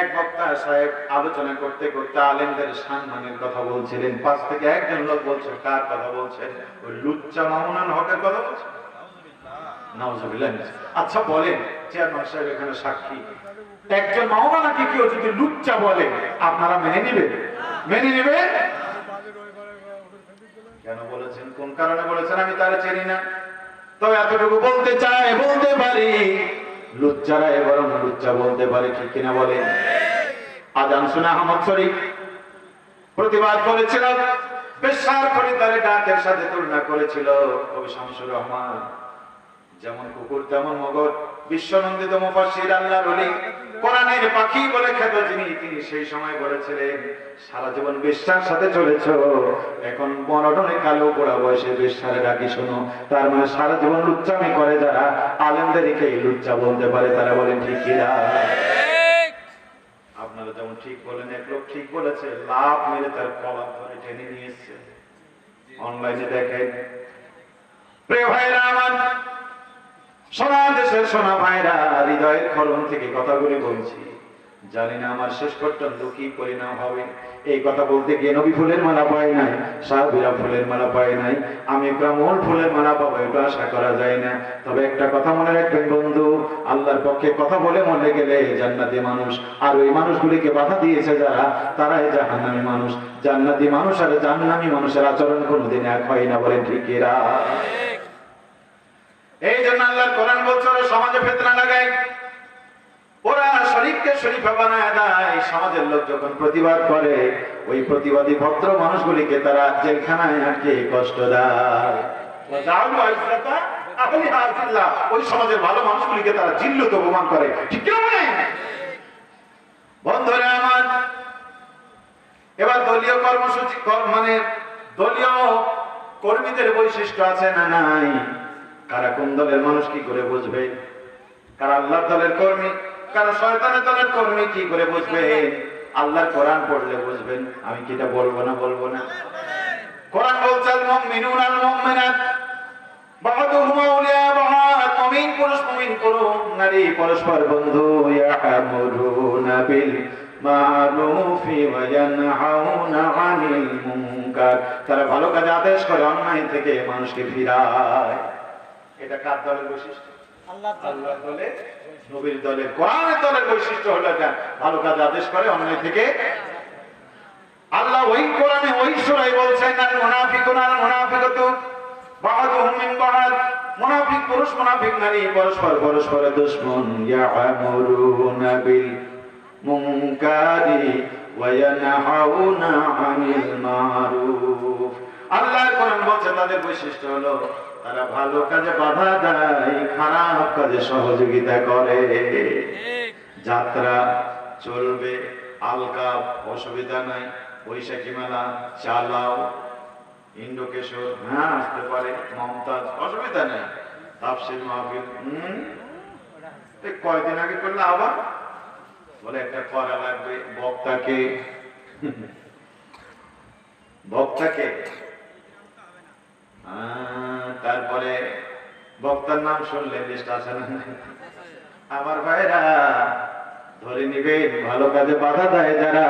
এক বক্তা সাহেব আলোচনা করতে করতে আলেমদের সম্মানের কথা বলছিলেন। পাশ থেকে একজন লোক বলছে, কার কথা বলছেন? ওই লুচ্চা মামুনুল হকের কথা বলছেন। নাউজুবিল্লাহ। আচ্ছা বলেন চেয়ারম্যান সাহেব এখানে সাক্ষী, একজন মাওলানাকে কেউ যদি লুচ্চা বলে আপনারা মেনে নেবেন? মেনে নেবেন? কেন বলেছেন, কোন কারণে বলেছেন আমি তারা চিনি না, তবে এতটুকু বলতে চাই, বলতে পারি লুচ্চারা এবার লুচ্চা বলতে পারে, ঠিক কিনা বলেন? আজান শুনে আহমদ শরীফ প্রতিবাদ করেছিল, বেশ্যার খরিদ্দারের ডাকের সাথে তুলনা করেছিল কবি শামসুর রহমান। যেমন কুকুর তেমন মগর, বিশ্বনন্দিত মুফাসসির আল্লাহর ওলি, কোরআনের পাখি বলে খ্যাত যিনি, তিনি সেই সময় বলেছিলেন সারা জীবন বেশ্যার সাথে চলেছ, এখন মরণে কালো বুড়া বয়সে বেশ্যারে ডাকি শোনো। তার মানে সারা জীবন লুচ্চামি করে যারা, আলেমদেরকে লুচ্চা বলতে পারে, তারা বলেন ঠিক কিনা? আপনারা যেমন ঠিক বলেন, এক লোক ঠিক বলেছে, লাভ মেরে তার কলাপ ধরে টেনে নিয়ে এসছে, অনলাইনে দেখেন। প্রিয় ভাইরা আমার, সোনা দেশের সোনা ভাইরা, হৃদয়ের খরম থেকে কথাগুলি বলছি। জানি না আমার শেষ পর্যন্ত কি পরিণাম হবে। এই কথা বলতে গিয়ে নবী ফুলের মালা পায় নাই, সাহাবীরা ফুলের মালা পায় নাই, আমি গ্রামল ফুলের মালা পাবো এটা আশা করা যায় না। তবে একটা কথা মনে রাখবেন বন্ধু, আল্লাহর পক্ষে কথা বলে মরে গেলে জান্নাতি মানুষ, আর ওই মানুষগুলিকে বাধা দিয়েছে যারা, তারাই জাহান্নামী মানুষ। জান্নাতি মানুষ আর জাহান্নামী মানুষের আচরণ কোনোদিন এক হয় না, বলেন ঠিক কিনা? এই জন্য আল্লাহর কোরআন বলছে ওরা সমাজে ফিতনা লাগায়, ওরা শরীফকে শরীফা বানায় দেয়। সমাজের লোক যখন প্রতিবাদ করে, ওই প্রতিবাদী ভদ্র মানুষগুলিকে তারা জেলখানায় আটকে কষ্ট দেয়। ওই সমাজের ভালো মানুষগুলিকে তারা জিল্লুত অপমান করে, ঠিক কিনা? বন্ধুরা আমার, এবার দলীয় কর্মসূচি মানে দলীয় কর্মীদের বৈশিষ্ট্য আছে না নাই? কারা কোন দলের মানুষ কি করে বুঝবে? কারা আল্লাহর দলের কর্মী, কারা শয়তানের দলের কর্মী কি করে বুঝবে? আল্লাহর কোরআন পড়লে বুঝবেন। আমি কি এটা বলবো না? বলবো না? কোরআন বলছে আল মুমিনুন আল মুমিনাত বা'দুহুম আউলিয়া বা'দ, মুমিন পুরুষ মুমিন পুরুষ নারী পরস্পর বন্ধু। ইয়া'মুরুনা বিল মারুফি ওয়া ইয়ানহাউনা আনিল মুনকার, তারা ভালো কাজ আদেশ করে, অন্যায় থেকে মানুষকে ফিরায়। এটা কার দলের বৈশিষ্ট্য? আল্লাহর দলের, নবীর দলের, কোরআনের দলের বৈশিষ্ট্য হলো এটা, ভালো কাজ আদেশ করে, অন্যায় থেকে। আল্লাহ ওই কোরআনে ওই সূরায় বলছেন আল মুনাফিকুনা আল মুনাফিকাতু বা'দুহুম মিন বা'দ, মুনাফিক পুরুষ মুনাফিক নারী পরস্পর পরস্পরের দুশমন। ইয়া'মুরুনা বিল মুনকারি ওয়া ইয়ানহাউনা আনিল মারুফ। আল্লাহর কোরআন বলছে তাদের বৈশিষ্ট্য হলো তারা ভালো কাজে বাধা দেয়, খারাপ কাজে সহযোগিতা করে। যাত্রা চলবে, আলকাপ অসুবিধা নাই, বৈশাখী মেলা চালাও, ইন্দ্রকেশর হ্যাঁ আসতে পারে, মমতাজ অসুবিধা নেই, তাফসীর মাহফিল কয়দিন আগে করলে আবার বলে একটা করা লাগবে। বক্তাকে বক্তাকে তারপরে বক্তার নাম শুনলে লিস্ট আছে না? আমার ভাইরা ধরে নিবেন, ভালো কাজে বাধা দেয় যারা,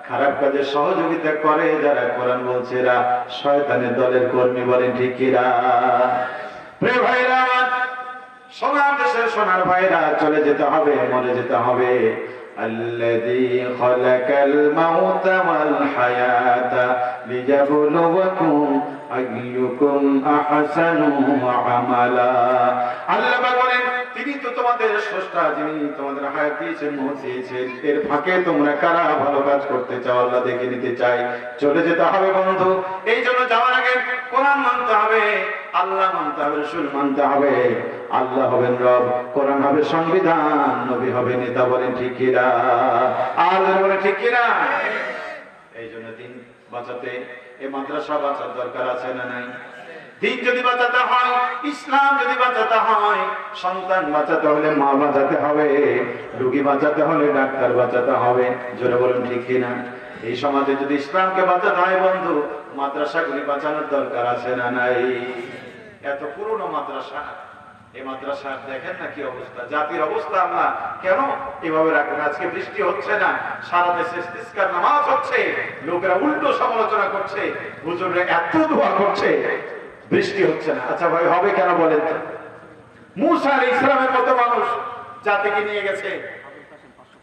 খারাপ কাজে সহযোগিতা করে যারা, কোরআন বলছে এরা শয়তানের দলের কর্মী, বলেন ঠিক কিনা? প্রিয় ভাইরা আমার, সোনার দেশের সোনার ভাইরা, চলে যেতে হবে, মরে যেতে হবে। الذي خلق الموت والحياة ليبلوكم أيكم أحسن عملا। আল্লাহ বলেন তিনি তো তোমাদের স্রষ্টা, যিনি তোমাদের হায়াত দিয়েছেন, মৌত দিয়েছেন, এর ফাঁকে তোমরা কারা ভালো কাজ করতে চাও আল্লাহ দেখে নিতে চাই। চলে যেতে হবে বন্ধু, এই জন্য যাওয়ার আগে কোরআন মানতে হবে, আল্লাহ মানতে হবে, রাসূল মানতে হবে। আল্লাহ হবেন রব, কোরআন হবে সংবিধান, নবী হবে নেতা, বলেন ঠিক কিনা? আল্লাহ বলেন ঠিক কিনা? এই জন্য দিন বাঁচাতে এই মাদ্রাসা বাঁচার দরকার আছে না নাই? দিন যদি বাঁচাতে হয়, ইসলাম যদি বাঁচাতে হয়, সন্তান বাঁচাতে হলে মা বাঁচাতে হবে, রোগী বাঁচাতে হলে ডাক্তার বাঁচাতে হবে, জোরে বলুন ঠিক কিনা? এই সমাজে যদি ইসলামকে বাঁচাতে হয় বন্ধু, মাদ্রাসাগুলি বাঁচানোর দরকার আছে না নাই? এত পুরনো মাদ্রাসা, এই মাদ্রাসা দেখেন না কি অবস্থা, জাতির অবস্থা। আল্লাহ কেন এভাবে রাখেন? আজকে বৃষ্টি হচ্ছে না, সারা দেশে ইস্তিসকার নামাজ হচ্ছে, লোকেরা উল্টো সমালোচনা করছে, হুজুররা এত দোয়া করছে, বৃষ্টি হচ্ছে না। আচ্ছা ভাই হবে কেন বলেন তো? মূসা আলাইহিস সালামের মতো মানুষ জাতিকে নিয়ে গেছে,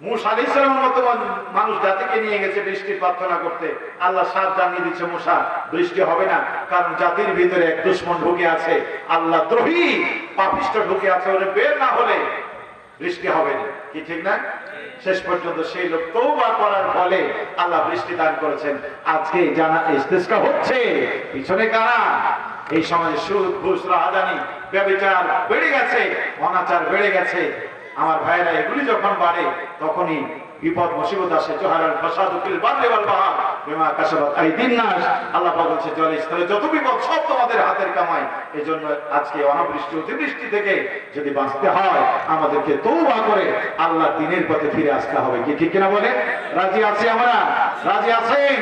মূসা আলাইহিস সালামের মতো মানুষ জাতিকে নিয়ে গেছে বৃষ্টির প্রার্থনা করতে। আল্লাহ সাথ জানিয়ে দিচ্ছে মূসা বৃষ্টি হবে না, কারণ জাতির ভিতরে এক দুশমন ঢুকে আছে, আল্লাহ দ্রোহী পাপিষ্ঠ ঢুকে আছে, ওরে বের না হলে বৃষ্টি হবে না। কি ঠিক না? শেষ পর্যন্ত সেই লোক তওবা করার ফলে আল্লাহ বৃষ্টি দান করেছেন। আজকে জানা ইস্তিসকা হচ্ছে, পিছনে কারা? এই সমাজে সুদ, ঘুষ, রাহাজানি, ব্যভিচার বেড়ে গেছে, অনাচার বেড়ে গেছে। আমার ভাইরা এগুলি যখন বাড়ে তখনই বিপদ মুসিবত আসে। জোহারাল ফাসাদু ফিল বাররি ওয়াল বাহর বিমা কাসাবাত আইদিন নাস। আল্লাহ পাক বলেছে জলস্থলে যত বিপদ সব তোমাদের হাতের কামাই। এজন্য আজকে অনাবৃষ্টি অতিবৃষ্টি থেকে যদি বাঁচতে হয় আমাদেরকে তওবা করে আল্লাহর দ্বীনের পথে ফিরে আসতে হবে। কি ঠিক কিনা বলে? রাজি আছি আমরা? রাজি আছেন?